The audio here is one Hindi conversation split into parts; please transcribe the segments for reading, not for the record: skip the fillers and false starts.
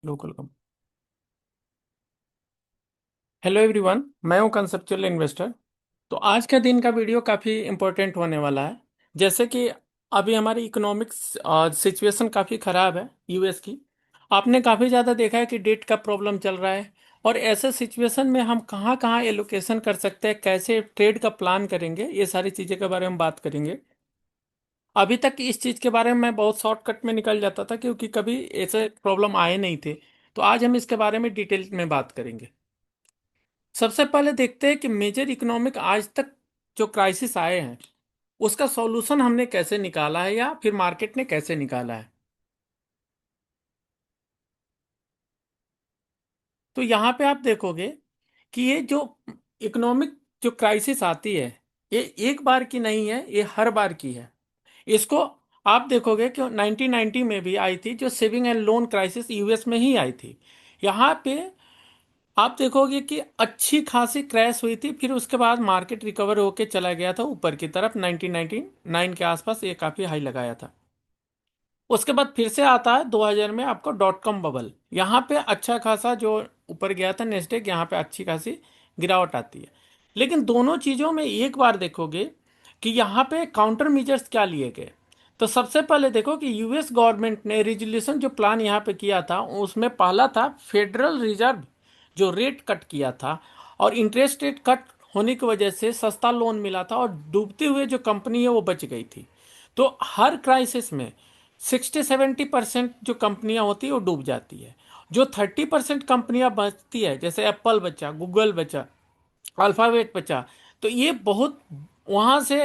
लोकल कम। हेलो एवरीवन, मैं हूं कंसेप्चुअल इन्वेस्टर। तो आज का दिन का वीडियो काफ़ी इम्पोर्टेंट होने वाला है। जैसे कि अभी हमारी इकोनॉमिक्स सिचुएशन काफ़ी ख़राब है यूएस की। आपने काफ़ी ज़्यादा देखा है कि डेट का प्रॉब्लम चल रहा है। और ऐसे सिचुएशन में हम कहाँ कहाँ एलोकेशन कर सकते हैं, कैसे ट्रेड का प्लान करेंगे, ये सारी चीज़ें के बारे में बात करेंगे। अभी तक इस चीज़ के बारे में मैं बहुत शॉर्टकट में निकल जाता था क्योंकि कभी ऐसे प्रॉब्लम आए नहीं थे। तो आज हम इसके बारे में डिटेल में बात करेंगे। सबसे पहले देखते हैं कि मेजर इकोनॉमिक आज तक जो क्राइसिस आए हैं उसका सॉल्यूशन हमने कैसे निकाला है या फिर मार्केट ने कैसे निकाला है। तो यहाँ पे आप देखोगे कि ये जो इकोनॉमिक जो क्राइसिस आती है, ये एक बार की नहीं है, ये हर बार की है। इसको आप देखोगे कि 1990 में भी आई थी, जो saving and loan crisis US में ही आई थी। यहाँ पे आप देखोगे कि अच्छी खासी क्रैश हुई थी, फिर उसके बाद मार्केट रिकवर होके चला गया था ऊपर की तरफ। 1999 के आसपास ये काफी हाई लगाया था। उसके बाद फिर से आता है 2000 में आपको डॉट कॉम बबल। यहाँ पे अच्छा खासा जो ऊपर गया था नेस्डेक, यहाँ पे अच्छी खासी गिरावट आती है। लेकिन दोनों चीजों में एक बार देखोगे कि यहाँ पे काउंटर मेजर्स क्या लिए गए। तो सबसे पहले देखो कि यूएस गवर्नमेंट ने रिजोल्यूशन जो प्लान यहाँ पे किया था, उसमें पहला था फेडरल रिजर्व जो रेट कट किया था। और इंटरेस्ट रेट कट होने की वजह से सस्ता लोन मिला था और डूबते हुए जो कंपनी है वो बच गई थी। तो हर क्राइसिस में 60-70% जो कंपनियां होती है वो डूब जाती है। जो 30% कंपनियां बचती है, जैसे एप्पल बचा, गूगल बचा, अल्फाबेट बचा, तो ये बहुत वहां से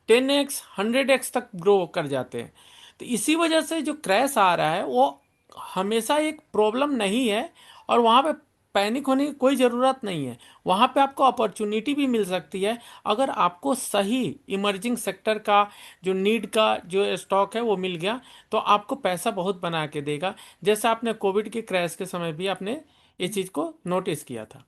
10x 100x तक ग्रो कर जाते हैं। तो इसी वजह से जो क्रैश आ रहा है वो हमेशा एक प्रॉब्लम नहीं है। और वहां पे पैनिक होने की कोई ज़रूरत नहीं है। वहां पे आपको अपॉर्चुनिटी भी मिल सकती है अगर आपको सही इमर्जिंग सेक्टर का जो नीड का जो स्टॉक है वो मिल गया, तो आपको पैसा बहुत बना के देगा। जैसे आपने कोविड के क्रैश के समय भी आपने इस चीज़ को नोटिस किया था।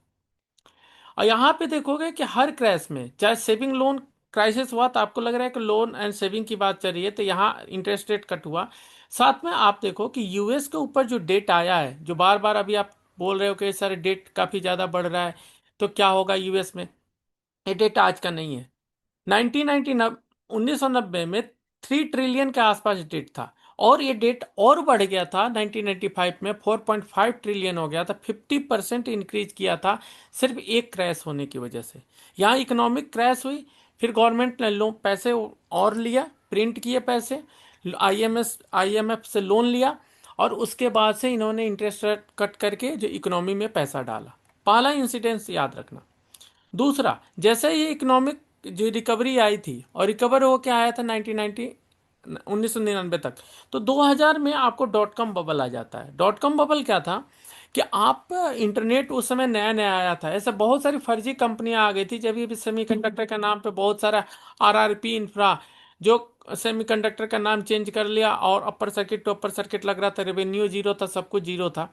और यहाँ पे देखोगे कि हर क्रैश में, चाहे सेविंग लोन क्राइसिस हुआ तो आपको लग रहा है कि लोन एंड सेविंग की बात चल रही है, तो यहाँ इंटरेस्ट रेट कट हुआ। साथ में आप देखो कि यूएस के ऊपर जो डेट आया है, जो बार बार अभी आप बोल रहे हो कि सर डेट काफ़ी ज़्यादा बढ़ रहा है, तो क्या होगा यूएस में। ये डेट आज का नहीं है। 1990 में 3 ट्रिलियन के आसपास डेट था। और ये डेट और बढ़ गया था 1995 में 4.5 ट्रिलियन हो गया था। 50% इंक्रीज किया था सिर्फ एक क्रैश होने की वजह से। यहाँ इकोनॉमिक क्रैश हुई, फिर गवर्नमेंट ने लोन पैसे और लिया, प्रिंट किए पैसे, आईएमएफ से लोन लिया। और उसके बाद से इन्होंने इंटरेस्ट रेट कट करके जो इकोनॉमी में पैसा डाला। पहला इंसिडेंस याद रखना। दूसरा, जैसे ही इकोनॉमिक जो रिकवरी आई थी और रिकवर हो के आया था 1990 1999 तक, तो 2000 में आपको डॉट कॉम बबल आ जाता है। डॉट कॉम बबल क्या था कि आप इंटरनेट उस समय नया नया आया था, ऐसे बहुत सारी फर्जी कंपनियां आ गई थी। जब ये सेमीकंडक्टर का नाम पे बहुत सारा आरआरपी इंफ्रा, जो सेमीकंडक्टर का नाम चेंज कर लिया और upper circuit to upper circuit लग रहा था, रेवेन्यू जीरो था, सब कुछ जीरो था।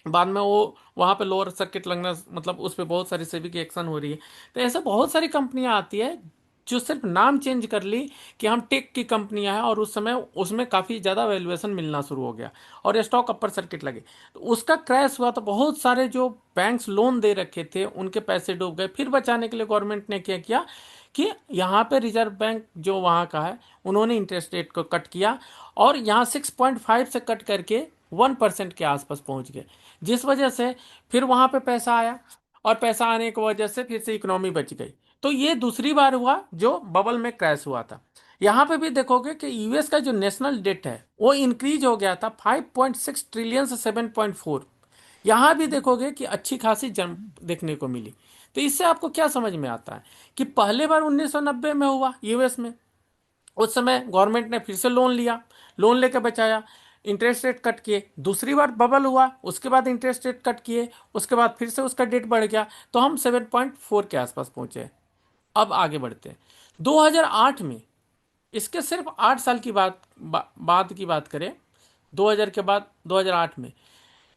बाद में वो वहां पे लोअर सर्किट लगना, मतलब उस पर बहुत सारी सेबी की एक्शन हो रही है। तो ऐसे बहुत सारी कंपनियां आती है जो सिर्फ नाम चेंज कर ली कि हम टेक की कंपनियां हैं, और उस समय उसमें काफ़ी ज़्यादा वैल्यूएशन मिलना शुरू हो गया और स्टॉक अपर सर्किट लगे। तो उसका क्रैश हुआ, तो बहुत सारे जो बैंक्स लोन दे रखे थे उनके पैसे डूब गए। फिर बचाने के लिए गवर्नमेंट ने क्या किया कि यहाँ पे रिजर्व बैंक जो वहाँ का है, उन्होंने इंटरेस्ट रेट को कट किया और यहाँ 6.5 से कट करके 1% के आसपास पहुंच गए। जिस वजह से फिर वहां पे पैसा आया, और पैसा आने की वजह से फिर से इकोनॉमी बच गई। तो ये दूसरी बार हुआ जो बबल में क्रैश हुआ था। यहाँ पे भी देखोगे कि यूएस का जो नेशनल डेट है वो इंक्रीज हो गया था 5.6 ट्रिलियन से 7.4। यहाँ भी देखोगे कि अच्छी खासी जंप देखने को मिली। तो इससे आपको क्या समझ में आता है कि पहले बार 1990 में हुआ यूएस में, उस समय गवर्नमेंट ने फिर से लोन लिया, लोन लेकर बचाया, इंटरेस्ट रेट कट किए। दूसरी बार बबल हुआ, उसके बाद इंटरेस्ट रेट कट किए, उसके बाद फिर से उसका डेट बढ़ गया, तो हम 7.4 के आसपास पहुंचे। अब आगे बढ़ते हैं 2008 में। इसके सिर्फ 8 साल की बाद की बात करें, 2000 के बाद 2008 में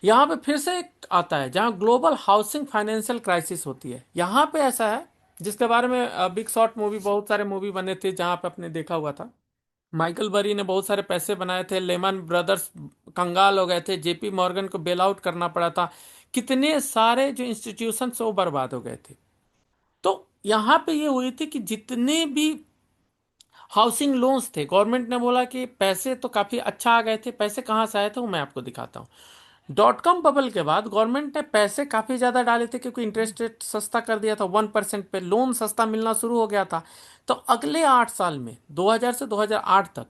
यहाँ पे फिर से एक आता है जहाँ ग्लोबल हाउसिंग फाइनेंशियल क्राइसिस होती है। यहाँ पे ऐसा है जिसके बारे में बिग शॉट मूवी, बहुत सारे मूवी बने थे जहाँ पे आपने देखा हुआ था। माइकल बरी ने बहुत सारे पैसे बनाए थे लेमन ब्रदर्स कंगाल हो गए थे, जेपी मॉर्गन को बेल आउट करना पड़ा था, कितने सारे जो इंस्टीट्यूशन वो बर्बाद हो गए थे। तो यहाँ पे ये हुई थी कि जितने भी हाउसिंग लोन्स थे, गवर्नमेंट ने बोला कि पैसे तो काफी अच्छा आ गए थे। पैसे कहाँ से आए थे वो मैं आपको दिखाता हूँ। डॉट कॉम बबल के बाद गवर्नमेंट ने पैसे काफी ज्यादा डाले थे, क्योंकि इंटरेस्ट रेट सस्ता कर दिया था, 1% पे लोन सस्ता मिलना शुरू हो गया था। तो अगले 8 साल में, 2000 से 2008 तक,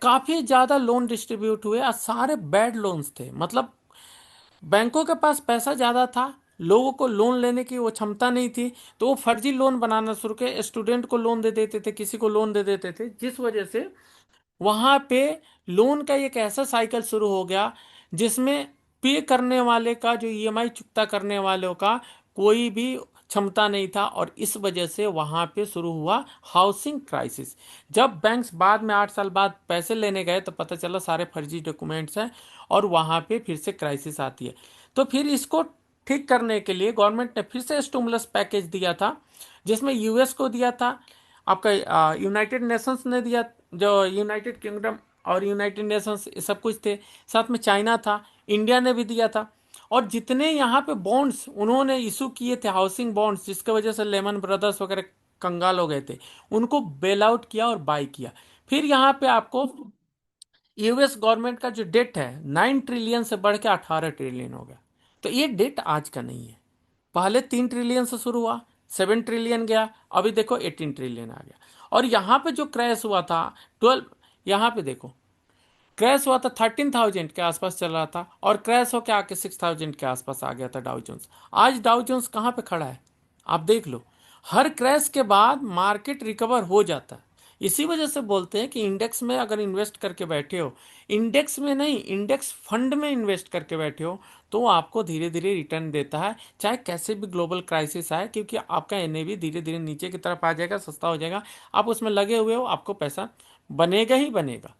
काफी ज्यादा लोन डिस्ट्रीब्यूट हुए और सारे बैड लोन्स थे। मतलब बैंकों के पास पैसा ज्यादा था, लोगों को लोन लेने की वो क्षमता नहीं थी, तो वो फर्जी लोन बनाना शुरू किए। स्टूडेंट को लोन दे देते थे, किसी को लोन दे देते थे, जिस वजह से वहां पे लोन का एक ऐसा साइकिल शुरू हो गया जिसमें पे करने वाले का, जो ईएमआई चुकता करने वालों का कोई भी क्षमता नहीं था। और इस वजह से वहां पे शुरू हुआ हाउसिंग क्राइसिस। जब बैंक्स बाद में 8 साल बाद पैसे लेने गए तो पता चला सारे फर्जी डॉक्यूमेंट्स हैं, और वहां पे फिर से क्राइसिस आती है। तो फिर इसको ठीक करने के लिए गवर्नमेंट ने फिर से स्टिमुलस पैकेज दिया था, जिसमें यूएस को दिया था, आपका यूनाइटेड नेशंस ने दिया, जो यूनाइटेड किंगडम और यूनाइटेड नेशंस सब कुछ थे, साथ में चाइना था, इंडिया ने भी दिया था। और जितने यहाँ पे बॉन्ड्स उन्होंने इशू किए थे, हाउसिंग बॉन्ड्स, जिसके वजह से लेमन ब्रदर्स वगैरह कंगाल हो गए थे, उनको बेल आउट किया और बाय किया। फिर यहाँ पे आपको यूएस गवर्नमेंट का जो डेट है 9 ट्रिलियन से बढ़ के 18 ट्रिलियन हो गया। तो ये डेट आज का नहीं है। पहले 3 ट्रिलियन से शुरू हुआ, 7 ट्रिलियन गया, अभी देखो 18 ट्रिलियन आ गया। और यहाँ पे जो क्रैश हुआ था 12, यहाँ पे देखो क्रैश हुआ था 13,000 के आसपास चल रहा था, और क्रैश होकर आके 6,000 के आसपास आ गया था डाउ जोन्स। आज डाउ जोन्स कहाँ पे खड़ा है आप देख लो। हर क्रैश के बाद मार्केट रिकवर हो जाता है। इसी वजह से बोलते हैं कि इंडेक्स में अगर इन्वेस्ट करके बैठे हो, इंडेक्स में नहीं, इंडेक्स फंड में इन्वेस्ट करके बैठे हो, तो वो आपको धीरे धीरे रिटर्न देता है, चाहे कैसे भी ग्लोबल क्राइसिस आए, क्योंकि आपका एनएवी धीरे धीरे नीचे की तरफ आ जाएगा, सस्ता हो जाएगा। आप उसमें लगे हुए हो, आपको पैसा बनेगा ही बनेगा।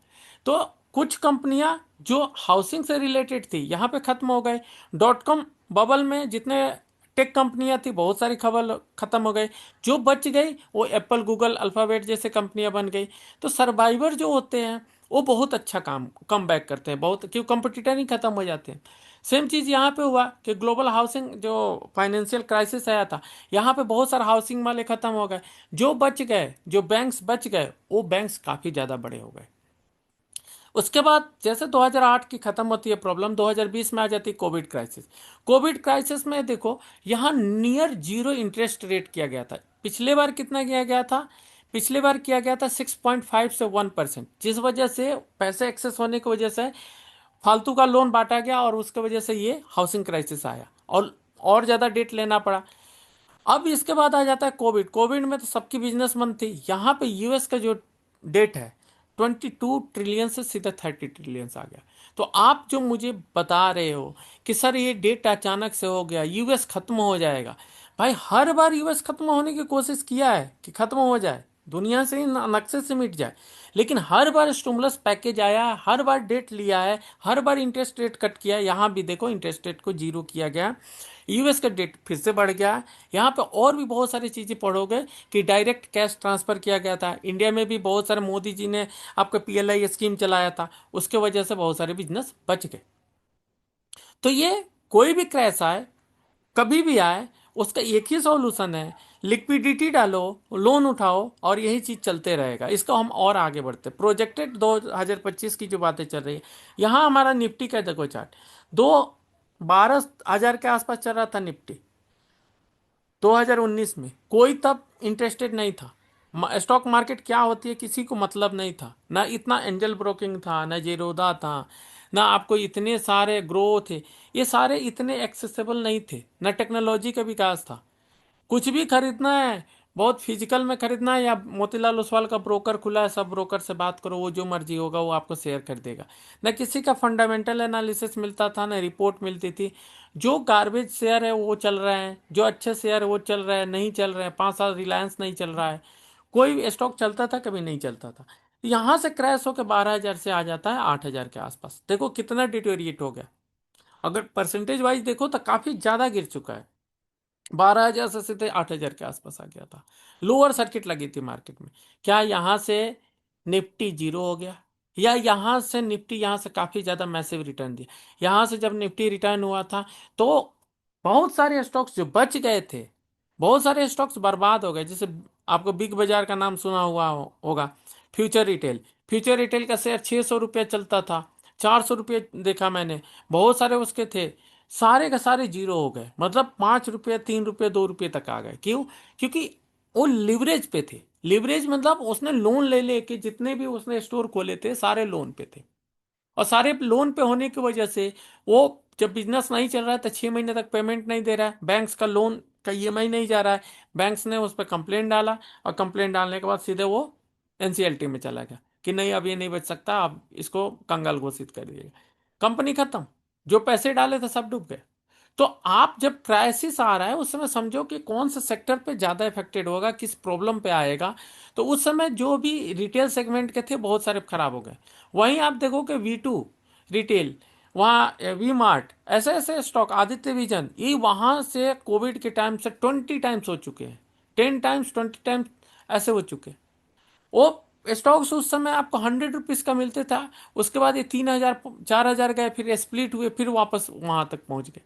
तो कुछ कंपनियां जो हाउसिंग से रिलेटेड थी यहाँ पे खत्म हो गए। डॉट कॉम बबल में जितने टेक कंपनियां थी बहुत सारी खबर खत्म हो गई। जो बच गई वो एप्पल, गूगल, अल्फाबेट जैसे कंपनियां बन गई। तो सर्वाइवर जो होते हैं वो बहुत अच्छा काम कम बैक करते हैं, बहुत, क्यों कंपटीटर ही खत्म हो जाते हैं। सेम चीज यहाँ पे हुआ कि ग्लोबल हाउसिंग जो फाइनेंशियल क्राइसिस आया था, यहाँ पे बहुत सारे हाउसिंग वाले खत्म हो गए। जो बच गए, जो बैंक्स बच गए, वो बैंक्स काफी ज्यादा बड़े हो गए। उसके बाद जैसे 2008 की खत्म होती है प्रॉब्लम, 2020 में आ जाती है कोविड क्राइसिस। कोविड क्राइसिस में देखो यहाँ नियर जीरो इंटरेस्ट रेट किया गया था। पिछले बार कितना किया गया था? पिछले बार किया गया था 6.5 से 1%, जिस वजह से पैसे एक्सेस होने की वजह से फालतू का लोन बांटा गया, और उसके वजह से ये हाउसिंग क्राइसिस आया और ज्यादा डेट लेना पड़ा। अब इसके बाद आ जाता है कोविड। कोविड में तो सबकी बिजनेस बंद थी। यहाँ पे यूएस का जो डेट है 22 ट्रिलियन से सीधा 30 ट्रिलियन आ गया। तो आप जो मुझे बता रहे हो कि सर ये डेट अचानक से हो गया, यूएस खत्म हो जाएगा, भाई हर बार यूएस खत्म होने की कोशिश किया है कि खत्म हो जाए, दुनिया से ही नक्शे से मिट जाए, लेकिन हर बार स्टिमुलस पैकेज आया, हर बार डेट लिया है, हर बार इंटरेस्ट रेट कट किया। यहाँ भी देखो इंटरेस्ट रेट को जीरो किया गया, यूएस का डेट फिर से बढ़ गया। यहाँ पे और भी बहुत सारी चीजें पढ़ोगे कि डायरेक्ट कैश ट्रांसफर किया गया था। इंडिया में भी बहुत सारे मोदी जी ने आपका पीएलआई स्कीम चलाया था, उसके वजह से बहुत सारे बिजनेस बच गए। तो ये कोई भी क्रैश आए, कभी भी आए, उसका एक ही सॉल्यूशन है, लिक्विडिटी डालो, लोन उठाओ, और यही चीज चलते रहेगा। इसको हम और आगे बढ़ते, प्रोजेक्टेड 2025 की जो बातें चल रही है, यहाँ हमारा निफ्टी का देखो चार्ट, दो 12,000 के आसपास चल रहा था निफ्टी 2019 में। कोई तब इंटरेस्टेड नहीं था। स्टॉक मार्केट क्या होती है किसी को मतलब नहीं था, ना इतना एंजल ब्रोकिंग था, ना जेरोदा था, ना आपको इतने सारे ग्रो थे, ये सारे इतने एक्सेसिबल नहीं थे, ना टेक्नोलॉजी का विकास था। कुछ भी खरीदना है, बहुत फिजिकल में खरीदना है, या मोतीलाल ओसवाल का ब्रोकर खुला है, सब ब्रोकर से बात करो, वो जो मर्जी होगा वो आपको शेयर कर देगा। न किसी का फंडामेंटल एनालिसिस मिलता था, न रिपोर्ट मिलती थी। जो गार्बेज शेयर है वो चल रहे हैं, जो अच्छे शेयर है वो चल रहे हैं, नहीं चल रहे हैं। 5 साल रिलायंस नहीं चल रहा है, कोई स्टॉक चलता था कभी नहीं चलता था। यहाँ से क्रैश होकर 12,000 से आ जाता है 8,000 के आसपास। देखो कितना डिटोरिएट हो गया। अगर परसेंटेज वाइज देखो तो काफी ज्यादा गिर चुका है। 12,000 से सीधे 8,000 के आसपास आ गया था। लोअर सर्किट लगी थी मार्केट में। क्या यहाँ से निफ्टी जीरो हो गया? या यहाँ से निफ्टी यहाँ से काफी ज्यादा मैसिव रिटर्न दिया। यहाँ से जब निफ्टी रिटर्न हुआ था तो बहुत सारे स्टॉक्स जो बच गए थे, बहुत सारे स्टॉक्स बर्बाद हो गए। जैसे आपको बिग बाजार का नाम सुना हुआ होगा, फ्यूचर रिटेल। फ्यूचर रिटेल का शेयर 600 रुपये चलता था, 400 रुपये देखा मैंने, बहुत सारे उसके थे, सारे का सारे जीरो हो गए। मतलब 5 रुपये, 3 रुपये, 2 रुपये तक आ गए। क्यों? क्योंकि वो लिवरेज पे थे। लिवरेज मतलब उसने लोन ले लेके जितने भी उसने स्टोर खोले थे सारे लोन पे थे, और सारे लोन पे होने की वजह से वो जब बिजनेस नहीं चल रहा है तो 6 महीने तक पेमेंट नहीं दे रहा है, बैंक्स का लोन का ईएमआई नहीं जा रहा है। बैंक्स ने उस पर कंप्लेंट डाला, और कंप्लेंट डालने के बाद सीधे वो एनसीएलटी में चला गया कि नहीं अब ये नहीं बच सकता, अब इसको कंगाल घोषित कर दिएगा। कंपनी खत्म, जो पैसे डाले थे सब डूब गए। तो आप जब क्राइसिस आ रहा है उस समय समझो कि कौन सा सेक्टर पे ज्यादा इफेक्टेड होगा, किस प्रॉब्लम पे आएगा। तो उस समय जो भी रिटेल सेगमेंट के थे बहुत सारे खराब हो गए। वहीं आप देखो कि V2 रिटेल, वहाँ वी मार्ट, ऐसे ऐसे स्टॉक, आदित्य विजन, ये वहां से कोविड के टाइम से 20 टाइम्स हो चुके हैं, 10 टाइम्स, 20 टाइम्स ऐसे हो चुके हैं। वो स्टॉक्स उस समय आपको 100 रुपीज का मिलते था, उसके बाद ये 3,000 4,000 गए, फिर स्प्लिट हुए, फिर वापस वहां तक पहुंच गए।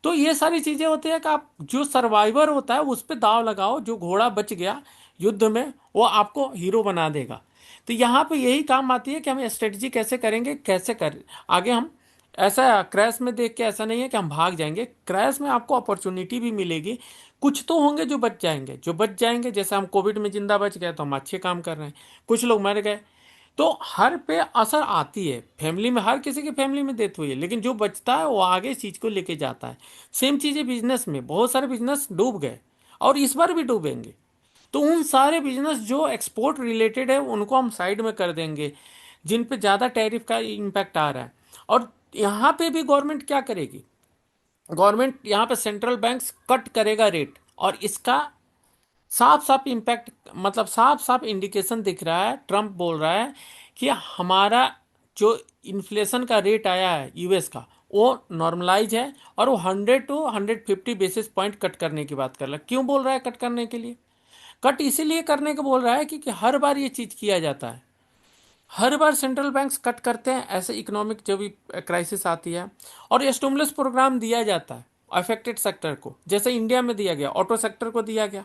तो ये सारी चीजें होती है कि आप जो सर्वाइवर होता है उस पे दाव लगाओ, जो घोड़ा बच गया युद्ध में वो आपको हीरो बना देगा। तो यहाँ पे यही काम आती है कि हम स्ट्रेटजी कैसे करेंगे, कैसे कर आगे हम। ऐसा क्रैश में देख के ऐसा नहीं है कि हम भाग जाएंगे, क्रैश में आपको अपॉर्चुनिटी भी मिलेगी। कुछ तो होंगे जो बच जाएंगे, जो बच जाएंगे, जैसे हम कोविड में जिंदा बच गए तो हम अच्छे काम कर रहे हैं, कुछ लोग मर गए। तो हर पे असर आती है, फैमिली में हर किसी की फैमिली में डेथ हुई है, लेकिन जो बचता है वो आगे इस चीज को लेके जाता है। सेम चीज है बिजनेस में, बहुत सारे बिजनेस डूब गए और इस बार भी डूबेंगे। तो उन सारे बिजनेस जो एक्सपोर्ट रिलेटेड है उनको हम साइड में कर देंगे, जिन पे ज्यादा टैरिफ का इम्पैक्ट आ रहा है। और यहाँ पे भी गवर्नमेंट क्या करेगी? गवर्नमेंट यहाँ पे सेंट्रल बैंक्स कट करेगा रेट, और इसका साफ साफ इम्पैक्ट, मतलब साफ साफ इंडिकेशन दिख रहा है। ट्रम्प बोल रहा है कि हमारा जो इन्फ्लेशन का रेट आया है यूएस का, वो नॉर्मलाइज है, और वो 100 to 150 बेसिस पॉइंट कट करने की बात कर रहा है। क्यों बोल रहा है कट करने के लिए? कट इसीलिए करने को बोल रहा है क्योंकि हर बार ये चीज किया जाता है, हर बार सेंट्रल बैंक्स कट करते हैं ऐसे इकोनॉमिक जब भी क्राइसिस आती है। और ये स्टिमुलस प्रोग्राम दिया जाता है अफेक्टेड सेक्टर को, जैसे इंडिया में दिया गया, ऑटो सेक्टर को दिया गया,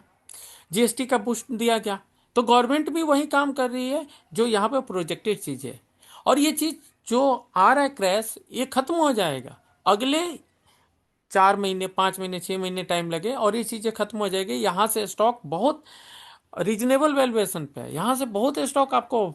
जीएसटी का बूस्ट दिया गया। तो गवर्नमेंट भी वही काम कर रही है जो यहाँ पे प्रोजेक्टेड चीज है। और ये चीज जो आ रहा है क्रैश, ये खत्म हो जाएगा अगले 4 महीने, 5 महीने, 6 महीने टाइम लगे, और ये चीजें खत्म हो जाएगी। यहाँ से स्टॉक बहुत रीजनेबल वैल्यूएशन पे है, यहाँ से बहुत स्टॉक आपको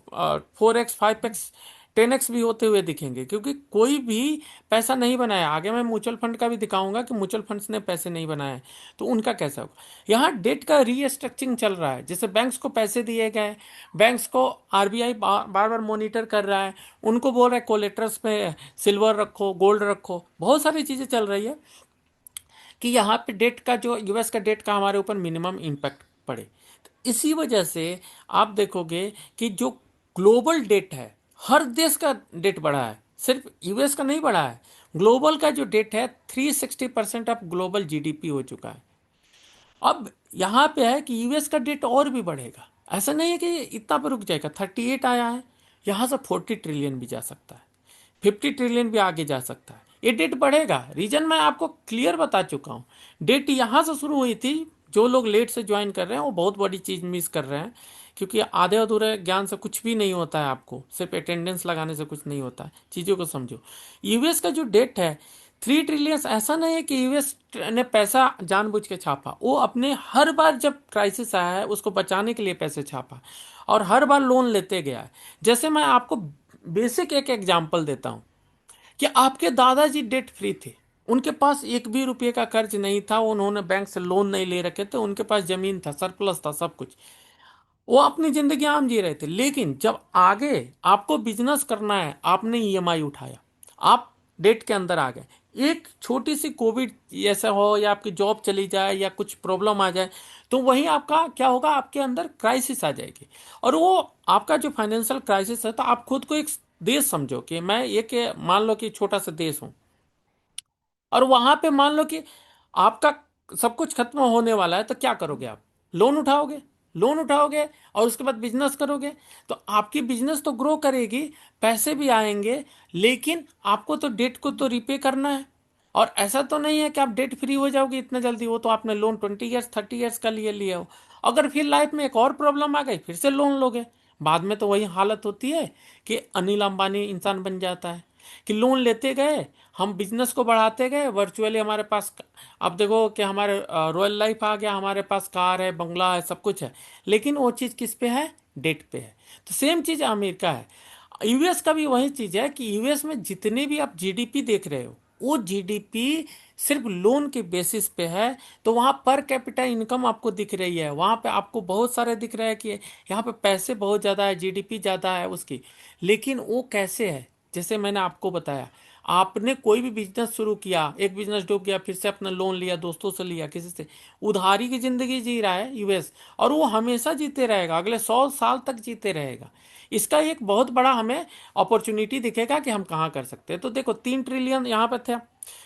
4x, 5x, 10x भी होते हुए दिखेंगे, क्योंकि कोई भी पैसा नहीं बनाया। आगे मैं म्यूचुअल फंड का भी दिखाऊंगा कि म्यूचुअल फंड्स ने पैसे नहीं बनाए, तो उनका कैसा होगा। यहाँ डेट का रीस्ट्रक्चरिंग चल रहा है, जैसे बैंक्स को पैसे दिए गए, बैंक्स को आरबीआई बार बार मॉनिटर कर रहा है, उनको बोल रहा है कोलेटर्स में सिल्वर रखो, गोल्ड रखो, बहुत सारी चीजें चल रही है कि यहाँ पे डेट का, जो यूएस का डेट का हमारे ऊपर मिनिमम इम्पैक्ट पड़े। तो इसी वजह से आप देखोगे कि जो ग्लोबल डेट है, हर देश का डेट बढ़ा है, सिर्फ यूएस का नहीं बढ़ा है। ग्लोबल का जो डेट है 360% ऑफ ग्लोबल जीडीपी हो चुका है। अब यहाँ पे है कि यूएस का डेट और भी बढ़ेगा, ऐसा नहीं है कि इतना पर रुक जाएगा। 38 आया है, यहाँ से 40 ट्रिलियन भी जा सकता है, 50 ट्रिलियन भी आगे जा सकता है। ये डेट बढ़ेगा, रीजन मैं आपको क्लियर बता चुका हूँ। डेट यहाँ से शुरू हुई थी, जो लोग लेट से ज्वाइन कर रहे हैं वो बहुत बड़ी चीज मिस कर रहे हैं, क्योंकि आधे अधूरे ज्ञान से कुछ भी नहीं होता है, आपको सिर्फ अटेंडेंस लगाने से कुछ नहीं होता है, चीजों को समझो। यूएस का जो डेट है 3 ट्रिलियन, ऐसा नहीं है कि यूएस ने पैसा जानबूझ के छापा, वो अपने हर बार जब क्राइसिस आया है उसको बचाने के लिए पैसे छापा, और हर बार लोन लेते गया है। जैसे मैं आपको बेसिक एक एग्जांपल देता हूं कि आपके दादाजी डेट फ्री थे, उनके पास एक भी रुपये का कर्ज नहीं था, उन्होंने बैंक से लोन नहीं ले रखे थे, उनके पास जमीन था, सरप्लस था, सब कुछ, वो अपनी जिंदगी आम जी रहे थे। लेकिन जब आगे आपको बिजनेस करना है, आपने ईएमआई उठाया, आप डेट के अंदर आ गए, एक छोटी सी कोविड ऐसा हो या आपकी जॉब चली जाए या कुछ प्रॉब्लम आ जाए, तो वहीं आपका क्या होगा, आपके अंदर क्राइसिस आ जाएगी। और वो आपका जो फाइनेंशियल क्राइसिस है, तो आप खुद को एक देश समझो कि मैं एक, मान लो कि छोटा सा देश हूं, और वहां पे मान लो कि आपका सब कुछ खत्म होने वाला है, तो क्या करोगे? आप लोन उठाओगे। लोन उठाओगे और उसके बाद बिजनेस करोगे, तो आपकी बिजनेस तो ग्रो करेगी, पैसे भी आएंगे, लेकिन आपको तो डेट को तो रिपे करना है। और ऐसा तो नहीं है कि आप डेट फ्री हो जाओगे इतना जल्दी, वो तो आपने लोन 20 ईयर्स 30 ईयर्स का लिए लिए हो। अगर फिर लाइफ में एक और प्रॉब्लम आ गई, फिर से लोन लोगे, बाद में तो वही हालत होती है कि अनिल अंबानी इंसान बन जाता है, कि लोन लेते गए, हम बिजनेस को बढ़ाते गए, वर्चुअली हमारे पास, अब देखो कि हमारे रॉयल लाइफ आ गया, हमारे पास कार है, बंगला है, सब कुछ है, लेकिन वो चीज़ किस पे है? डेट पे है। तो सेम चीज़ अमेरिका है, यूएस का भी वही चीज़ है कि यूएस में जितने भी आप जीडीपी देख रहे हो, वो जीडीपी सिर्फ लोन के बेसिस पे है। तो वहाँ पर कैपिटा इनकम आपको दिख रही है, वहाँ पे आपको बहुत सारे दिख रहा है कि यहाँ पे पैसे बहुत ज़्यादा है, जीडीपी ज़्यादा है उसकी, लेकिन वो कैसे है? जैसे मैंने आपको बताया, आपने कोई भी बिजनेस शुरू किया, एक बिजनेस डूब गया, फिर से अपना लोन लिया, दोस्तों से लिया, किसी से, उधारी की जिंदगी जी रहा है यूएस, और वो हमेशा जीते रहेगा, अगले 100 साल तक जीते रहेगा। इसका एक बहुत बड़ा हमें अपॉर्चुनिटी दिखेगा कि हम कहाँ कर सकते हैं। तो देखो 3 ट्रिलियन यहाँ पे थे,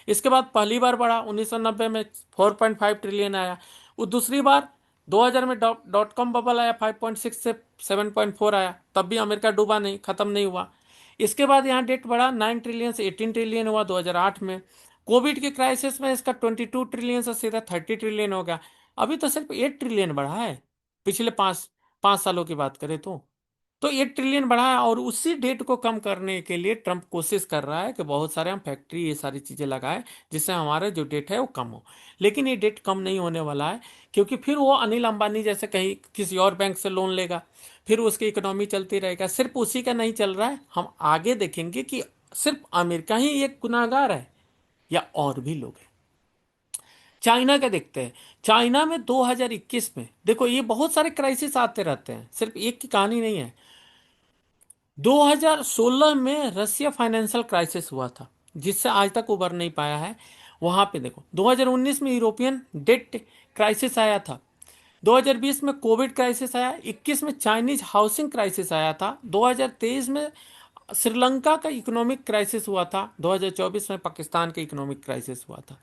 इसके बाद पहली बार बढ़ा 1990 में 4.5 ट्रिलियन आया, वो दूसरी बार 2000 में डॉट कॉम बबल आया, 5.6 से 7.4 आया, तब भी अमेरिका डूबा नहीं, खत्म नहीं हुआ। इसके बाद यहाँ डेट बढ़ा 9 ट्रिलियन से 18 ट्रिलियन हुआ 2008 में। कोविड के क्राइसिस में इसका 22 ट्रिलियन से सीधा 30 ट्रिलियन हो गया। अभी तो सिर्फ 8 ट्रिलियन बढ़ा है, पिछले 5 सालों की बात करें तो 8 ट्रिलियन बढ़ा है। और उसी डेट को कम करने के लिए ट्रम्प कोशिश कर रहा है कि बहुत सारे हम फैक्ट्री, ये सारी चीजें लगाए, जिससे हमारा जो डेट है वो कम हो। लेकिन ये डेट कम नहीं होने वाला है, क्योंकि फिर वो अनिल अंबानी जैसे कहीं किसी और बैंक से लोन लेगा, फिर उसकी इकोनॉमी चलती रहेगा। सिर्फ उसी का नहीं चल रहा है, हम आगे देखेंगे कि सिर्फ अमेरिका ही एक गुनाहगार है या और भी लोग हैं। चाइना का देखते हैं। चाइना में 2021 में देखो, ये बहुत सारे क्राइसिस आते रहते हैं, सिर्फ एक की कहानी नहीं है। 2016 में रसिया फाइनेंशियल क्राइसिस हुआ था, जिससे आज तक उबर नहीं पाया है। वहां पे देखो 2019 में यूरोपियन डेट क्राइसिस आया था, 2020 में कोविड क्राइसिस आया, 21 में चाइनीज हाउसिंग क्राइसिस आया था, 2023 में श्रीलंका का इकोनॉमिक क्राइसिस हुआ था, 2024 में पाकिस्तान का इकोनॉमिक क्राइसिस हुआ था।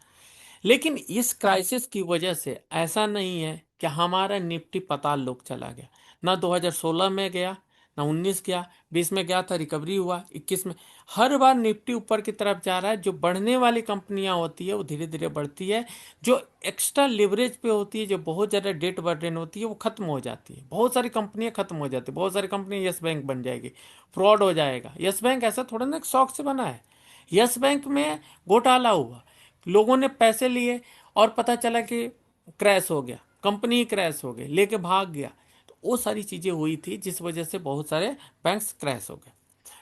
लेकिन इस क्राइसिस की वजह से ऐसा नहीं है कि हमारा निफ्टी पाताल लोक चला गया, ना 2016 में गया, ना 19 गया, 20 में गया था, रिकवरी हुआ, 21 में। हर बार निफ्टी ऊपर की तरफ जा रहा है। जो बढ़ने वाली कंपनियां होती है वो धीरे धीरे बढ़ती है, जो एक्स्ट्रा लिवरेज पे होती है, जो बहुत ज़्यादा डेट बर्डन होती है, वो खत्म हो जाती है। बहुत सारी कंपनियां खत्म हो जाती है, बहुत सारी कंपनियां यस बैंक बन जाएगी, फ्रॉड हो जाएगा। यस बैंक ऐसा थोड़ा ना एक शौक से बना है, यस बैंक में घोटाला हुआ, लोगों ने पैसे लिए और पता चला कि क्रैश हो गया, कंपनी क्रैश हो गई, लेके भाग गया। तो वो सारी चीजें हुई थी जिस वजह से बहुत सारे बैंक्स क्रैश हो गए।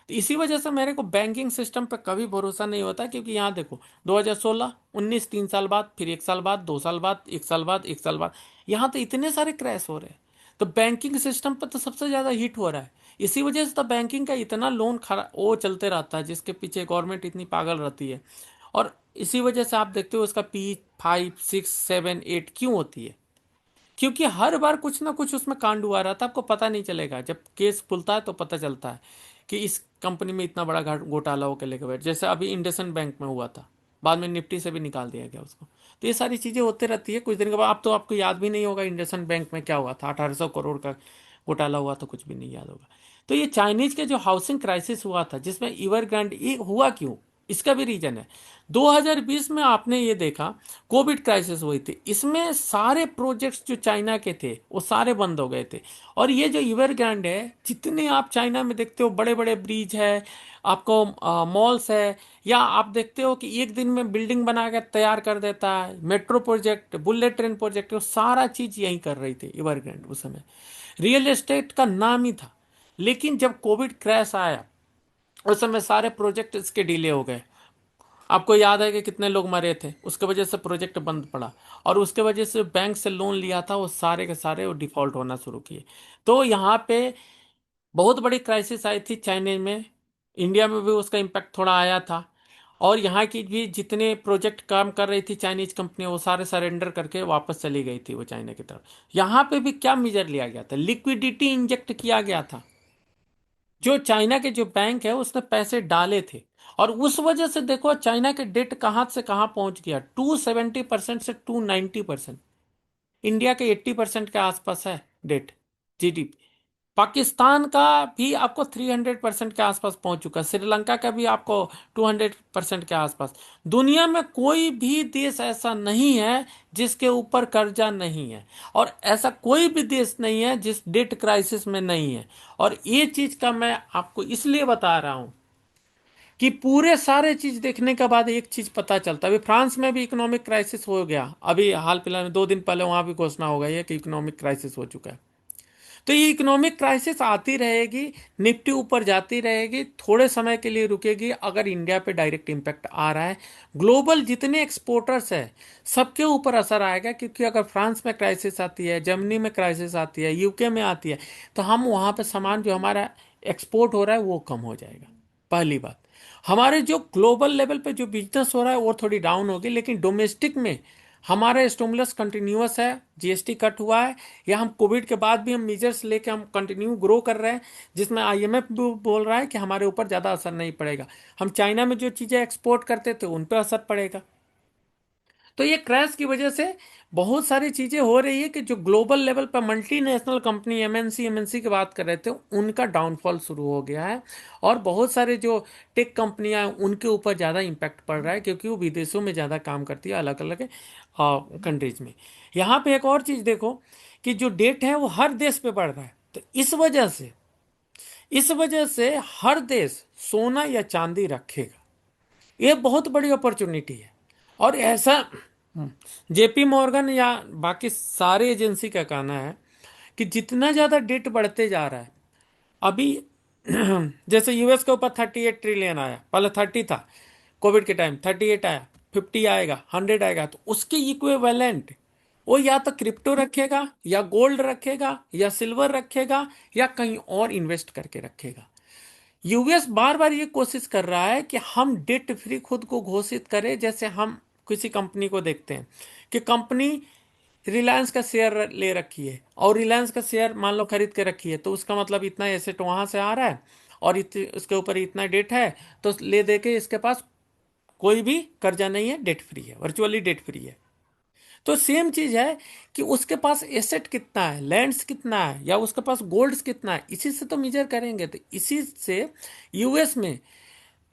तो इसी वजह से मेरे को बैंकिंग सिस्टम पे कभी भरोसा नहीं होता, क्योंकि यहाँ देखो 2016 19, 3 साल बाद, फिर 1 साल बाद, 2 साल बाद, 1 साल बाद, 1 साल बाद, यहाँ तो इतने सारे क्रैश हो रहे हैं। तो बैंकिंग सिस्टम पर तो सबसे ज्यादा हिट हो रहा है। इसी वजह से तो बैंकिंग का इतना लोन खरा वो चलते रहता है, जिसके पीछे गवर्नमेंट इतनी पागल रहती है। और इसी वजह से आप देखते हो उसका P5 6 7 8 क्यों होती है, क्योंकि हर बार कुछ ना कुछ उसमें कांड हुआ रहता है। आपको पता नहीं चलेगा, जब केस खुलता है तो पता चलता है कि इस कंपनी में इतना बड़ा घोटाला होकर लेकर बैठ, जैसे अभी इंडसइंड बैंक में हुआ था, बाद में निफ्टी से भी निकाल दिया गया उसको। तो ये सारी चीजें होती रहती है। कुछ दिन के बाद, अब तो आपको याद भी नहीं होगा इंडसइंड बैंक में क्या हुआ था, 1800 करोड़ का घोटाला हुआ, तो कुछ भी नहीं याद होगा। तो ये चाइनीज के जो हाउसिंग क्राइसिस हुआ था, जिसमें एवरग्रांड, ये हुआ क्यों? इसका भी रीजन है। 2020 में आपने ये देखा, कोविड क्राइसिस हुई थी, इसमें सारे प्रोजेक्ट्स जो चाइना के थे वो सारे बंद हो गए थे। और ये जो एवरग्रांड है, जितने आप चाइना में देखते हो बड़े बड़े ब्रिज है, आपको मॉल्स है, या आप देखते हो कि एक दिन में बिल्डिंग बना कर तैयार कर देता है, metro project, bullet train project, वो सारा चीज यही कर रही थी एवरग्रांड उस समय। रियल एस्टेट का नाम ही था। लेकिन जब कोविड क्रैश आया, उस समय सारे प्रोजेक्ट इसके डिले हो गए। आपको याद है कि कितने लोग मरे थे, उसके वजह से प्रोजेक्ट बंद पड़ा। और उसके वजह से बैंक से लोन लिया था वो सारे के सारे वो डिफॉल्ट होना शुरू किए। तो यहाँ पे बहुत बड़ी क्राइसिस आई थी चाइना में। इंडिया में भी उसका इम्पैक्ट थोड़ा आया था। और यहाँ की भी जितने प्रोजेक्ट काम कर रही थी चाइनीज कंपनी, वो सारे सरेंडर करके वापस चली गई थी वो चाइना की तरफ। यहाँ पे भी क्या मेजर लिया गया था, लिक्विडिटी इंजेक्ट किया गया था। जो चाइना के जो बैंक है उसने पैसे डाले थे, और उस वजह से देखो चाइना के डेट कहां से कहां पहुंच गया, 270% से 290%। इंडिया के 80% के आसपास है डेट, जीडीपी। पाकिस्तान का भी आपको 300% के आसपास पहुंच चुका है, श्रीलंका का भी आपको 200% के आसपास। दुनिया में कोई भी देश ऐसा नहीं है जिसके ऊपर कर्जा नहीं है, और ऐसा कोई भी देश नहीं है जिस डेट क्राइसिस में नहीं है। और ये चीज का मैं आपको इसलिए बता रहा हूं कि पूरे सारे चीज देखने के बाद एक चीज पता चलता है। अभी फ्रांस में भी इकोनॉमिक क्राइसिस हो गया, अभी हाल फिलहाल में 2 दिन पहले वहां भी घोषणा हो गई है कि इकोनॉमिक क्राइसिस हो चुका है। तो ये इकोनॉमिक क्राइसिस आती रहेगी, निफ्टी ऊपर जाती रहेगी, थोड़े समय के लिए रुकेगी अगर इंडिया पे डायरेक्ट इम्पैक्ट आ रहा है। ग्लोबल जितने एक्सपोर्टर्स है सबके ऊपर असर आएगा, क्योंकि अगर फ्रांस में क्राइसिस आती है, जर्मनी में क्राइसिस आती है, यूके में आती है, तो हम वहाँ पे सामान जो हमारा एक्सपोर्ट हो रहा है वो कम हो जाएगा। पहली बात, हमारे जो ग्लोबल लेवल पे जो बिजनेस हो रहा है वो थोड़ी डाउन होगी, लेकिन डोमेस्टिक में हमारा स्टिमुलस कंटिन्यूअस है, जीएसटी कट हुआ है, या हम कोविड के बाद भी हम मेजर्स लेके हम कंटिन्यू ग्रो कर रहे हैं, जिसमें आईएमएफ भी बोल रहा है कि हमारे ऊपर ज़्यादा असर नहीं पड़ेगा। हम चाइना में जो चीज़ें एक्सपोर्ट करते थे उन पर असर पड़ेगा। तो ये क्रैश की वजह से बहुत सारी चीजें हो रही है कि जो ग्लोबल लेवल पर मल्टीनेशनल कंपनी एमएनसी की बात कर रहे थे उनका डाउनफॉल शुरू हो गया है, और बहुत सारे जो टेक कंपनियां हैं उनके ऊपर ज़्यादा इम्पैक्ट पड़ रहा है, क्योंकि वो विदेशों में ज़्यादा काम करती है, अलग अलग कंट्रीज में। यहाँ पे एक और चीज़ देखो कि जो डेट है वो हर देश पे बढ़ रहा है, तो इस वजह से हर देश सोना या चांदी रखेगा। ये बहुत बड़ी अपॉर्चुनिटी है। और ऐसा जेपी मॉर्गन या बाकी सारे एजेंसी का कहना है कि जितना ज़्यादा डेट बढ़ते जा रहा है, अभी जैसे यूएस के ऊपर 38 ट्रिलियन आया, पहले 30 था, कोविड के टाइम 38 आया, 50 आएगा, 100 आएगा, तो उसके इक्विवेलेंट वो या तो क्रिप्टो रखेगा, या गोल्ड रखेगा, या सिल्वर रखेगा, या कहीं और इन्वेस्ट करके रखेगा। यूएस बार बार ये कोशिश कर रहा है कि हम डेट फ्री खुद को घोषित करें। जैसे हम किसी कंपनी को देखते हैं कि कंपनी रिलायंस का शेयर ले रखी है, और रिलायंस का शेयर मान लो खरीद के रखी है, तो उसका मतलब इतना एसेट वहां से आ रहा है, और उसके ऊपर इतना डेट है, तो ले दे के इसके पास कोई भी कर्जा नहीं है, डेट फ्री है, वर्चुअली डेट फ्री है। तो सेम चीज है कि उसके पास एसेट कितना है, लैंड्स कितना है, या उसके पास गोल्ड्स कितना है, इसी से तो मेजर करेंगे। तो इसी से यूएस में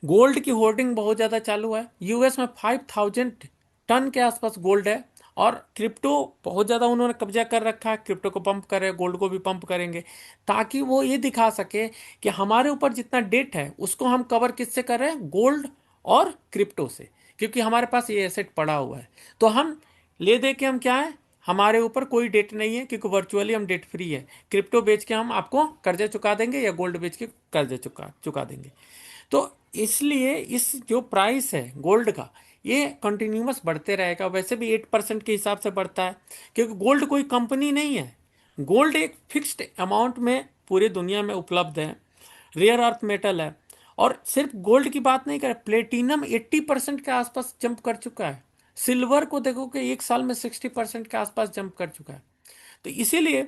गोल्ड की होर्डिंग बहुत ज़्यादा चालू है। यूएस में 5,000 टन के आसपास गोल्ड है, और क्रिप्टो बहुत ज़्यादा उन्होंने कब्जा कर रखा है। क्रिप्टो को पंप कर रहे हैं, गोल्ड को भी पंप करेंगे, ताकि वो ये दिखा सके कि हमारे ऊपर जितना डेट है उसको हम कवर किससे कर रहे हैं, गोल्ड और क्रिप्टो से, क्योंकि हमारे पास ये एसेट पड़ा हुआ है। तो हम ले दे के हम क्या है, हमारे ऊपर कोई डेट नहीं है, क्योंकि वर्चुअली हम डेट फ्री है। क्रिप्टो बेच के हम आपको कर्जा चुका देंगे, या गोल्ड बेच के कर्जा चुका चुका देंगे। तो इसलिए इस जो प्राइस है गोल्ड का, ये कंटिन्यूअस बढ़ते रहेगा। वैसे भी 8% के हिसाब से बढ़ता है, क्योंकि गोल्ड कोई कंपनी नहीं है। गोल्ड एक फिक्स्ड अमाउंट में पूरी दुनिया में उपलब्ध है, रेयर अर्थ मेटल है। और सिर्फ गोल्ड की बात नहीं करें, प्लेटिनम 80% के आसपास जंप कर चुका है। सिल्वर को देखो कि एक साल में 60% के आसपास जंप कर चुका है। तो इसीलिए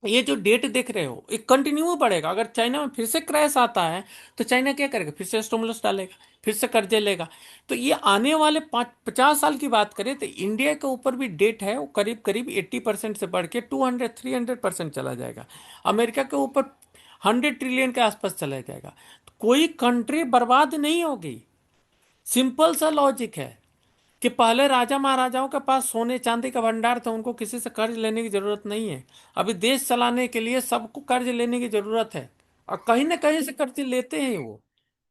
ये जो डेट देख रहे हो ये कंटिन्यू बढ़ेगा। अगर चाइना में फिर से क्रैश आता है तो चाइना क्या करेगा, फिर से स्टिमुलस डालेगा, फिर से कर्जे लेगा। तो ये आने वाले 50 साल की बात करें तो इंडिया के ऊपर भी डेट है, वो करीब करीब 80% से बढ़ के 200-300% चला जाएगा। अमेरिका के ऊपर 100 ट्रिलियन के आसपास चला जाएगा। तो कोई कंट्री बर्बाद नहीं होगी। सिंपल सा लॉजिक है कि पहले राजा महाराजाओं के पास सोने चांदी का भंडार था, उनको किसी से कर्ज लेने की जरूरत नहीं है। अभी देश चलाने के लिए सबको कर्ज लेने की जरूरत है, और कहीं ना कहीं से कर्ज लेते हैं वो।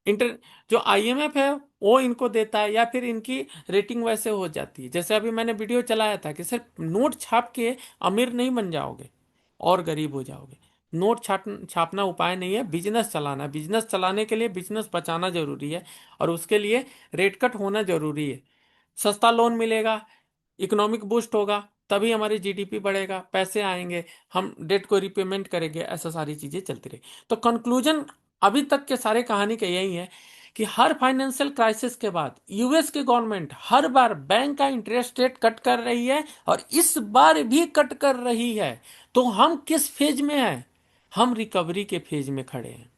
इंटर जो आईएमएफ है वो इनको देता है, या फिर इनकी रेटिंग वैसे हो जाती है। जैसे अभी मैंने वीडियो चलाया था कि सिर्फ नोट छाप के अमीर नहीं बन जाओगे, और गरीब हो जाओगे। नोट छापना उपाय नहीं है, बिजनेस चलाना है। बिजनेस चलाने के लिए बिजनेस बचाना जरूरी है, और उसके लिए रेट कट होना जरूरी है। सस्ता लोन मिलेगा, इकोनॉमिक बूस्ट होगा, तभी हमारी जीडीपी बढ़ेगा, पैसे आएंगे, हम डेट को रिपेमेंट करेंगे, ऐसा सारी चीजें चलती रही। तो कंक्लूजन अभी तक के सारे कहानी का यही है कि हर फाइनेंशियल क्राइसिस के बाद यूएस की गवर्नमेंट हर बार बैंक का इंटरेस्ट रेट कट कर रही है, और इस बार भी कट कर रही है। तो हम किस फेज में हैं, हम रिकवरी के फेज में खड़े हैं।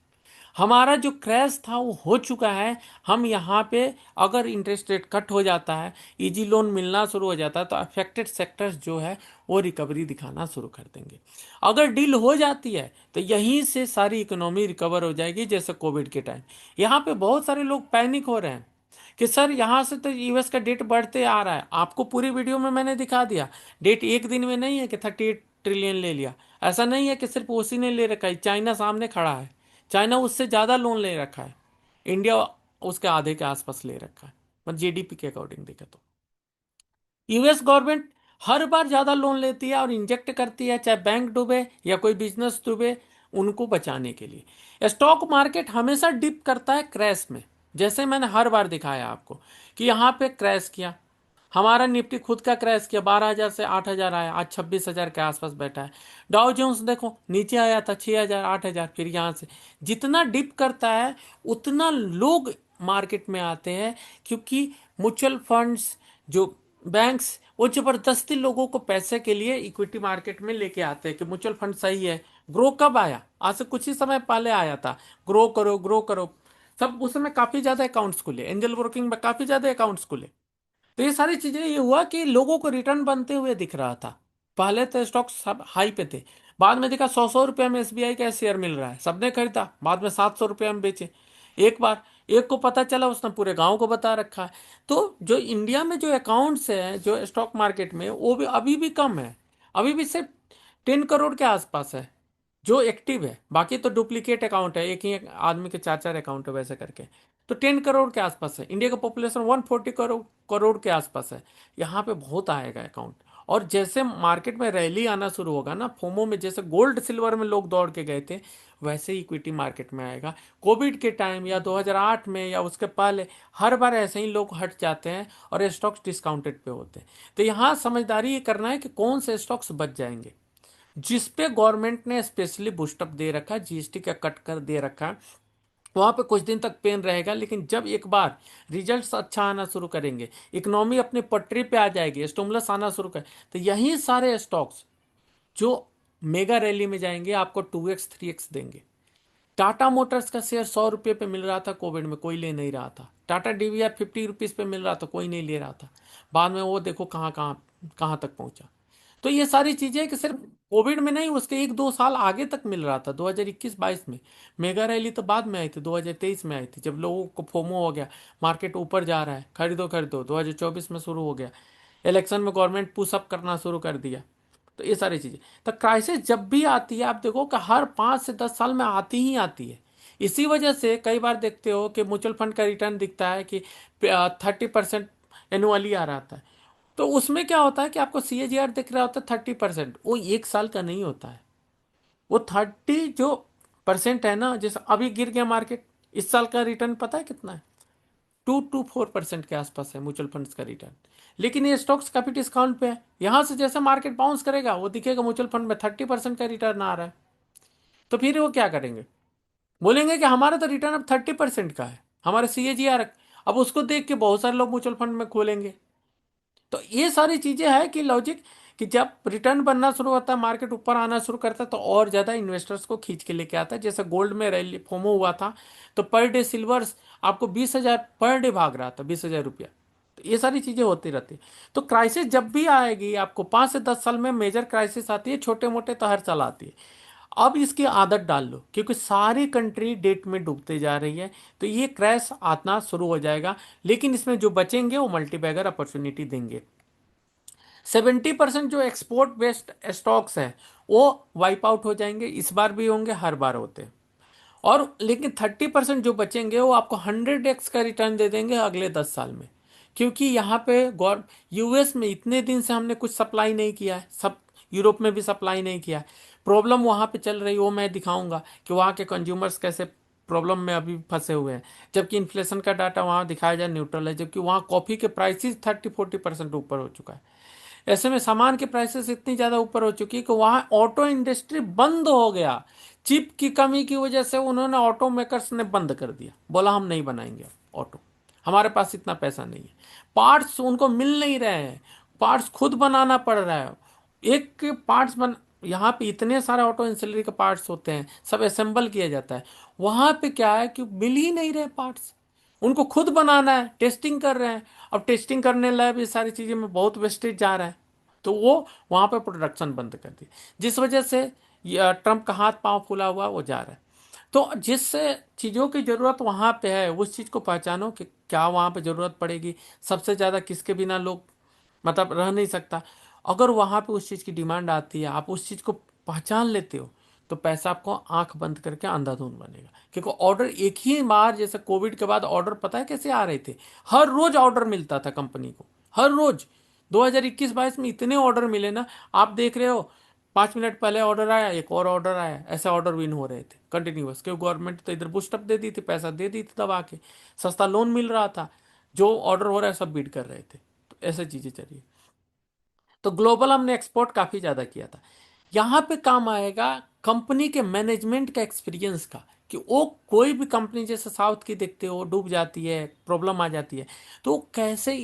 हमारा जो क्रैश था वो हो चुका है। हम यहाँ पे अगर इंटरेस्ट रेट कट हो जाता है, इजी लोन मिलना शुरू हो जाता है, तो अफेक्टेड सेक्टर्स जो है वो रिकवरी दिखाना शुरू कर देंगे। अगर डील हो जाती है तो यहीं से सारी इकोनॉमी रिकवर हो जाएगी, जैसे कोविड के टाइम। यहाँ पे बहुत सारे लोग पैनिक हो रहे हैं कि सर यहाँ से तो यूएस का डेट बढ़ते आ रहा है। आपको पूरी वीडियो में मैंने दिखा दिया, डेट एक दिन में नहीं है कि 38 ट्रिलियन ले लिया। ऐसा नहीं है कि सिर्फ उसी ने ले रखा है, चाइना सामने खड़ा है, चाइना उससे ज़्यादा लोन ले रखा है, इंडिया उसके आधे के आसपास ले रखा है, मतलब जीडीपी के अकॉर्डिंग देखे तो। यूएस गवर्नमेंट हर बार ज़्यादा लोन लेती है और इंजेक्ट करती है, चाहे बैंक डूबे या कोई बिजनेस डूबे, उनको बचाने के लिए। स्टॉक मार्केट हमेशा डिप करता है क्रैश में, जैसे मैंने हर बार दिखाया आपको कि यहाँ पे क्रैश किया, हमारा निफ्टी खुद का क्रैश किया, 12,000 से 8,000 आया, आज 26,000 के आसपास बैठा है। डाउ जोन्स देखो नीचे आया था 6,000 8,000, फिर यहाँ से जितना डिप करता है उतना लोग मार्केट में आते हैं, क्योंकि म्यूचुअल फंड्स, जो बैंक्स, वो जबरदस्ती लोगों को पैसे के लिए इक्विटी मार्केट में लेके आते हैं कि म्यूचुअल फंड सही है। ग्रो कब आया? आज से कुछ ही समय पहले आया था, ग्रो करो ग्रो करो। सब उस समय काफी ज्यादा अकाउंट्स खुले, एंजल ब्रोकिंग में काफी ज्यादा अकाउंट्स खुले। तो ये सारी चीजें, ये हुआ कि लोगों को रिटर्न बनते हुए दिख रहा था। पहले तो स्टॉक सब हाई पे थे, बाद में देखा 100-100 रुपये में एसबीआई का शेयर मिल रहा है, सबने खरीदा, बाद में 700 रुपये में बेचे। एक बार एक को पता चला, उसने पूरे गांव को बता रखा है। तो जो इंडिया में जो अकाउंट्स है जो स्टॉक मार्केट में, वो भी अभी भी कम है, अभी भी सिर्फ 10 करोड़ के आसपास है जो एक्टिव है। बाकी तो डुप्लीकेट अकाउंट है, एक ही आदमी के 4-4 अकाउंट है वैसे करके। तो 10 करोड़ के आसपास है, इंडिया का पॉपुलेशन 140 करोड़ के आसपास है। यहाँ पे बहुत आएगा अकाउंट। और जैसे मार्केट में रैली आना शुरू होगा ना, फोमो में जैसे गोल्ड सिल्वर में लोग दौड़ के गए थे, वैसे ही इक्विटी मार्केट में आएगा। कोविड के टाइम या 2008 में या उसके पहले हर बार ऐसे ही लोग हट जाते हैं और स्टॉक्स डिस्काउंटेड पे होते हैं। तो यहाँ समझदारी ये करना है कि कौन से स्टॉक्स बच जाएंगे, जिस पे गवर्नमेंट ने स्पेशली बूस्टअप दे रखा है, जीएसटी का कट कर दे रखा है, वहां पे कुछ दिन तक पेन रहेगा। लेकिन जब एक बार रिजल्ट्स अच्छा आना शुरू करेंगे, इकोनॉमी अपने पटरी पे आ जाएगी, स्टिमुलस आना शुरू कर, तो यही सारे स्टॉक्स जो मेगा रैली में जाएंगे आपको 2x 3x देंगे। टाटा मोटर्स का शेयर 100 रुपये पे मिल रहा था कोविड में, कोई ले नहीं रहा था। टाटा डीवीआर 50 रुपीज पे मिल रहा था, कोई नहीं ले रहा था। बाद में वो देखो कहाँ कहाँ कहाँ तक पहुंचा। तो ये सारी चीजें कि सिर्फ कोविड में नहीं, उसके 1-2 साल आगे तक मिल रहा था, 2021-22 में। मेगा रैली तो बाद में आई थी, 2023 में आई थी, जब लोगों को फोमो हो गया, मार्केट ऊपर जा रहा है, खरीदो खरीदो। 2024 में शुरू हो गया, इलेक्शन में गवर्नमेंट पुशअप करना शुरू कर दिया। तो ये सारी चीजें, तो क्राइसिस जब भी आती है आप देखो कि हर 5 से 10 साल में आती ही आती है। इसी वजह से कई बार देखते हो कि म्यूचुअल फंड का रिटर्न दिखता है कि 30% एनुअली आ रहा था। तो उसमें क्या होता है कि आपको सीएजीआर दिख रहा होता है 30%, वो एक साल का नहीं होता है। वो 30 जो % है ना, जैसे अभी गिर गया मार्केट, इस साल का रिटर्न पता है कितना है? 2 to 4% के आसपास है म्यूचुअल फंड्स का रिटर्न। लेकिन ये स्टॉक्स काफी डिस्काउंट पे है, यहां से जैसे मार्केट बाउंस करेगा वो दिखेगा म्यूचुअल फंड में 30% का रिटर्न आ रहा है। तो फिर वो क्या करेंगे? बोलेंगे कि हमारा तो रिटर्न अब 30% का है, हमारे सीएजीआर। अब उसको देख के बहुत सारे लोग म्यूचुअल फंड में खोलेंगे। तो ये सारी चीजें है कि लॉजिक, कि जब रिटर्न बनना शुरू होता है, मार्केट ऊपर आना शुरू करता है, तो और ज्यादा इन्वेस्टर्स को खींच के लेके आता है। जैसे गोल्ड में रैली फोमो हुआ था, तो पर डे सिल्वर्स आपको 20,000 पर डे भाग रहा था, 20,000 रुपया। तो ये सारी चीजें होती रहती है। तो क्राइसिस जब भी आएगी आपको, 5 से 10 साल में मेजर क्राइसिस आती है, छोटे मोटे तो हर साल आती है। अब इसकी आदत डाल लो, क्योंकि सारी कंट्री डेट में डूबते जा रही है, तो ये क्रैश आना शुरू हो जाएगा। लेकिन इसमें जो बचेंगे वो मल्टीबैगर अपॉर्चुनिटी देंगे। 70% जो एक्सपोर्ट बेस्ड स्टॉक्स हैं वो वाइप आउट हो जाएंगे, इस बार भी होंगे, हर बार होते हैं। और लेकिन 30% जो बचेंगे वो आपको 100x का रिटर्न दे देंगे अगले 10 साल में। क्योंकि यहाँ पे गौर यूएस में इतने दिन से हमने कुछ सप्लाई नहीं किया है, सब यूरोप में भी सप्लाई नहीं किया है। प्रॉब्लम वहाँ पे चल रही है, वो मैं दिखाऊंगा कि वहाँ के कंज्यूमर्स कैसे प्रॉब्लम में अभी फंसे हुए हैं। जबकि इन्फ्लेशन का डाटा वहाँ दिखाया जाए न्यूट्रल है, जबकि वहाँ कॉफ़ी के प्राइसेस 30-40% ऊपर हो चुका है। ऐसे में सामान की प्राइसेस इतनी ज्यादा ऊपर हो चुकी है कि वहां ऑटो इंडस्ट्री बंद हो गया। चिप की कमी की वजह से उन्होंने, ऑटो मेकर्स ने बंद कर दिया, बोला हम नहीं बनाएंगे ऑटो, हमारे पास इतना पैसा नहीं है। पार्ट्स उनको मिल नहीं रहे हैं, पार्ट्स खुद बनाना पड़ रहा है। एक के पार्ट्स बन यहाँ पे इतने सारे ऑटो एंसिलरी के पार्ट्स होते हैं, सब असेंबल किया जाता है। वहां पे क्या है कि मिल ही नहीं रहे पार्ट्स, उनको खुद बनाना है, टेस्टिंग कर रहे हैं। अब टेस्टिंग करने लैब ये सारी चीजें में बहुत वेस्टेज जा रहा है, तो वो वहां पे प्रोडक्शन बंद कर दी, जिस वजह से ट्रम्प का हाथ पांव फूला हुआ वो जा रहा है। तो जिस चीज़ों की ज़रूरत वहाँ पे है उस चीज़ को पहचानो कि क्या वहाँ पे ज़रूरत पड़ेगी, सबसे ज़्यादा किसके बिना लोग मतलब रह नहीं सकता। अगर वहाँ पे उस चीज़ की डिमांड आती है, आप उस चीज़ को पहचान लेते हो, तो पैसा आपको आंख बंद करके अंधाधुंध बनेगा। क्योंकि ऑर्डर एक ही बार, जैसे कोविड के बाद ऑर्डर पता है कैसे आ रहे थे, हर रोज ऑर्डर मिलता था कंपनी को, हर रोज। 2021-22 में इतने ऑर्डर मिले ना, आप देख रहे हो 5 मिनट पहले ऑर्डर आया, एक और ऑर्डर आया, ऐसे ऑर्डर विन हो रहे थे कंटिन्यूअस, क्योंकि गवर्नमेंट तो इधर बूस्टअप दे दी थी, पैसा दे दी थी दबा के, सस्ता लोन मिल रहा था, जो ऑर्डर हो रहा है सब बीट कर रहे थे। तो ऐसे चीजें चलिए। तो ग्लोबल हमने एक्सपोर्ट काफी ज्यादा किया था। यहाँ पे काम आएगा कंपनी के मैनेजमेंट का, एक्सपीरियंस का, कि वो कोई भी कंपनी जैसे साउथ की देखते हो डूब जाती है, प्रॉब्लम आ जाती है, तो कैसे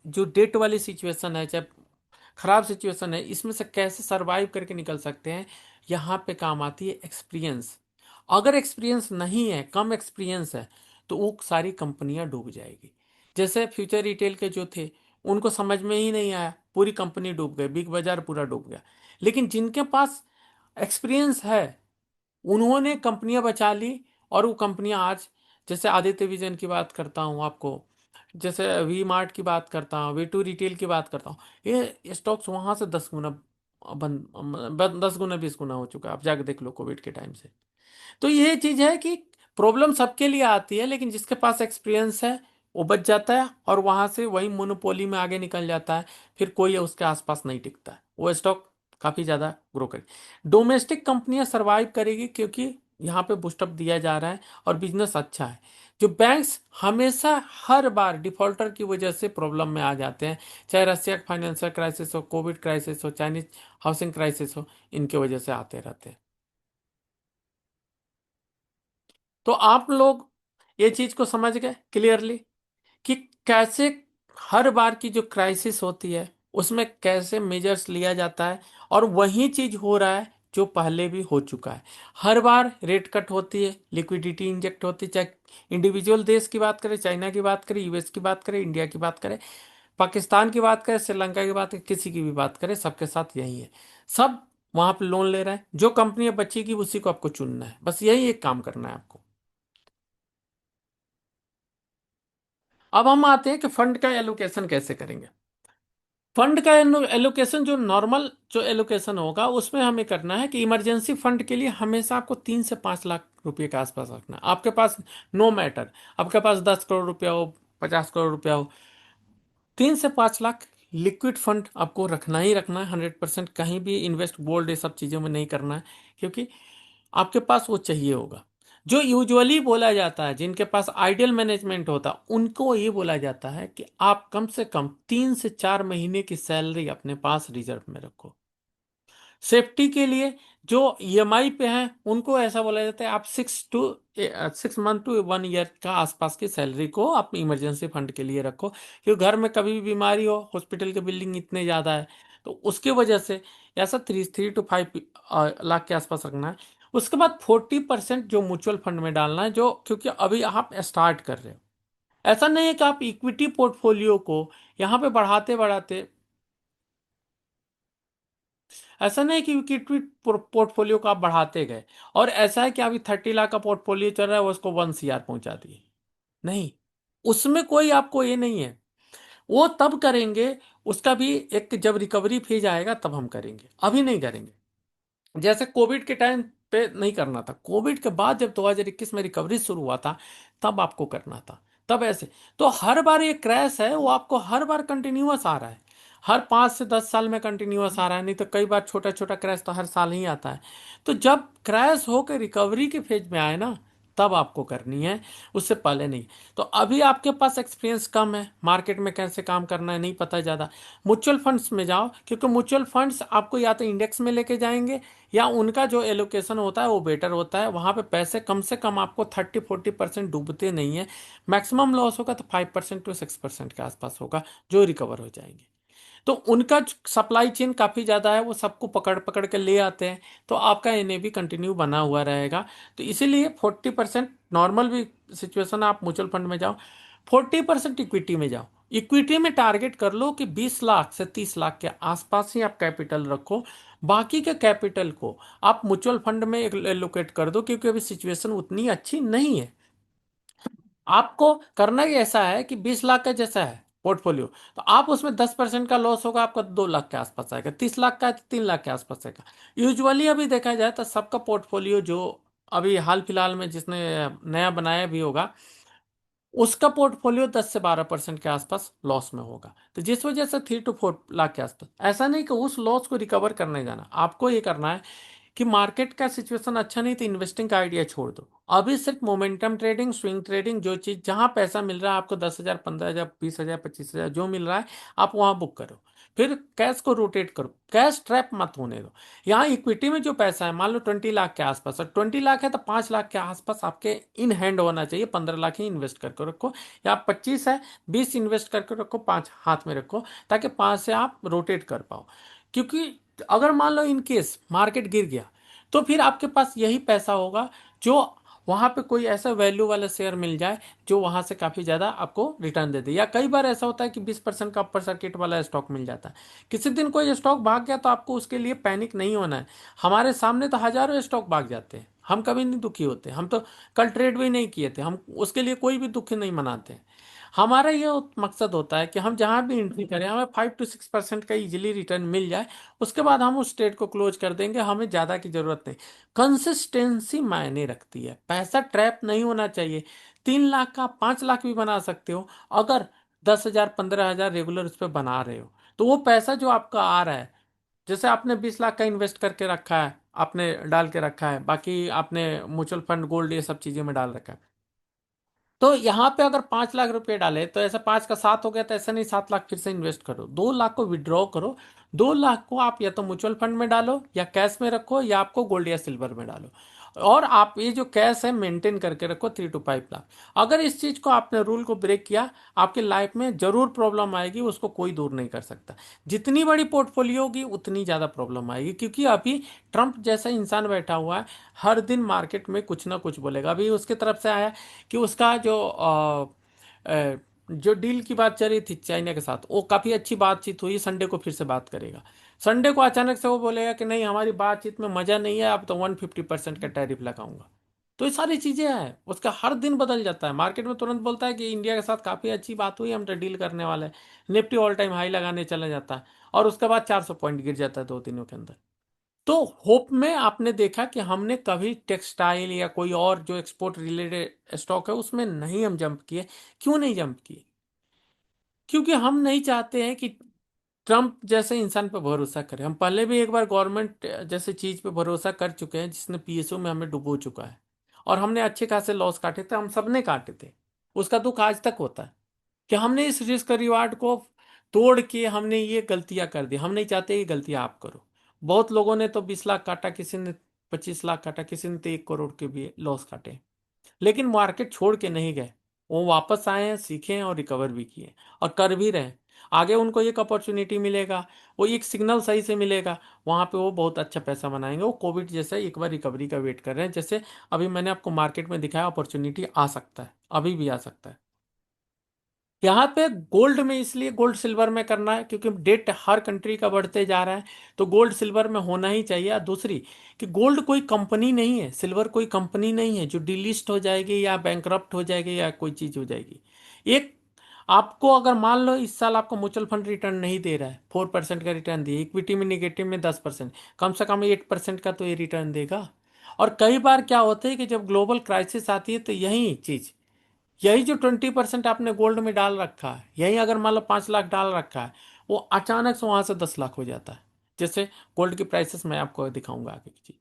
जो डेट वाली सिचुएशन है, चाहे खराब सिचुएशन है, इसमें से कैसे सरवाइव करके निकल सकते हैं, यहाँ पे काम आती है एक्सपीरियंस। अगर एक्सपीरियंस नहीं है, कम एक्सपीरियंस है, तो वो सारी कंपनियां डूब जाएगी। जैसे फ्यूचर रिटेल के जो थे, उनको समझ में ही नहीं आया, पूरी कंपनी डूब गई, बिग बाजार पूरा डूब गया। लेकिन जिनके पास एक्सपीरियंस है, उन्होंने कंपनियां बचा ली, और वो कंपनियां आज, जैसे आदित्य विजन की बात करता हूँ आपको, जैसे वी मार्ट की बात करता हूँ, वी टू रिटेल की बात करता हूँ, ये स्टॉक्स वहां से 10 गुना बन 10 गुना 20 गुना हो चुका है, आप जाके देख लो कोविड के टाइम से। तो ये चीज है कि प्रॉब्लम सबके लिए आती है, लेकिन जिसके पास एक्सपीरियंस है वो बच जाता है, और वहां से वही मोनोपोली में आगे निकल जाता है, फिर कोई उसके आसपास नहीं टिकता है, वो स्टॉक काफी ज्यादा ग्रो करेगी। डोमेस्टिक कंपनियां सरवाइव करेगी, क्योंकि यहाँ पे बूस्टअप दिया जा रहा है और बिजनेस अच्छा है। जो बैंक्स हमेशा हर बार डिफॉल्टर की वजह से प्रॉब्लम में आ जाते हैं, चाहे रशिया का फाइनेंशियल क्राइसिस हो, कोविड क्राइसिस हो, चाइनीज हाउसिंग क्राइसिस हो, इनके वजह से आते रहते हैं। तो आप लोग ये चीज को समझ गए क्लियरली, कि कैसे हर बार की जो क्राइसिस होती है उसमें कैसे मेजर्स लिया जाता है, और वही चीज हो रहा है जो पहले भी हो चुका है। हर बार रेट कट होती है, लिक्विडिटी इंजेक्ट होती है, चाहे इंडिविजुअल देश की बात करें, चाइना की बात करें, यूएस की बात करें, इंडिया की बात करें, पाकिस्तान की बात करें, श्रीलंका की बात करें, किसी की भी बात करें, सबके साथ यही है। सब वहां पे लोन ले रहे हैं, जो कंपनियां बचेगी उसी को आपको चुनना है, बस यही एक काम करना है आपको। अब हम आते हैं कि फंड का एलोकेशन कैसे करेंगे। फंड का एलोकेशन, जो नॉर्मल जो एलोकेशन होगा, उसमें हमें करना है कि इमरजेंसी फंड के लिए हमेशा आपको 3 से 5 लाख रुपए के आसपास रखना है आपके पास। नो मैटर आपके पास 10 करोड़ रुपया हो, 50 करोड़ रुपया हो, 3 से 5 लाख लिक्विड फंड आपको रखना ही रखना है। 100% कहीं भी इन्वेस्ट गोल्ड ये सब चीज़ों में नहीं करना है, क्योंकि आपके पास वो चाहिए होगा। जो यूजुअली बोला जाता है, जिनके पास आइडियल मैनेजमेंट होता है, उनको ये बोला जाता है कि आप कम से कम 3 से 4 महीने की सैलरी अपने पास रिजर्व में रखो। सेफ्टी के लिए जो ईएमआई पे हैं, उनको ऐसा बोला जाता है आप 6 मंथ टू 1 ईयर का आसपास की सैलरी को आप इमरजेंसी फंड के लिए रखो, क्योंकि घर में कभी भी बीमारी हो, हॉस्पिटल के बिल्डिंग इतने ज़्यादा है, तो उसके वजह से ऐसा 3 से 5 लाख के आसपास रखना है। उसके बाद 40% जो म्यूचुअल फंड में डालना है, जो क्योंकि अभी आप स्टार्ट कर रहे हो। ऐसा नहीं है कि आप इक्विटी पोर्टफोलियो को यहाँ पे बढ़ाते बढ़ाते, ऐसा नहीं कि इक्विटी पोर्टफोलियो को आप बढ़ाते गए, और ऐसा है कि अभी 30 लाख का पोर्टफोलियो चल रहा है, वो उसको 1 CR पहुंचा दिए। नहीं, उसमें कोई आपको ये नहीं है। वो तब करेंगे, उसका भी एक जब रिकवरी फेज आएगा तब हम करेंगे, अभी नहीं करेंगे। जैसे कोविड के टाइम पे नहीं करना था, कोविड के बाद जब 2021 में रिकवरी शुरू हुआ था, तब आपको करना था, तब ऐसे। तो हर बार ये क्रैश है, वो आपको हर बार कंटिन्यूअस आ रहा है, हर 5 से 10 साल में कंटिन्यूअस आ रहा है, नहीं तो कई बार छोटा छोटा क्रैश तो हर साल ही आता है। तो जब क्रैश होकर रिकवरी के फेज में आए ना, तब आपको करनी है, उससे पहले नहीं। तो अभी आपके पास एक्सपीरियंस कम है, मार्केट में कैसे काम करना है नहीं पता ज़्यादा, म्यूचुअल फंड्स में जाओ, क्योंकि म्यूचुअल फंड्स आपको या तो इंडेक्स में लेके जाएंगे, या उनका जो एलोकेशन होता है वो बेटर होता है। वहां पे पैसे कम से कम आपको 30-40% डूबते नहीं है। मैक्सिमम लॉस होगा तो 5% टू 6% के आसपास होगा, जो रिकवर हो जाएंगे। तो उनका सप्लाई चेन काफ़ी ज़्यादा है, वो सबको पकड़ पकड़ के ले आते हैं। तो आपका एनएवी कंटिन्यू बना हुआ रहेगा। तो इसीलिए 40% नॉर्मल भी सिचुएशन, आप म्यूचुअल फंड में जाओ, 40% इक्विटी में जाओ। इक्विटी में टारगेट कर लो कि 20 लाख से 30 लाख के आसपास ही आप कैपिटल रखो। बाकी के कैपिटल को आप म्यूचुअल फंड में एलोकेट कर दो, क्योंकि अभी सिचुएशन उतनी अच्छी नहीं है। आपको करना ही ऐसा है कि 20 लाख का जैसा है पोर्टफोलियो, तो आप उसमें 10% का लॉस होगा, आपका 2 लाख के आसपास आएगा। 30 लाख का है तो 3 लाख के आसपास आएगा। यूजुअली अभी देखा जाए तो सबका पोर्टफोलियो जो अभी हाल फिलहाल में जिसने नया बनाया भी होगा, उसका पोर्टफोलियो 10 से 12% के आसपास लॉस में होगा। तो जिस वजह से 3 to 4 लाख के आसपास, ऐसा नहीं कि उस लॉस को रिकवर करने जाना, आपको ये करना है कि मार्केट का सिचुएशन अच्छा नहीं तो इन्वेस्टिंग का आइडिया छोड़ दो। अभी सिर्फ मोमेंटम ट्रेडिंग, स्विंग ट्रेडिंग, जो चीज जहां पैसा मिल रहा है आपको, 10,000, 15,000, 20,000, 25,000 जो मिल रहा है, आप वहां बुक करो। फिर कैश को रोटेट करो, कैश ट्रैप मत होने दो। यहाँ इक्विटी में जो पैसा है, मान लो 20 लाख के आसपास, और 20 लाख है तो 5 लाख के आसपास आपके इन हैंड होना चाहिए। 15 लाख ही इन्वेस्ट करके रखो, या 25 है, 20 इन्वेस्ट करके रखो, 5 हाथ में रखो, ताकि 5 से आप रोटेट कर पाओ। क्योंकि अगर मान लो इन केस मार्केट गिर गया, तो फिर आपके पास यही पैसा होगा जो वहां पे कोई ऐसा वैल्यू वाला शेयर मिल जाए जो वहां से काफी ज्यादा आपको रिटर्न दे दे। या कई बार ऐसा होता है कि 20% का अपर सर्किट वाला स्टॉक मिल जाता है। किसी दिन कोई स्टॉक भाग गया तो आपको उसके लिए पैनिक नहीं होना है। हमारे सामने तो हजारों स्टॉक भाग जाते हैं, हम कभी नहीं दुखी होते। हम तो कल ट्रेड भी नहीं किए थे, हम उसके लिए कोई भी दुखी नहीं मनाते। हमारा ये मकसद होता है कि हम जहां भी एंट्री करें, हमें 5 to 6% का इजीली रिटर्न मिल जाए। उसके बाद हम उस ट्रेड को क्लोज कर देंगे, हमें ज्यादा की जरूरत नहीं। कंसिस्टेंसी मायने रखती है, पैसा ट्रैप नहीं होना चाहिए। 3 लाख का 5 लाख भी बना सकते हो, अगर 10,000, 15,000 रेगुलर उस पर बना रहे हो। तो वो पैसा जो आपका आ रहा है, जैसे आपने 20 लाख का इन्वेस्ट करके रखा है, आपने डाल के रखा है, बाकी आपने म्यूचुअल फंड, गोल्ड, ये सब चीजें में डाल रखा है। तो यहाँ पे अगर 5 लाख रुपए डाले तो ऐसा 5 का 7 हो गया, तो ऐसा नहीं, 7 लाख फिर से इन्वेस्ट करो, 2 लाख को विड्रॉ करो। 2 लाख को आप या तो म्यूचुअल फंड में डालो, या कैश में रखो, या आपको गोल्ड या सिल्वर में डालो। और आप ये जो कैश है मेंटेन करके रखो 3 to 5 लाख। अगर इस चीज को आपने रूल को ब्रेक किया, आपकी लाइफ में जरूर प्रॉब्लम आएगी, उसको कोई दूर नहीं कर सकता। जितनी बड़ी पोर्टफोलियो होगी उतनी ज्यादा प्रॉब्लम आएगी, क्योंकि अभी ट्रम्प जैसा इंसान बैठा हुआ है, हर दिन मार्केट में कुछ ना कुछ बोलेगा। अभी उसके तरफ से आया कि उसका जो डील की बात चल रही थी चाइना के साथ, वो काफी अच्छी बातचीत हुई, संडे को फिर से बात करेगा। संडे को अचानक से वो बोलेगा कि नहीं, हमारी बातचीत में मजा नहीं है, अब तो 150% का टैरिफ लगाऊंगा। तो ये सारी चीजें हैं, उसका हर दिन बदल जाता है। मार्केट में तुरंत बोलता है कि इंडिया के साथ काफी अच्छी बात हुई, हम तो डील करने वाले हैं, निफ्टी ऑल टाइम हाई लगाने चला जाता है, और उसके बाद 400 पॉइंट गिर जाता है 2 दिनों के अंदर। तो होप में आपने देखा कि हमने कभी टेक्सटाइल या कोई और जो एक्सपोर्ट रिलेटेड स्टॉक है उसमें नहीं हम जंप किए। क्यों नहीं जंप किए? क्योंकि हम नहीं चाहते हैं कि ट्रम्प जैसे इंसान पर भरोसा करें। हम पहले भी एक बार गवर्नमेंट जैसे चीज पे भरोसा कर चुके हैं, जिसने पीएसओ में हमें डुबो चुका है, और हमने अच्छे खासे लॉस काटे थे, हम सबने काटे थे। उसका दुख आज तक होता है कि हमने इस रिस्क रिवार्ड को तोड़ के हमने ये गलतियां कर दी। हम नहीं चाहते ये गलतियां आप करो। बहुत लोगों ने तो 20 लाख काटा, किसी ने 25 लाख काटा, किसी ने तो 1 करोड़ के भी लॉस काटे, लेकिन मार्केट छोड़ के नहीं गए। वो वापस आए हैं, सीखे हैं, और रिकवर भी किए, और कर भी रहे हैं। आगे उनको एक अपॉर्चुनिटी मिलेगा, वो एक सिग्नल सही से मिलेगा, वहां पे वो बहुत अच्छा पैसा बनाएंगे। वो कोविड जैसा एक बार रिकवरी का वेट कर रहे हैं, जैसे अभी मैंने आपको मार्केट में दिखाया, अपॉर्चुनिटी आ सकता है, अभी भी आ सकता है। यहाँ पे गोल्ड में, इसलिए गोल्ड सिल्वर में करना है क्योंकि डेट हर कंट्री का बढ़ते जा रहा है, तो गोल्ड सिल्वर में होना ही चाहिए। और दूसरी कि गोल्ड कोई कंपनी नहीं है, सिल्वर कोई कंपनी नहीं है जो डिलिस्ट हो जाएगी या बैंकरप्ट हो जाएगी या कोई चीज हो जाएगी। एक, आपको अगर मान लो इस साल आपको म्यूचुअल फंड रिटर्न नहीं दे रहा है, 4% का रिटर्न दिए, इक्विटी में निगेटिव में 10%, कम से कम 8% का तो ये रिटर्न देगा। और कई बार क्या होता है कि जब ग्लोबल क्राइसिस आती है, तो यही चीज, यही जो 20% आपने गोल्ड में डाल रखा है, यही अगर मान लो 5 लाख डाल रखा है, वो अचानक से वहां से 10 लाख हो जाता है। जैसे गोल्ड की प्राइसेस मैं आपको दिखाऊंगा आगे की चीज।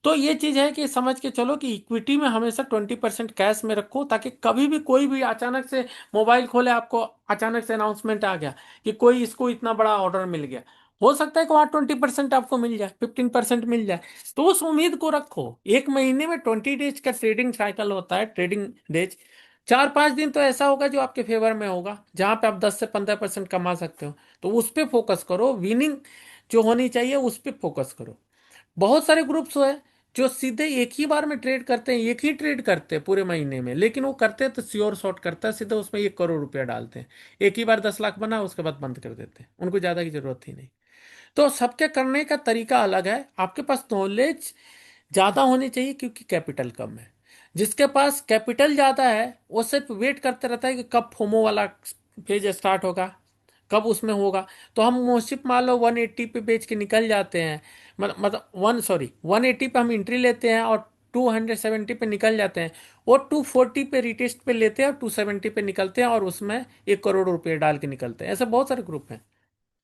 तो ये चीज है कि समझ के चलो कि इक्विटी में हमेशा 20% कैश में रखो, ताकि कभी भी कोई भी अचानक से मोबाइल खोले, आपको अचानक से अनाउंसमेंट आ गया कि कोई इसको इतना बड़ा ऑर्डर मिल गया, हो सकता है कि वहां 20% आपको मिल जाए, 15% मिल जाए। तो उस उम्मीद को रखो। एक महीने में 20 डेज का ट्रेडिंग साइकिल होता है, ट्रेडिंग डेज। 4-5 दिन तो ऐसा होगा जो आपके फेवर में होगा, जहां पे आप 10 से 15% कमा सकते हो, तो उस पे फोकस करो। विनिंग जो होनी चाहिए उस पे फोकस करो। बहुत सारे ग्रुप्स है जो सीधे एक ही बार में ट्रेड करते हैं, एक ही ट्रेड करते हैं पूरे महीने में, लेकिन वो करते हैं तो श्योर शॉट करता है, सीधे उसमें 1 करोड़ रुपया डालते हैं, एक ही बार 10 लाख बना उसके बाद बंद कर देते हैं, उनको ज्यादा की जरूरत ही नहीं। तो सबके करने का तरीका अलग है। आपके पास नॉलेज ज्यादा होनी चाहिए क्योंकि कैपिटल कम है। जिसके पास कैपिटल ज्यादा है वो सिर्फ वेट करते रहता है कि कब फोमो वाला फेज स्टार्ट होगा, कब उसमें होगा। तो हम मोशिप मान लो 180 पे बेच के निकल जाते हैं, मतलब 180 पे हम एंट्री लेते हैं और 270 पे निकल जाते हैं, और 240 पे रिटेस्ट पे लेते हैं और 270 पे निकलते हैं, और उसमें 1 करोड़ रुपए डाल के निकलते हैं। ऐसे बहुत सारे ग्रुप हैं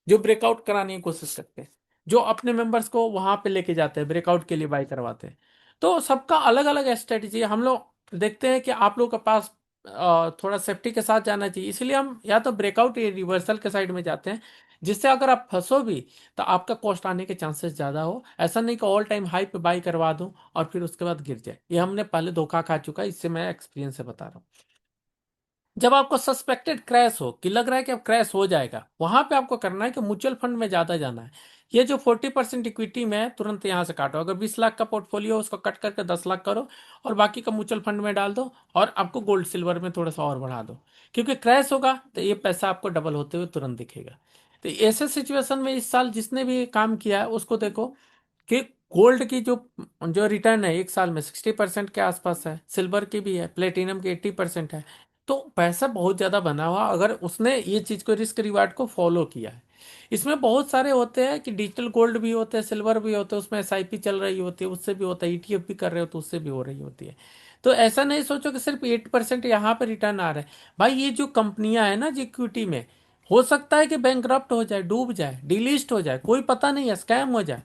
जो ब्रेकआउट कराने की कोशिश करते हैं, जो अपने मेंबर्स को वहां पे लेके जाते हैं, ब्रेकआउट के लिए बाई करवाते हैं। तो सबका अलग अलग स्ट्रेटेजी है। हम लोग देखते हैं कि आप लोग के पास थोड़ा सेफ्टी के साथ जाना चाहिए, इसलिए हम या तो ब्रेकआउट या रिवर्सल के साइड में जाते हैं, जिससे अगर आप फंसो भी तो आपका कॉस्ट आने के चांसेस ज्यादा हो। ऐसा नहीं कि ऑल टाइम हाई पे बाई करवा दूं और फिर उसके बाद गिर जाए, ये हमने पहले धोखा खा चुका है, इससे मैं एक्सपीरियंस से बता रहा हूँ। जब आपको सस्पेक्टेड क्रैश हो कि लग रहा है कि अब क्रैश हो जाएगा, वहां पे आपको करना है कि म्यूचुअल फंड में ज्यादा जाना है। ये जो 40% इक्विटी में है तुरंत यहां से काटो, अगर 20 लाख का पोर्टफोलियो उसको कट करके 10 लाख करो और बाकी का म्यूचुअल फंड में डाल दो, और आपको गोल्ड सिल्वर में थोड़ा सा और बढ़ा दो, क्योंकि क्रैश होगा तो ये पैसा आपको डबल होते हुए तुरंत दिखेगा। तो ऐसे सिचुएशन में इस साल जिसने भी काम किया है उसको देखो कि गोल्ड की जो जो रिटर्न है एक साल में 60% के आसपास है, सिल्वर की भी है, प्लेटिनम की 80% है। तो पैसा बहुत ज्यादा बना हुआ अगर उसने ये चीज को रिस्क रिवार्ड को फॉलो किया है। इसमें बहुत सारे होते हैं कि डिजिटल गोल्ड भी होते हैं, सिल्वर भी होते हैं, उसमें एसआईपी चल रही होती है, उससे भी होता है, ईटीएफ भी कर रहे हो तो उससे भी हो रही होती है। तो ऐसा नहीं सोचो कि सिर्फ 8% यहाँ पे रिटर्न आ रहा है। भाई ये जो कंपनियां है ना जो इक्विटी में, हो सकता है कि बैंकरप्ट हो जाए, डूब जाए, डिलिस्ट हो जाए, कोई पता नहीं है, स्कैम हो जाए,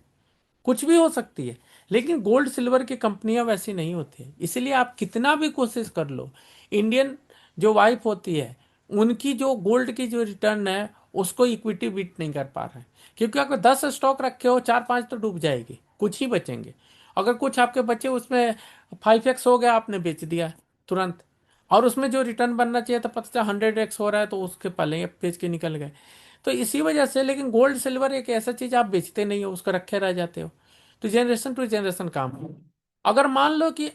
कुछ भी हो सकती है। लेकिन गोल्ड सिल्वर की कंपनियां वैसी नहीं होती है, इसलिए आप कितना भी कोशिश कर लो, इंडियन जो वाइफ होती है उनकी जो गोल्ड की जो रिटर्न है उसको इक्विटी बीट नहीं कर पा रहा है। क्योंकि अगर 10 स्टॉक रखे हो, 4-5 तो डूब जाएगी, कुछ ही बचेंगे। अगर कुछ आपके बचे उसमें 5x हो गया, आपने बेच दिया तुरंत, और उसमें जो रिटर्न बनना चाहिए था पता चला 100x हो रहा है, तो उसके पहले ही आप बेच के निकल गए। तो इसी वजह से, लेकिन गोल्ड सिल्वर एक ऐसा चीज आप बेचते नहीं हो, उसको रखे रह जाते हो, तो जनरेशन टू जनरेशन काम हो। अगर मान लो कि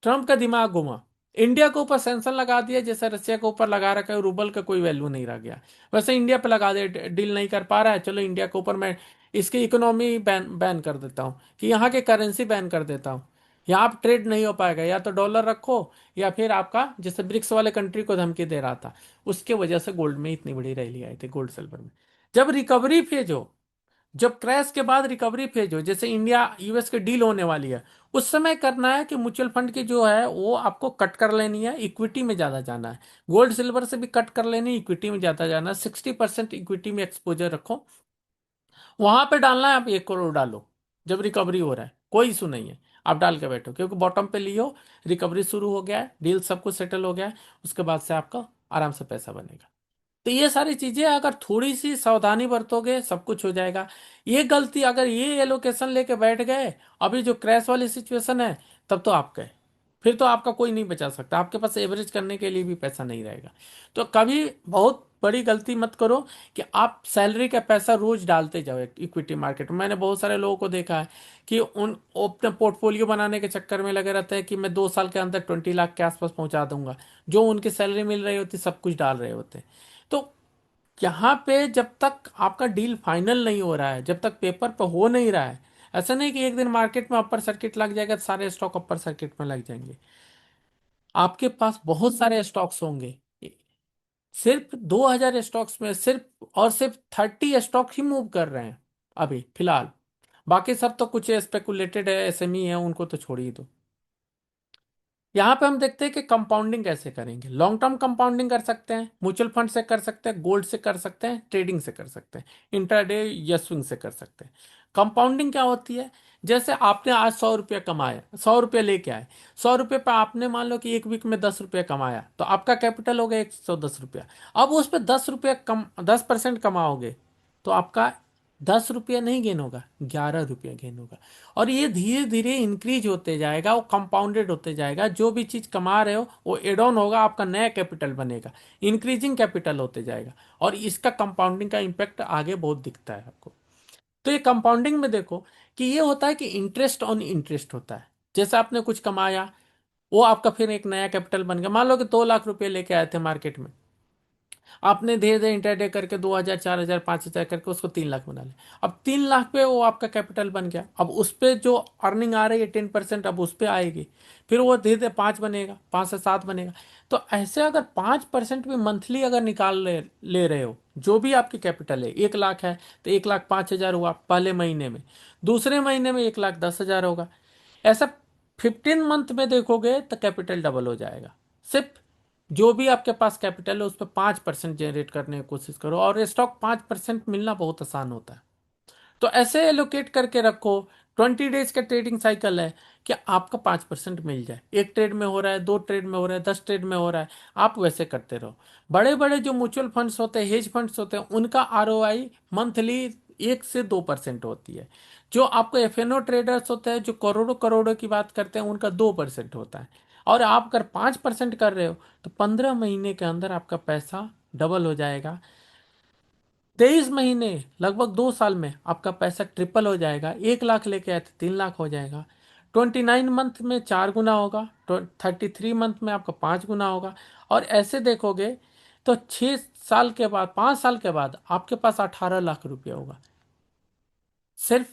ट्रम्प का दिमाग घुमा, इंडिया के ऊपर सेंशन लगा दिया जैसे रशिया के ऊपर लगा रखा है, रूबल का कोई वैल्यू नहीं रह गया, वैसे इंडिया पे लगा दे, डील नहीं कर पा रहा है, चलो इंडिया के ऊपर मैं इसकी इकोनॉमी बैन बैन कर देता हूँ, कि यहाँ के करेंसी बैन कर देता हूँ, यहाँ आप ट्रेड नहीं हो पाएगा, या तो डॉलर रखो या फिर आपका, जैसे ब्रिक्स वाले कंट्री को धमकी दे रहा था, उसके वजह से गोल्ड में इतनी बड़ी रैली आई थी, गोल्ड सिल्वर में। जब रिकवरी फेज हो, जब क्रैश के बाद रिकवरी फेज हो, जैसे इंडिया यूएस की डील होने वाली है, उस समय करना है कि म्यूचुअल फंड की जो है वो आपको कट कर लेनी है, इक्विटी में ज्यादा जाना है, गोल्ड सिल्वर से भी कट कर लेनी है, इक्विटी में ज्यादा जाना है, 60% इक्विटी में एक्सपोजर रखो, वहां पे डालना है, आप 1 करोड़ डालो। जब रिकवरी हो रहा है कोई इशू नहीं है, आप डाल के बैठो, क्योंकि बॉटम पे लियो, रिकवरी शुरू हो गया है, डील सब कुछ सेटल हो गया है, उसके बाद से आपका आराम से पैसा बनेगा। तो ये सारी चीजें अगर थोड़ी सी सावधानी बरतोगे सब कुछ हो जाएगा। ये गलती अगर ये एलोकेशन लेके बैठ गए, अभी जो क्रैश वाली सिचुएशन है, तब तो आप गए, फिर तो आपका कोई नहीं बचा सकता, आपके पास एवरेज करने के लिए भी पैसा नहीं रहेगा। तो कभी बहुत बड़ी गलती मत करो कि आप सैलरी का पैसा रोज डालते जाओ इक्विटी मार्केट में। मैंने बहुत सारे लोगों को देखा है कि उन अपने पोर्टफोलियो बनाने के चक्कर में लगे रहते हैं कि मैं 2 साल के अंदर 20 लाख के आसपास पहुंचा दूंगा, जो उनकी सैलरी मिल रही होती सब कुछ डाल रहे होते हैं। तो यहाँ पे जब तक आपका डील फाइनल नहीं हो रहा है, जब तक पेपर पे हो नहीं रहा है, ऐसा नहीं कि एक दिन मार्केट में अपर सर्किट लग जाएगा तो सारे स्टॉक अपर सर्किट में लग जाएंगे। आपके पास बहुत सारे स्टॉक्स होंगे, सिर्फ 2,000 स्टॉक्स में सिर्फ और सिर्फ 30 स्टॉक ही मूव कर रहे हैं अभी फिलहाल, बाकी सब तो कुछ स्पेकुलेटेड है, एसएमई है, उनको तो छोड़ ही दो। यहाँ पे हम देखते हैं कि कंपाउंडिंग कैसे करेंगे। लॉन्ग टर्म कंपाउंडिंग कर सकते हैं, म्यूचुअल फंड से कर सकते हैं, गोल्ड से कर सकते हैं, ट्रेडिंग से कर सकते हैं, इंट्राडे या स्विंग से कर सकते हैं। कंपाउंडिंग क्या होती है, जैसे आपने आज 100 रुपया कमाए, 100 रुपया लेके आए, 100 रुपये पर आपने मान लो कि एक वीक में 10 रुपया कमाया, तो आपका कैपिटल हो गया 110 रुपया। अब उस पर 10 रुपया कम, 10% कमाओगे तो आपका 10 रुपया नहीं गेन होगा, 11 रुपया गेन होगा। और ये धीरे धीरे इंक्रीज होते जाएगा, वो कंपाउंडेड होते जाएगा। जो भी चीज कमा रहे हो वो एड ऑन होगा, आपका नया कैपिटल बनेगा, इंक्रीजिंग कैपिटल होते जाएगा। और इसका कंपाउंडिंग का इम्पैक्ट आगे बहुत दिखता है आपको। तो ये कंपाउंडिंग में देखो कि ये होता है कि इंटरेस्ट ऑन इंटरेस्ट होता है। जैसे आपने कुछ कमाया, वो आपका फिर एक नया कैपिटल बन गया। मान लो कि 2 लाख रुपए लेके आए थे मार्केट में, आपने धीरे धीरे इंटरडे करके 2,000, 4,000, 5,000 करके उसको 3 लाख बना लिया। अब 3 लाख पे वो आपका कैपिटल बन गया। अब उस पे जो अर्निंग आ रही है 10%, अब उस पे आएगी। फिर वो धीरे धीरे 5 बनेगा, 5 से 7 बनेगा। तो ऐसे अगर 5% भी मंथली अगर निकाल ले रहे हो, जो भी आपकी कैपिटल है, 1 लाख है तो 1,05,000 हुआ पहले महीने में, दूसरे महीने में 1,10,000 होगा। ऐसा 15 मंथ में देखोगे तो कैपिटल डबल हो जाएगा। सिर्फ जो भी आपके पास कैपिटल है उस पर 5% जनरेट करने की कोशिश करो, और स्टॉक 5% मिलना बहुत आसान होता है। तो ऐसे एलोकेट करके रखो। 20 डेज का ट्रेडिंग साइकिल है कि आपका 5% मिल जाए। एक ट्रेड में हो रहा है, 2 ट्रेड में हो रहा है, 10 ट्रेड में हो रहा है, आप वैसे करते रहो। बड़े बड़े जो म्यूचुअल फंड्स होते हैं, हेज फंड्स होते हैं, उनका आरओआई मंथली 1 से 2% होती है। जो आपको एफएनओ ट्रेडर्स होते हैं जो करोड़ों करोड़ों की बात करते हैं, उनका 2% होता है। और आप अगर 5% कर रहे हो तो 15 महीने के अंदर आपका पैसा डबल हो जाएगा। 23 महीने, लगभग 2 साल में आपका पैसा ट्रिपल हो जाएगा। 1 लाख लेके आए थे 3 लाख हो जाएगा। 29 मंथ में 4 गुना होगा, 33 मंथ में आपका 5 गुना होगा। और ऐसे देखोगे तो 6 साल के बाद, 5 साल के बाद आपके पास 18 लाख रुपया होगा। सिर्फ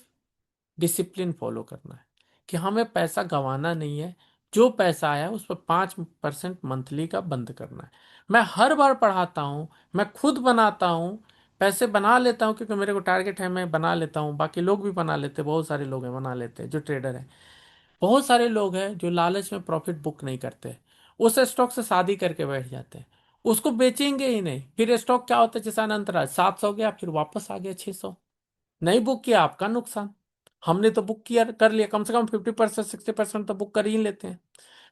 डिसिप्लिन फॉलो करना है कि हमें पैसा गंवाना नहीं है। जो पैसा आया उस पर 5% मंथली का बंद करना है। मैं हर बार पढ़ाता हूँ, मैं खुद बनाता हूँ, पैसे बना लेता हूँ क्योंकि मेरे को टारगेट है, मैं बना लेता हूँ। बाकी लोग भी बना लेते हैं, बहुत सारे लोग हैं बना लेते हैं जो ट्रेडर हैं। बहुत सारे लोग हैं जो लालच में प्रॉफिट बुक नहीं करते, उस स्टॉक से शादी करके बैठ जाते हैं, उसको बेचेंगे ही नहीं। फिर स्टॉक क्या होता है, जैसा अंतराज 700 गया फिर वापस आ गया 600। नहीं बुक किया आपका नुकसान। हमने तो बुक किया, कर लिया, कम से कम 50%, 60% तो बुक कर ही लेते हैं।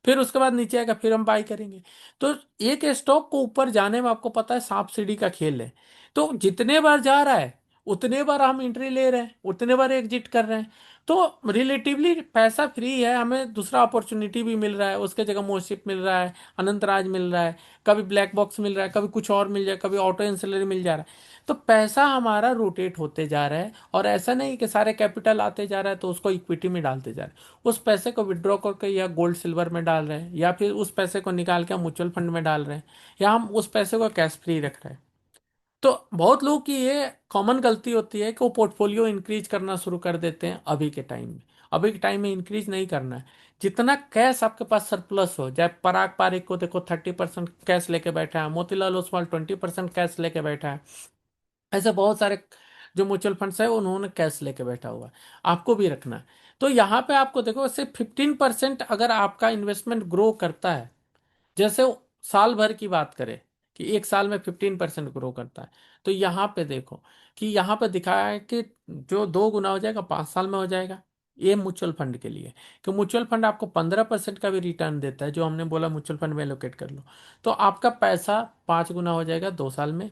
फिर उसके बाद नीचे आएगा फिर हम बाई करेंगे। तो एक स्टॉक को ऊपर जाने में आपको पता है सांप सीढ़ी का खेल है। तो जितने बार जा रहा है उतने बार हम एंट्री ले रहे हैं, उतने बार एग्जिट कर रहे हैं। तो रिलेटिवली पैसा फ्री है, हमें दूसरा अपॉर्चुनिटी भी मिल रहा है, उसके जगह मोशिप मिल रहा है, अनंतराज मिल रहा है, कभी ब्लैक बॉक्स मिल रहा है, कभी कुछ और मिल जाए, कभी ऑटो इंसुलरी मिल जा रहा है। तो पैसा हमारा रोटेट होते जा रहा है। और ऐसा नहीं कि सारे कैपिटल आते जा रहा है तो उसको इक्विटी में डालते जा रहे हैं। उस पैसे को विड्रॉ करके या गोल्ड सिल्वर में डाल रहे हैं, या फिर उस पैसे को निकाल के हम म्यूचुअल फंड में डाल रहे हैं, या हम उस पैसे को कैश फ्री रख रहे हैं। तो बहुत लोगों की ये कॉमन गलती होती है कि वो पोर्टफोलियो इंक्रीज करना शुरू कर देते हैं अभी के टाइम में। अभी के टाइम में इंक्रीज नहीं करना है। जितना कैश आपके पास सरप्लस हो, चाहे पराग पारिक को देखो 30% कैश लेके बैठा है, मोतीलाल ओसवाल 20% कैश लेके बैठा है। ऐसे बहुत सारे जो म्यूचुअल फंड्स है उन्होंने कैश लेके बैठा हुआ है। आपको भी रखना है। तो यहाँ पे आपको देखो सिर्फ 15% अगर आपका इन्वेस्टमेंट ग्रो करता है, जैसे साल भर की बात करें कि एक साल में 15% ग्रो करता है, तो यहाँ पे देखो कि यहाँ पे दिखाया है कि जो 2 गुना हो जाएगा 5 साल में हो जाएगा। ये म्यूचुअल फंड के लिए, कि म्यूचुअल फंड आपको 15% का भी रिटर्न देता है, जो हमने बोला म्यूचुअल फंड में एलोकेट कर लो। तो आपका पैसा 5 गुना हो जाएगा 2 साल में,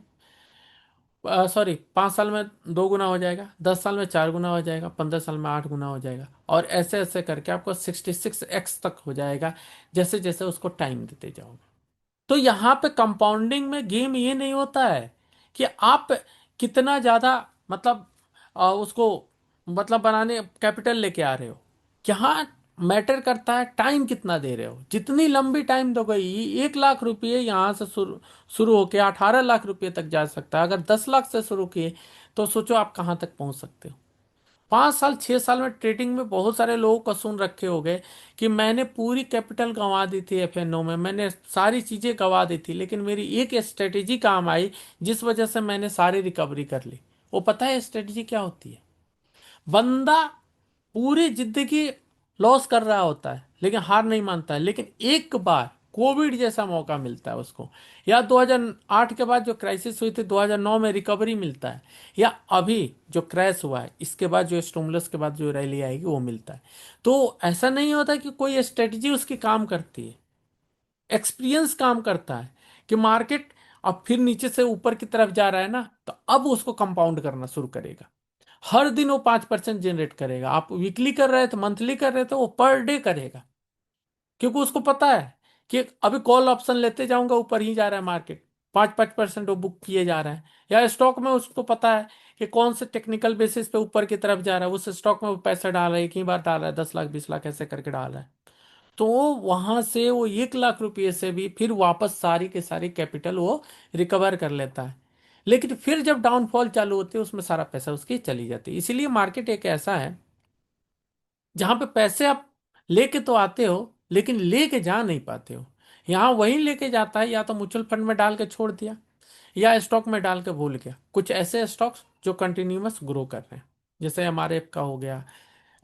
सॉरी 5 साल में 2 गुना हो जाएगा, 10 साल में 4 गुना हो जाएगा, 15 साल में 8 गुना हो जाएगा, और ऐसे ऐसे करके आपको 66x तक हो जाएगा जैसे जैसे उसको टाइम देते जाओगे। तो यहाँ पे कंपाउंडिंग में गेम ये नहीं होता है कि आप कितना ज्यादा मतलब उसको मतलब बनाने कैपिटल लेके आ रहे हो। यहाँ मैटर करता है टाइम कितना दे रहे हो। जितनी लंबी टाइम दोगे, 1 लाख रुपये यहाँ से शुरू शुरू होके 18 लाख रुपये तक जा सकता है। अगर 10 लाख से शुरू किए तो सोचो आप कहाँ तक पहुंच सकते हो। 5 साल 6 साल में ट्रेडिंग में बहुत सारे लोगों को सुन रखे हो गए कि मैंने पूरी कैपिटल गंवा दी थी एफएनओ में, मैंने सारी चीजें गंवा दी थी, लेकिन मेरी एक स्ट्रेटेजी काम आई जिस वजह से मैंने सारी रिकवरी कर ली। वो पता है स्ट्रेटेजी क्या होती है? बंदा पूरी जिंदगी लॉस कर रहा होता है लेकिन हार नहीं मानता है, लेकिन एक बार कोविड जैसा मौका मिलता है उसको, या 2008 के बाद जो क्राइसिस हुई थी 2009 में रिकवरी मिलता है, या अभी जो क्रैश हुआ है इसके बाद जो स्टिमुलस के बाद जो रैली आएगी वो मिलता है। तो ऐसा नहीं होता कि कोई स्ट्रेटजी उसकी काम करती है, एक्सपीरियंस काम करता है कि मार्केट अब फिर नीचे से ऊपर की तरफ जा रहा है ना, तो अब उसको कंपाउंड करना शुरू करेगा। हर दिन वो 5% जनरेट करेगा। आप वीकली कर रहे थे, मंथली कर रहे थे, वो पर डे करेगा। क्योंकि उसको पता है कि अभी कॉल ऑप्शन लेते जाऊंगा ऊपर ही जा रहा है मार्केट, 5-5% वो बुक किए जा रहे हैं। या स्टॉक में उसको पता है कि कौन से टेक्निकल बेसिस पे ऊपर की तरफ जा रहा है, उस स्टॉक में वो पैसा डाल रहा है, एक ही बार डाल रहा है, 10 लाख 20 लाख ऐसे करके डाल रहा है। तो वहां से वो 1 लाख रुपये से भी फिर वापस सारी के सारी कैपिटल वो रिकवर कर लेता है। लेकिन फिर जब डाउनफॉल चालू होती है उसमें सारा पैसा उसकी चली जाती है। इसीलिए मार्केट एक ऐसा है जहां पे पैसे आप लेके तो आते हो लेकिन लेके जा नहीं पाते हो। यहाँ वही लेके जाता है, या तो म्यूचुअल फंड में डाल के छोड़ दिया, या स्टॉक में डाल के भूल गया। कुछ ऐसे स्टॉक्स जो कंटिन्यूअस ग्रो कर रहे हैं, जैसे एमआरएफ का हो गया,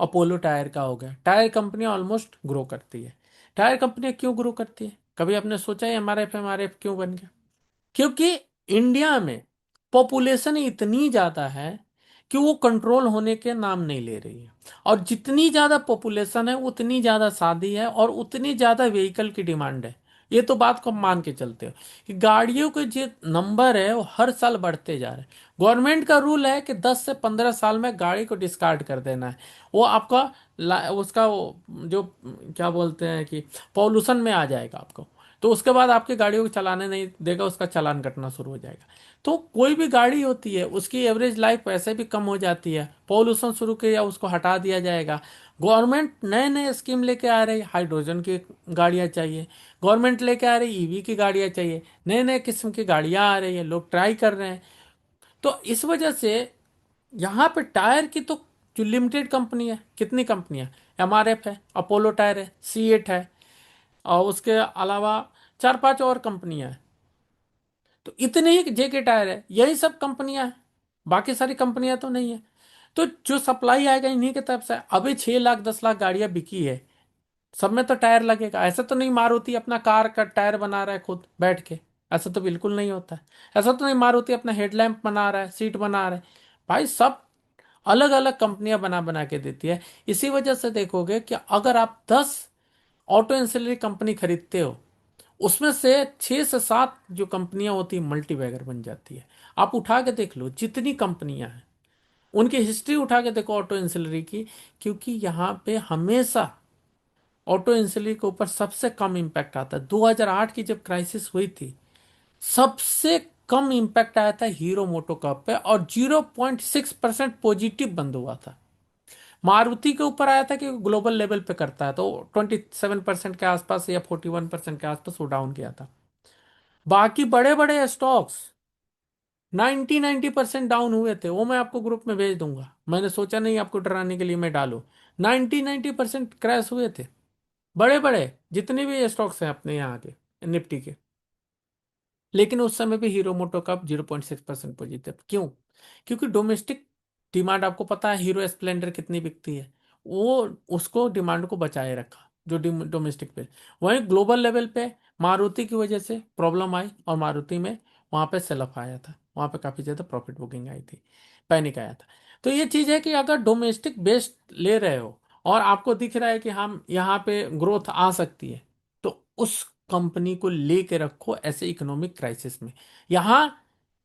अपोलो टायर का हो गया। टायर कंपनियां ऑलमोस्ट ग्रो करती है। टायर कंपनियां क्यों ग्रो करती है? कभी आपने सोचा है एमआरएफ एमआरएफ क्यों बन गया? क्योंकि इंडिया में पॉपुलेशन इतनी ज्यादा है कि वो कंट्रोल होने के नाम नहीं ले रही है। और जितनी ज्यादा पॉपुलेशन है उतनी ज्यादा शादी है और उतनी ज्यादा व्हीकल की डिमांड है। ये तो बात को मान के चलते हो कि गाड़ियों के जो नंबर है वो हर साल बढ़ते जा रहे हैं। गवर्नमेंट का रूल है कि 10 से 15 साल में गाड़ी को डिस्कार्ड कर देना है। वो आपका उसका जो क्या बोलते हैं कि पॉल्यूशन में आ जाएगा आपको। तो उसके बाद आपकी गाड़ियों को चलाने नहीं देगा, उसका चालान कटना शुरू हो जाएगा। तो कोई भी गाड़ी होती है उसकी एवरेज लाइफ वैसे भी कम हो जाती है, पॉल्यूशन शुरू किया उसको हटा दिया जाएगा। गवर्नमेंट नए नए स्कीम लेके आ रही, हाइड्रोजन की गाड़ियां चाहिए, गवर्नमेंट लेके आ रही ईवी की गाड़ियां चाहिए, नए नए किस्म की गाड़ियां आ रही है, लोग ट्राई कर रहे हैं। तो इस वजह से यहाँ पे टायर की तो जो लिमिटेड कंपनी है, कितनी कंपनियां, एमआरएफ है, अपोलो टायर है, सी8 है, और उसके अलावा 4-5 और कंपनियां हैं। तो इतने ही जेके टायर है, यही सब कंपनियां हैं, बाकी सारी कंपनियां तो नहीं है। तो जो सप्लाई आएगा इन्हीं की तरफ से। अभी 6 लाख 10 लाख गाड़ियां बिकी है, सब में तो टायर लगेगा। ऐसा तो नहीं मारुति अपना कार का टायर बना रहा है खुद बैठ के, ऐसा तो बिल्कुल नहीं होता है। ऐसा तो नहीं मारुति अपना हेडलैम्प बना रहा है, सीट बना रहा है। भाई सब अलग अलग कंपनियां बना बना के देती है। इसी वजह से देखोगे कि अगर आप 10 ऑटो एंसिलरी कंपनी खरीदते हो, उसमें से 6 से 7 जो कंपनियां होती है मल्टी बैगर बन जाती है। आप उठा के देख लो जितनी कंपनियां हैं, उनकी हिस्ट्री उठा के देखो ऑटो इंसुलरी की। क्योंकि यहाँ पे हमेशा ऑटो इंसुलरी के ऊपर सबसे कम इम्पैक्ट आता है। 2008 की जब क्राइसिस हुई थी, सबसे कम इम्पैक्ट आया था हीरो मोटोकॉर्प पे, और 0.6% पॉजिटिव बंद हुआ था। मारुति के ऊपर आया था कि ग्लोबल लेवल पे करता है, तो 27% के आसपास या 41% के आसपास वो डाउन किया था। बाकी बड़े बड़े स्टॉक्स 90% डाउन हुए थे, वो मैं आपको ग्रुप में भेज दूंगा। मैंने सोचा नहीं आपको डराने के लिए मैं डालूं। 90% क्रैश हुए थे बड़े बड़े जितने भी स्टॉक्स हैं अपने यहाँ के निफ्टी के। लेकिन उस समय भी हीरो मोटो कप 0.6% पॉजिटिव। क्यों? क्योंकि डोमेस्टिक डिमांड, आपको पता है हीरो स्प्लेंडर कितनी बिकती है, वो उसको डिमांड को बचाए रखा जो डोमेस्टिक पे। वहीं ग्लोबल लेवल पे मारुति की वजह से प्रॉब्लम आई, और मारुति में वहां पे सेलअप आया था, वहां पे काफी ज्यादा प्रॉफिट बुकिंग आई थी, पैनिक आया था। तो ये चीज है कि अगर डोमेस्टिक बेस्ड ले रहे हो और आपको दिख रहा है कि हम यहाँ पे ग्रोथ आ सकती है, तो उस कंपनी को लेके रखो ऐसे इकोनॉमिक क्राइसिस में। यहां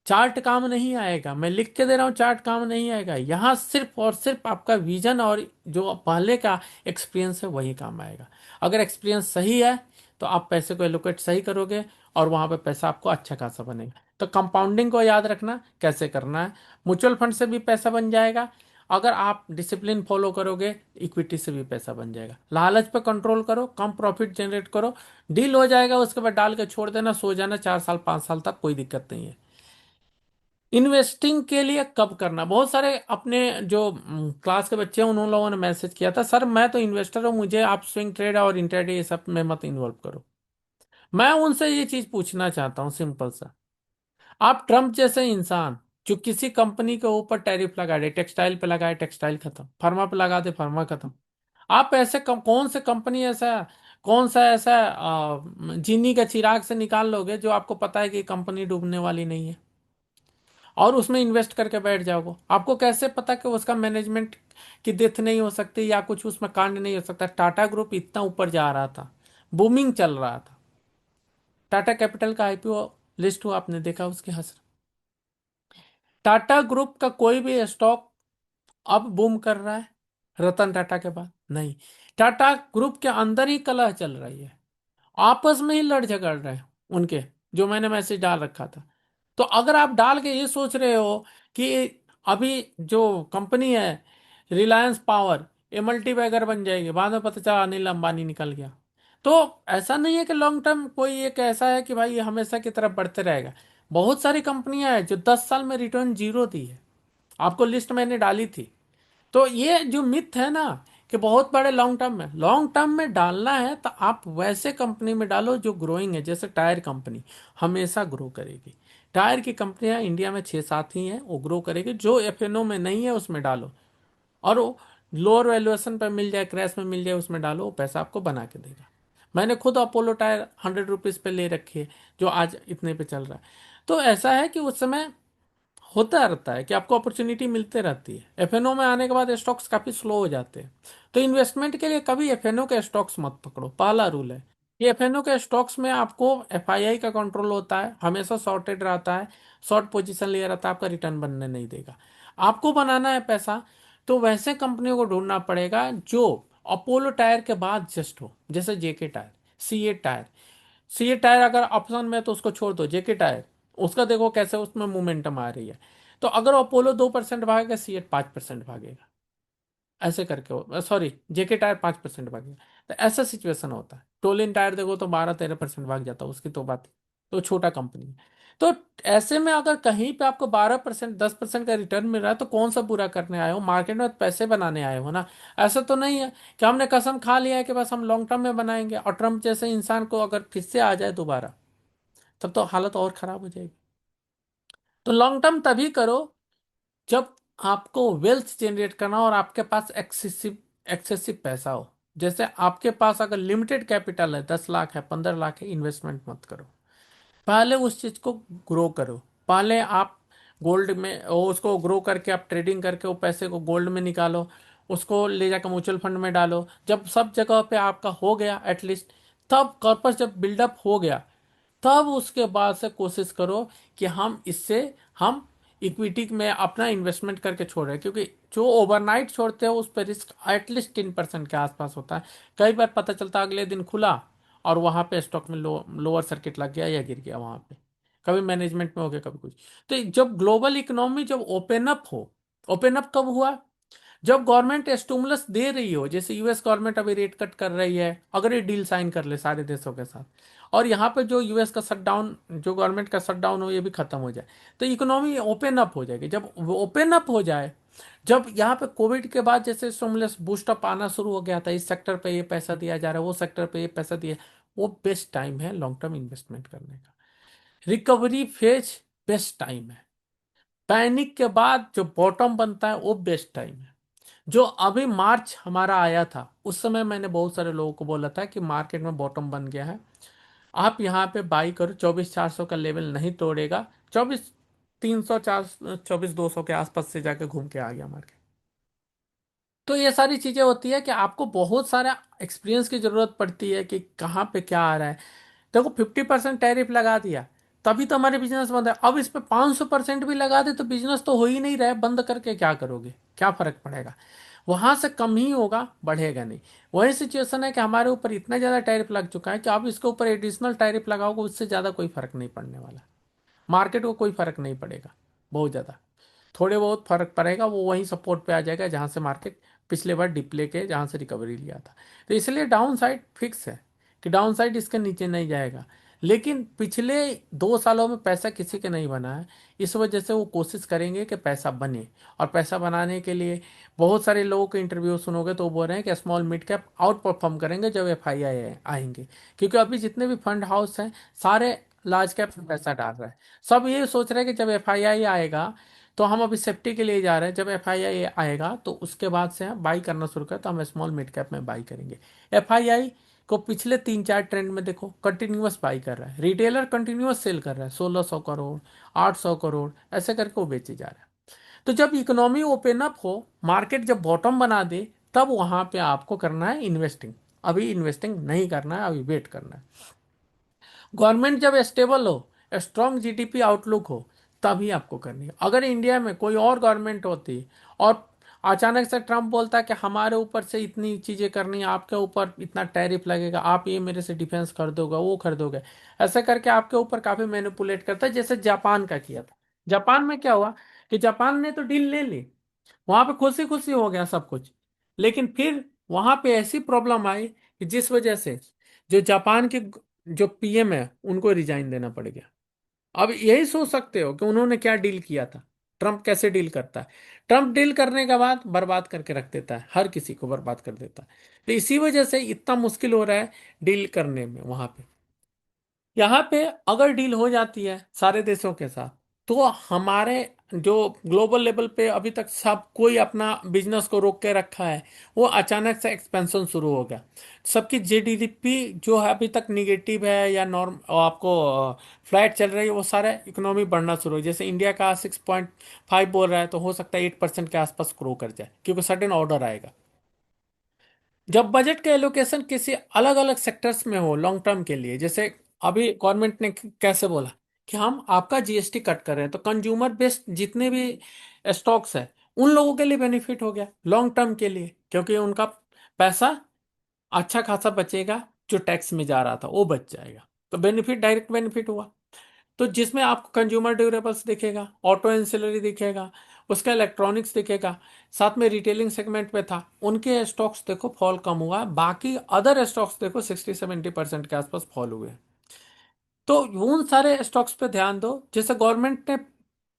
चार्ट काम नहीं आएगा, मैं लिख के दे रहा हूं, चार्ट काम नहीं आएगा। यहां सिर्फ और सिर्फ आपका विजन और जो पहले का एक्सपीरियंस है वही काम आएगा। अगर एक्सपीरियंस सही है तो आप पैसे को एलोकेट सही करोगे, और वहां पे पैसा आपको अच्छा खासा बनेगा। तो कंपाउंडिंग को याद रखना कैसे करना है। म्यूचुअल फंड से भी पैसा बन जाएगा, अगर आप डिसिप्लिन फॉलो करोगे इक्विटी से भी पैसा बन जाएगा। लालच पे कंट्रोल करो, कम प्रॉफिट जनरेट करो, डील हो जाएगा, उसके बाद डाल के छोड़ देना, सो जाना, 4 साल 5 साल तक कोई दिक्कत नहीं है। इन्वेस्टिंग के लिए कब करना, बहुत सारे अपने जो क्लास के बच्चे हैं उन लोगों ने मैसेज किया था, सर मैं तो इन्वेस्टर हूं, मुझे आप स्विंग ट्रेड और इंट्राडे ये सब में मत इन्वॉल्व करो। मैं उनसे ये चीज पूछना चाहता हूँ सिंपल सा। आप ट्रम्प जैसे इंसान जो किसी कंपनी के ऊपर टैरिफ लगा दे, टेक्सटाइल पे लगाए टेक्सटाइल खत्म, फार्मा पे लगा दे फार्मा खत्म, आप ऐसे कौन से कंपनी ऐसा, कौन सा ऐसा जीनी का चिराग से निकाल लोगे जो आपको पता है कि कंपनी डूबने वाली नहीं है, और उसमें इन्वेस्ट करके बैठ जाओगे? आपको कैसे पता कि उसका मैनेजमेंट की डेथ नहीं हो सकती या कुछ उसमें कांड नहीं हो सकता? टाटा ग्रुप इतना ऊपर जा रहा था, बूमिंग चल रहा था, टाटा कैपिटल का आईपीओ लिस्ट हुआ, आपने देखा उसके हंस। टाटा ग्रुप का कोई भी स्टॉक अब बूम कर रहा है रतन टाटा के बाद? नहीं। टाटा ग्रुप के अंदर ही कलह चल रही है, आपस में ही लड़ झगड़ रहे हैं उनके, जो मैंने मैसेज डाल रखा था। तो अगर आप डाल के ये सोच रहे हो कि अभी जो कंपनी है रिलायंस पावर, ये मल्टी बैगर बन जाएगी, बाद में पता चला अनिल अंबानी निकल गया, तो ऐसा नहीं है कि लॉन्ग टर्म कोई एक ऐसा है कि भाई ये हमेशा की तरफ बढ़ते रहेगा। बहुत सारी कंपनियां हैं जो 10 साल में रिटर्न जीरो दी है, आपको लिस्ट मैंने डाली थी। तो ये जो मिथ है ना कि बहुत बड़े लॉन्ग टर्म में डालना है, तो आप वैसे कंपनी में डालो जो ग्रोइंग है, जैसे टायर कंपनी हमेशा ग्रो करेगी। टायर की कंपनियां इंडिया में 6-7 ही हैं, वो ग्रो करेगी। जो एफएनओ में नहीं है उसमें डालो, और वो लोअर वैल्यूएशन पर मिल जाए, क्रैश में मिल जाए, उसमें डालो, वो पैसा आपको बना के देगा। मैंने खुद अपोलो टायर 100 रुपीज़ पे ले रखी है, जो आज इतने पे चल रहा है। तो ऐसा है कि उस समय होता रहता है कि आपको अपॉर्चुनिटी मिलते रहती है। एफएनओ में आने के बाद स्टॉक्स काफी स्लो हो जाते हैं। तो इन्वेस्टमेंट के लिए कभी एफएनओ के स्टॉक्स मत पकड़ो, पहला रूल है कि एफएनओ के स्टॉक्स में आपको एफआईआई का कंट्रोल होता है, हमेशा शॉर्टेड रहता है, शॉर्ट पोजीशन लिया रहता है, आपका रिटर्न बनने नहीं देगा। आपको बनाना है पैसा, तो वैसे कंपनियों को ढूंढना पड़ेगा जो अपोलो टायर के बाद जस्ट हो, जैसे JK tyre, CA tyre. CA tyre अगर ऑप्शन में है तो उसको छोड़ दो, जेके टायर उसका देखो कैसे उसमें मोमेंटम आ रही है। तो अगर अपोलो 2% भागेगा, सीएट 5% भागेगा, ऐसे करके हो, सॉरी जेके टायर 5% भागेगा। तो ऐसा सिचुएशन होता है। टोलिन टायर देखो तो 12-13% भाग जाता है, उसकी तो बात, तो छोटा कंपनी है। तो ऐसे में अगर कहीं पे आपको 12%, 10% का रिटर्न मिल रहा है, तो कौन सा बुरा करने आए हो, मार्केट में पैसे बनाने आए हो ना। ऐसा तो नहीं है कि हमने कसम खा लिया है कि बस हम लॉन्ग टर्म में बनाएंगे, और ट्रम्प जैसे इंसान को अगर फिर से आ जाए दोबारा, तब तो हालत और खराब हो जाएगी। तो लॉन्ग टर्म तभी करो जब आपको वेल्थ जनरेट करना हो और आपके पास एक्सेसिव एक्सेसिव पैसा हो। जैसे आपके पास अगर लिमिटेड कैपिटल है, 10 लाख है, 15 लाख है, इन्वेस्टमेंट मत करो, पहले उस चीज को ग्रो करो। पहले आप गोल्ड में उसको ग्रो करके आप ट्रेडिंग करके वो पैसे को गोल्ड में निकालो, उसको ले जाकर म्यूचुअल फंड में डालो। जब सब जगह पे आपका हो गया एटलीस्ट, तब कॉर्पस जब बिल्डअप हो गया, तब उसके बाद से कोशिश करो कि हम इक्विटी में अपना इन्वेस्टमेंट करके छोड़ रहे हैं। क्योंकि जो ओवरनाइट छोड़ते हैं उस पर रिस्क एटलीस्ट 10% के आसपास होता है। कई बार पता चलता है अगले दिन खुला और वहां पे स्टॉक में लोअर सर्किट लग गया या गिर गया वहां पे, कभी मैनेजमेंट में हो गया, कभी कुछ। तो जब ग्लोबल इकोनॉमी जब ओपन अप हो, ओपन अप कब हुआ, जब गवर्नमेंट स्टिमुलस दे रही हो, जैसे यूएस गवर्नमेंट अभी रेट कट कर रही है, अगर ये डील साइन कर ले सारे देशों के साथ, और यहाँ पे जो यूएस का शटडाउन, जो गवर्नमेंट का शटडाउन हो, ये भी खत्म हो जाए, तो इकोनॉमी ओपन अप हो जाएगी। जब ओपन अप हो जाए, जब यहाँ पे कोविड के बाद जैसे स्टिमुलस बूस्टअप आना शुरू हो गया था, इस सेक्टर पे ये पैसा दिया जा रहा है, वो सेक्टर पे ये पैसा दिया, वो बेस्ट टाइम है लॉन्ग टर्म इन्वेस्टमेंट करने का। रिकवरी फेज बेस्ट टाइम है। पैनिक के बाद जो बॉटम बनता है वो बेस्ट टाइम है। जो अभी मार्च हमारा आया था, उस समय मैंने बहुत सारे लोगों को बोला था कि मार्केट में बॉटम बन गया है, आप यहाँ पे बाई करो, 24,400 का लेवल नहीं तोड़ेगा। 24,300, 24,200 के आसपास से जाके घूम के आ गया मार्केट। तो ये सारी चीजें होती है कि आपको बहुत सारा एक्सपीरियंस की जरूरत पड़ती है कि कहाँ पे क्या आ रहा है। देखो 50% टैरिफ लगा दिया, तभी तो हमारे बिजनेस बंद है। अब इस पे 500% भी लगा दे तो बिजनेस तो हो ही नहीं रहा है, बंद करके क्या करोगे, क्या फर्क पड़ेगा, वहां से कम ही होगा, बढ़ेगा नहीं। वही सिचुएशन है कि हमारे ऊपर इतना ज्यादा टैरिफ लग चुका है कि अब इसके ऊपर एडिशनल टैरिफ लगाओगे, उससे ज्यादा कोई फर्क नहीं पड़ने वाला, मार्केट को कोई फर्क नहीं पड़ेगा बहुत ज्यादा। थोड़े बहुत फर्क पड़ेगा, वो वहीं सपोर्ट पे आ जाएगा जहां से मार्केट पिछले बार डिप लेके जहां से रिकवरी लिया था। तो इसलिए डाउन साइड फिक्स है कि डाउन साइड इसके नीचे नहीं जाएगा। लेकिन पिछले 2 सालों में पैसा किसी के नहीं बना है, इस वजह से वो कोशिश करेंगे कि पैसा बने। और पैसा बनाने के लिए बहुत सारे लोगों के इंटरव्यू सुनोगे तो वो बोल रहे हैं कि small mid cap out perform करेंगे जब एफआईआई आएंगे। क्योंकि अभी जितने भी फंड हाउस हैं, सारे लार्ज कैप में पैसा डाल रहे हैं। सब ये सोच रहे हैं कि जब एफआईआई आएगा, तो हम अभी सेफ्टी के लिए जा रहे हैं, जब एफआईआई आएगा तो उसके बाद से हम बाई करना शुरू करें, तो हम स्मॉल मिड कैप में बाई करेंगे। एफआईआई को पिछले 3-4 ट्रेंड में देखो, कंटिन्यूअस बाई कर रहा है, रिटेलर कंटिन्यूअस सेल कर रहा है, 1600 करोड़, 800 करोड़, ऐसे करके वो बेचे जा रहा है। तो जब इकोनॉमी ओपन अप हो, मार्केट जब बॉटम बना दे, तब वहां पे आपको करना है इन्वेस्टिंग। अभी इन्वेस्टिंग नहीं करना है, अभी वेट करना है। गवर्नमेंट जब स्टेबल हो, स्ट्रांग जीडीपी आउटलुक हो, तभी आपको करनी है। अगर इंडिया में कोई और गवर्नमेंट होती और अचानक से ट्रम्प बोलता है कि हमारे ऊपर से इतनी चीजें करनी है, आपके ऊपर इतना टैरिफ लगेगा, आप ये मेरे से डिफेंस कर दोगे, वो कर दोगे, ऐसे करके आपके ऊपर काफी मैनिपुलेट करता है, जैसे जापान का किया था। जापान में क्या हुआ कि जापान ने तो डील ले ली, वहां पे खुशी खुशी हो गया सब कुछ, लेकिन फिर वहां पे ऐसी प्रॉब्लम आई कि जिस वजह से जो जापान के जो पीएम है उनको रिजाइन देना पड़ गया। अब यही सोच सकते हो कि उन्होंने क्या डील किया था, ट्रम्प कैसे डील करता है। ट्रम्प डील करने के बाद बर्बाद करके रख देता है, हर किसी को बर्बाद कर देता है। तो इसी वजह से इतना मुश्किल हो रहा है डील करने में वहां पे। यहाँ पे अगर डील हो जाती है सारे देशों के साथ, तो हमारे जो ग्लोबल लेवल पे अभी तक सब कोई अपना बिजनेस को रोक के रखा है, वो अचानक से एक्सपेंशन शुरू हो गया। सबकी जीडीपी जो है अभी तक निगेटिव है या नॉर्म आपको फ्लैट चल रही है, वो सारा इकोनॉमी बढ़ना शुरू हो, जैसे इंडिया का 6.5 बोल रहा है, तो हो सकता है 8% के आसपास ग्रो कर जाए, क्योंकि सडन ऑर्डर आएगा। जब बजट का एलोकेशन किसी अलग अलग सेक्टर्स में हो लॉन्ग टर्म के लिए, जैसे अभी गवर्नमेंट ने कैसे बोला कि हम आपका जीएसटी कट कर रहे हैं, तो कंज्यूमर बेस्ड जितने भी स्टॉक्स है उन लोगों के लिए बेनिफिट हो गया लॉन्ग टर्म के लिए, क्योंकि उनका पैसा अच्छा खासा बचेगा, जो टैक्स में जा रहा था वो बच जाएगा, तो बेनिफिट डायरेक्ट बेनिफिट हुआ। तो जिसमें आपको कंज्यूमर ड्यूरेबल्स दिखेगा, ऑटो एंसिलरी दिखेगा, उसका इलेक्ट्रॉनिक्स दिखेगा, साथ में रिटेलिंग सेगमेंट में था, उनके स्टॉक्स देखो फॉल कम हुआ, बाकी अदर स्टॉक्स देखो 60-70% के आसपास फॉल हुए। तो उन सारे स्टॉक्स पे ध्यान दो, जैसे गवर्नमेंट ने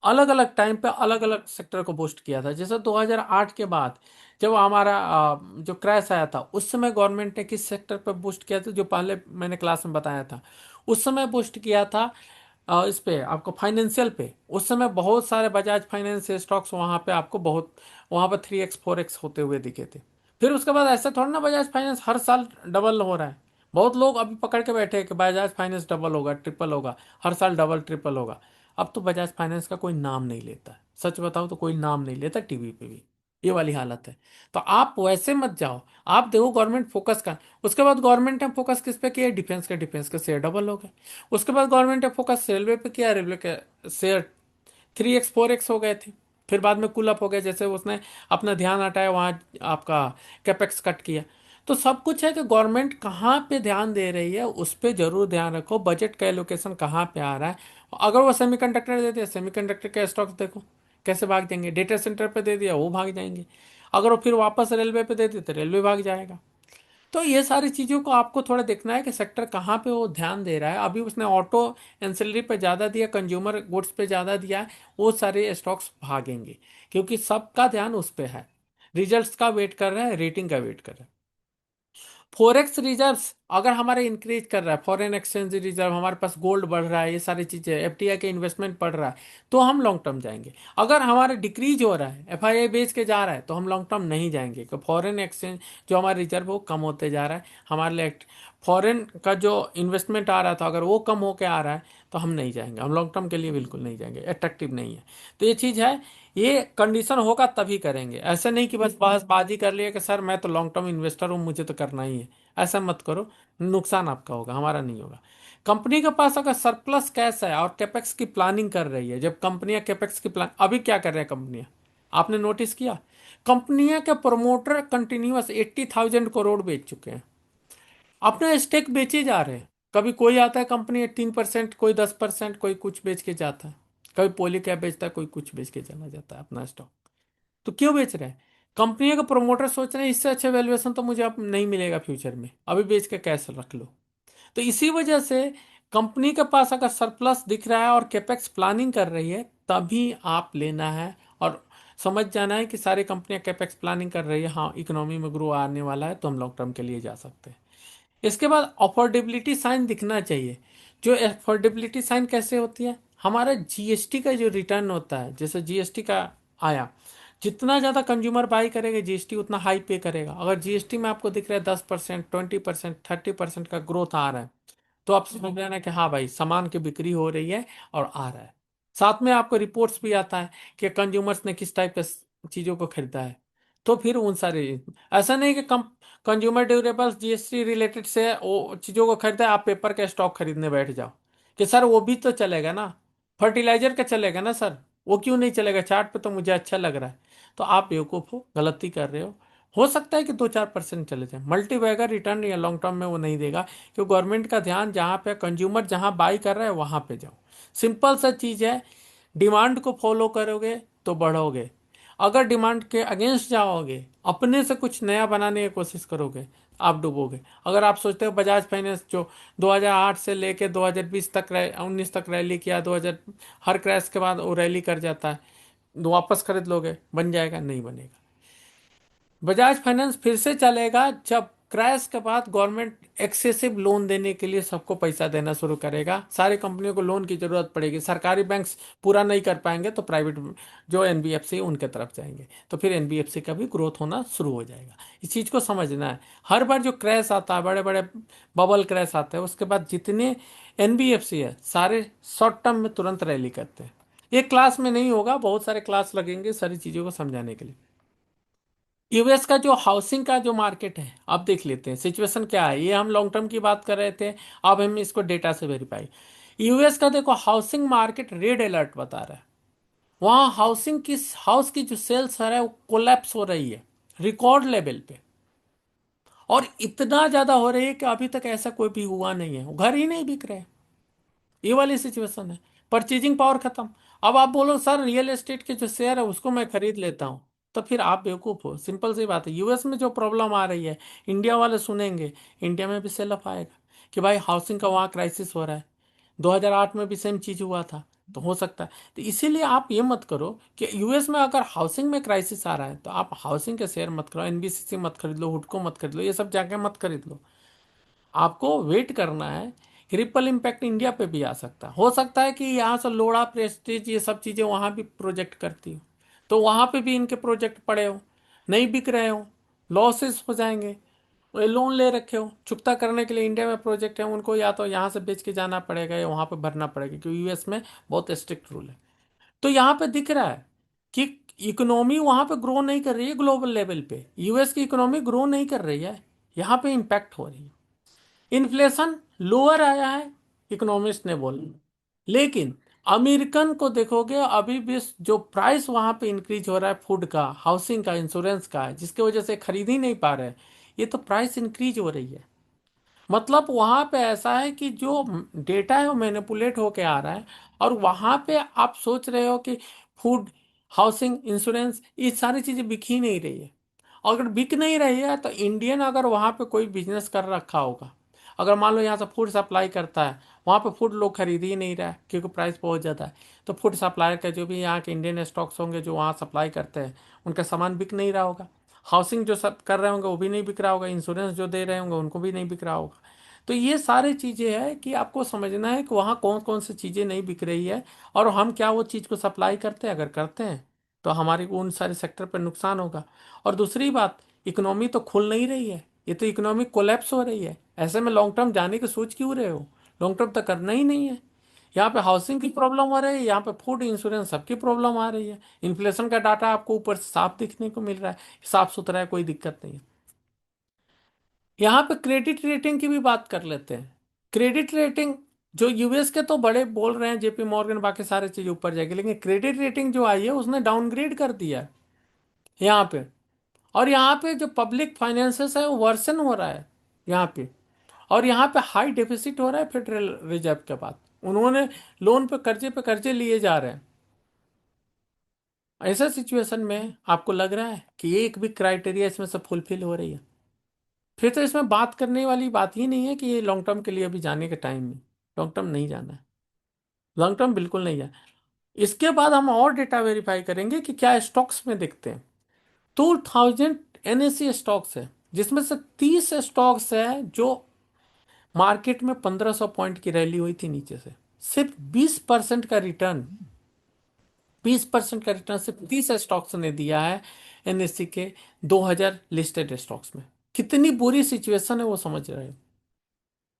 अलग अलग टाइम पे अलग अलग सेक्टर को बूस्ट किया था। जैसे 2008 के बाद जब हमारा जो क्रैश आया था, उस समय गवर्नमेंट ने किस सेक्टर पे बूस्ट किया था, जो पहले मैंने क्लास में बताया था। उस समय बूस्ट किया था इस पे आपको फाइनेंशियल पे। उस समय बहुत सारे बजाज फाइनेंस स्टॉक्स वहां पे आपको बहुत, वहां पर 3x 4x होते हुए दिखे थे। फिर उसके बाद ऐसा थोड़ा ना बजाज फाइनेंस हर साल डबल हो रहा है। बहुत लोग अभी पकड़ के बैठे हैं कि बजाज फाइनेंस डबल होगा, ट्रिपल होगा, हर साल डबल ट्रिपल होगा। अब तो बजाज फाइनेंस का कोई नाम नहीं लेता है, सच बताओ तो कोई नाम नहीं लेता टीवी पे भी, ये वाली हालत है। तो आप वैसे मत जाओ, आप देखो गवर्नमेंट फोकस का। उसके बाद गवर्नमेंट ने फोकस किस पे किया, डिफेंस के शेयर डबल हो गए। उसके बाद गवर्नमेंट ने फोकस रेलवे पे किया, रेलवे के शेयर 3x 4x हो गए थे। फिर बाद में कूल अप हो गया, जैसे उसने अपना ध्यान हटाया वहाँ आपका कैपेक्स कट किया। तो सब कुछ है कि गवर्नमेंट कहाँ पे ध्यान दे रही है उस पे जरूर ध्यान रखो, बजट का एलोकेशन कहाँ पे आ रहा है। अगर वो सेमीकंडक्टर देते हैं, सेमीकंडक्टर के स्टॉक्स देखो कैसे भाग जाएंगे, डेटा सेंटर पे दे दिया वो भाग जाएंगे। अगर वो फिर वापस रेलवे पे दे दिए तो रेलवे भाग जाएगा। तो ये सारी चीज़ों को आपको थोड़ा देखना है कि सेक्टर कहाँ पे वो ध्यान दे रहा है। अभी उसने ऑटो एंसिलरी पे ज़्यादा दिया, कंज्यूमर गुड्स पे ज़्यादा दिया है, वो सारे स्टॉक्स भागेंगे, क्योंकि सबका ध्यान उस पे है, रिजल्ट्स का वेट कर रहा है, रेटिंग का वेट कर रहा है। फॉरेक्स रिजर्व्स अगर हमारे इंक्रीज कर रहा है, फॉरेन एक्सचेंज रिजर्व, हमारे पास गोल्ड बढ़ रहा है, ये सारी चीजें, एफडीआई के इन्वेस्टमेंट बढ़ रहा है, तो हम लॉन्ग टर्म जाएंगे। अगर हमारा डिक्रीज हो रहा है, एफआईआई बेच के जा रहा है, तो हम लॉन्ग टर्म नहीं जाएंगे, क्योंकि फॉरेन एक्सचेंज जो हमारा रिजर्व वो कम होते जा रहा है हमारे लिए। फॉरेन का जो इन्वेस्टमेंट आ रहा था अगर वो कम होके आ रहा है, तो हम नहीं जाएंगे, हम लॉन्ग टर्म के लिए बिल्कुल नहीं जाएंगे, अट्रैक्टिव नहीं है। तो ये चीज़ है, ये कंडीशन होगा तभी करेंगे, ऐसे नहीं कि बस बहसबाजी कर लिया कि सर मैं तो लॉन्ग टर्म इन्वेस्टर हूँ मुझे तो करना ही है। ऐसा मत करो, नुकसान आपका होगा, हमारा नहीं होगा। कंपनी के पास अगर सरप्लस कैश है और कैपेक्स की प्लानिंग कर रही है, जब कंपनियां कैपेक्स की प्लान, अभी क्या कर रहे हैं कंपनियां, आपने नोटिस किया, कंपनियां के प्रमोटर कंटिन्यूअस 80,000 करोड़ बेच चुके हैं, अपना स्टेक बेचे जा रहे हैं। कभी कोई आता है कंपनी 18%, कोई 10%, कोई कुछ बेच के जाता है, कभी पोली कैप बेचता है, कोई कुछ बेच के चला जाता है अपना स्टॉक। तो क्यों बेच रहे हैं, कंपनी का प्रोमोटर सोच रहे हैं इससे अच्छा वैल्यूएशन तो मुझे अब नहीं मिलेगा फ्यूचर में, अभी बेच के कैश रख लो। तो इसी वजह से कंपनी के पास अगर सरप्लस दिख रहा है और कैपेक्स प्लानिंग कर रही है, तभी आप लेना है। और समझ जाना है कि सारी कंपनियां कैपेक्स प्लानिंग कर रही है, हाँ इकोनॉमी में ग्रो आने वाला है, तो हम लॉन्ग टर्म के लिए जा सकते हैं। इसके बाद अफोर्डेबिलिटी साइन दिखना चाहिए। जो अफोर्डेबिलिटी साइन कैसे होती है, हमारा जीएसटी का जो रिटर्न होता है, जैसे जीएसटी का आया, जितना ज़्यादा कंज्यूमर बाई करेगा जीएसटी उतना हाई पे करेगा। अगर जीएसटी में आपको दिख रहा है 10%, 20%, 30% का ग्रोथ आ रहा है, तो आप समझ लेना कि हाँ भाई सामान की बिक्री हो रही है और आ रहा है। साथ में आपको रिपोर्ट्स भी आता है कि कंज्यूमर्स ने किस टाइप के चीज़ों को खरीदा है। तो फिर उन सारे, ऐसा नहीं कि कम कंज्यूमर ड्यूरेबल्स जीएसटी रिलेटेड से वो चीज़ों को खरीदा है, आप पेपर का स्टॉक खरीदने बैठ जाओ कि सर वो भी तो चलेगा ना, फर्टिलाइजर का चलेगा ना सर, वो क्यों नहीं चलेगा, चार्ट पे तो मुझे अच्छा लग रहा है। तो आप बेवकूफ़ हो, गलती कर रहे हो सकता है कि 2-4% चले जाए, मल्टीबैगर रिटर्न या लॉन्ग टर्म में वो नहीं देगा, क्योंकि गवर्नमेंट का ध्यान जहाँ पे कंज्यूमर जहाँ बाई कर रहा है वहाँ पे जाओ। सिंपल सा चीज़ है, डिमांड को फॉलो करोगे तो बढ़ोगे, अगर डिमांड के अगेंस्ट जाओगे, अपने से कुछ नया बनाने की कोशिश करोगे, आप डूबोगे। अगर आप सोचते हो बजाज फाइनेंस जो 2008 से लेके 2020 तक 19 तक रैली किया, 2000 हर क्रैश के बाद वो रैली कर जाता है, तो वापस खरीद लोगे, बन जाएगा? नहीं बनेगा। बजाज फाइनेंस फिर से चलेगा जब क्रैश के बाद गवर्नमेंट एक्सेसिव लोन देने के लिए सबको पैसा देना शुरू करेगा, सारी कंपनियों को लोन की जरूरत पड़ेगी, सरकारी बैंक्स पूरा नहीं कर पाएंगे तो प्राइवेट जो एनबीएफसी उनके तरफ जाएंगे, तो फिर एनबीएफसी का भी ग्रोथ होना शुरू हो जाएगा। इस चीज को समझना है। हर बार जो क्रैश आता है, बड़े बड़े बबल क्रैश आते हैं, उसके बाद जितने एनबीएफसी है सारे शॉर्ट टर्म में तुरंत रैली करते हैं। एक क्लास में नहीं होगा, बहुत सारे क्लास लगेंगे सारी चीजों को समझाने के लिए। यूएस का जो हाउसिंग का जो मार्केट है, अब देख लेते हैं सिचुएशन क्या है। ये हम लॉन्ग टर्म की बात कर रहे थे, अब हम इसको डेटा से वेरीफाई। यूएस का देखो हाउसिंग मार्केट रेड अलर्ट बता रहा है। वहां हाउसिंग की हाउस की जो सेल्स है वो कोलैप्स हो रही है रिकॉर्ड लेवल पे, और इतना ज्यादा हो रही है कि अभी तक ऐसा कोई भी हुआ नहीं है, घर ही नहीं बिक रहे। ये वाली सिचुएशन है, परचेजिंग पावर खत्म। अब आप बोलो सर रियल एस्टेट के जो शेयर है उसको मैं खरीद लेता हूँ, तो फिर आप बेवकूफ हो। सिंपल सी बात है, यूएस में जो प्रॉब्लम आ रही है, इंडिया वाले सुनेंगे, इंडिया में भी सेल ऑफ आएगा कि भाई हाउसिंग का वहाँ क्राइसिस हो रहा है। 2008 में भी सेम चीज हुआ था, तो हो सकता है। तो इसीलिए आप ये मत करो कि यूएस में अगर हाउसिंग में क्राइसिस आ रहा है तो आप हाउसिंग के शेयर मत करो, एनबीसीसी मत खरीद लो, हुडको मत खरीद लो, ये सब जाके मत खरीद लो। आपको वेट करना है, रिपल इम्पैक्ट इंडिया पे भी आ सकता है। हो सकता है कि यहाँ से लोड़ा प्रेस्टीज ये सब चीज़ें वहाँ भी प्रोजेक्ट करती हो, तो वहाँ पे भी इनके प्रोजेक्ट पड़े हो, नहीं बिक रहे हो, लॉसेस हो जाएंगे। लोन ले रखे हो, चुकता करने के लिए इंडिया में प्रोजेक्ट है, उनको या तो यहाँ से बेच के जाना पड़ेगा या वहाँ पे भरना पड़ेगा, क्योंकि यूएस में बहुत स्ट्रिक्ट रूल है। तो यहाँ पे दिख रहा है कि इकोनॉमी वहाँ पे ग्रो नहीं कर रही है, ग्लोबल लेवल पे यूएस की इकोनॉमी ग्रो नहीं कर रही है, यहाँ पे इम्पैक्ट हो रही है। इन्फ्लेशन लोअर आया है, इकोनॉमिस्ट ने बोला, लेकिन अमेरिकन को देखोगे अभी भी जो प्राइस वहां पे इंक्रीज हो रहा है, फूड का, हाउसिंग का, इंश्योरेंस का, जिसकी वजह से खरीद ही नहीं पा रहे, ये तो प्राइस इंक्रीज हो रही है। मतलब वहां पे ऐसा है कि जो डेटा है वो मैनिपुलेट होके आ रहा है, और वहां पे आप सोच रहे हो कि फूड, हाउसिंग, इंश्योरेंस, ये सारी चीजें बिक ही नहीं रही है। अगर बिक नहीं रही है तो इंडियन अगर वहां पे कोई बिजनेस कर रखा होगा, अगर मान लो यहाँ से फूड सप्लाई करता है, वहां पे फूड लोग खरीद ही नहीं रहा है क्योंकि प्राइस बहुत ज़्यादा है, तो फूड सप्लायर का जो भी यहाँ के इंडियन स्टॉक्स होंगे जो वहाँ सप्लाई करते हैं, उनका सामान बिक नहीं रहा होगा। हाउसिंग जो सब कर रहे होंगे वो भी नहीं बिक रहा होगा, इंश्योरेंस जो दे रहे होंगे उनको भी नहीं बिक रहा होगा। तो ये सारी चीज़ें हैं कि आपको समझना है कि वहाँ कौन कौन सी चीज़ें नहीं बिक रही है, और हम क्या वो चीज़ को सप्लाई करते हैं, अगर करते हैं तो हमारी उन सारे सेक्टर पर नुकसान होगा। और दूसरी बात, इकोनॉमी तो खुल नहीं रही है, ये तो इकोनॉमी कोलैप्स हो रही है। ऐसे में लॉन्ग टर्म जाने की सोच क्यों रहे हो? लॉन्ग टर्म तो करना ही नहीं है। यहाँ पे हाउसिंग की प्रॉब्लम हो रही है, यहाँ पे फूड, इंश्योरेंस, सबकी प्रॉब्लम आ रही है। इन्फ्लेशन का डाटा आपको ऊपर से साफ दिखने को मिल रहा है, साफ सुथरा है, कोई दिक्कत नहीं है। यहाँ पे क्रेडिट रेटिंग की भी बात कर लेते हैं। क्रेडिट रेटिंग जो यूएस के तो बड़े बोल रहे हैं, जेपी मॉर्गन बाकी सारे चीज ऊपर जाएगी, लेकिन क्रेडिट रेटिंग जो आई है उसने डाउनग्रेड कर दिया है यहाँ पे। और यहाँ पे जो पब्लिक फाइनेंसेस है वो वर्सन हो रहा है यहाँ पे, और यहाँ पे हाई डेफिसिट हो रहा है फेडरल रिजर्व के बाद, उन्होंने लोन पे कर्जे लिए जा रहे हैं। ऐसा सिचुएशन में आपको लग रहा है कि एक भी क्राइटेरिया इसमें से फुलफिल हो रही है, फिर तो इसमें बात करने वाली बात ही नहीं है कि ये लॉन्ग टर्म के लिए अभी जाने का टाइम नहीं। लॉन्ग टर्म नहीं जाना है, लॉन्ग टर्म बिल्कुल नहीं जाना। इसके बाद हम और डेटा वेरीफाई करेंगे कि क्या स्टॉक्स में दिखते हैं। 2000 एनएससी स्टॉक्स है, जिसमें से 30 स्टॉक्स है जो मार्केट में 1500 पॉइंट की रैली हुई थी नीचे से, सिर्फ 20% का रिटर्न, 20% का रिटर्न सिर्फ 30 स्टॉक्स ने दिया है एनएससी के 2000 लिस्टेड स्टॉक्स में। कितनी बुरी सिचुएशन है वो समझ रहे हो।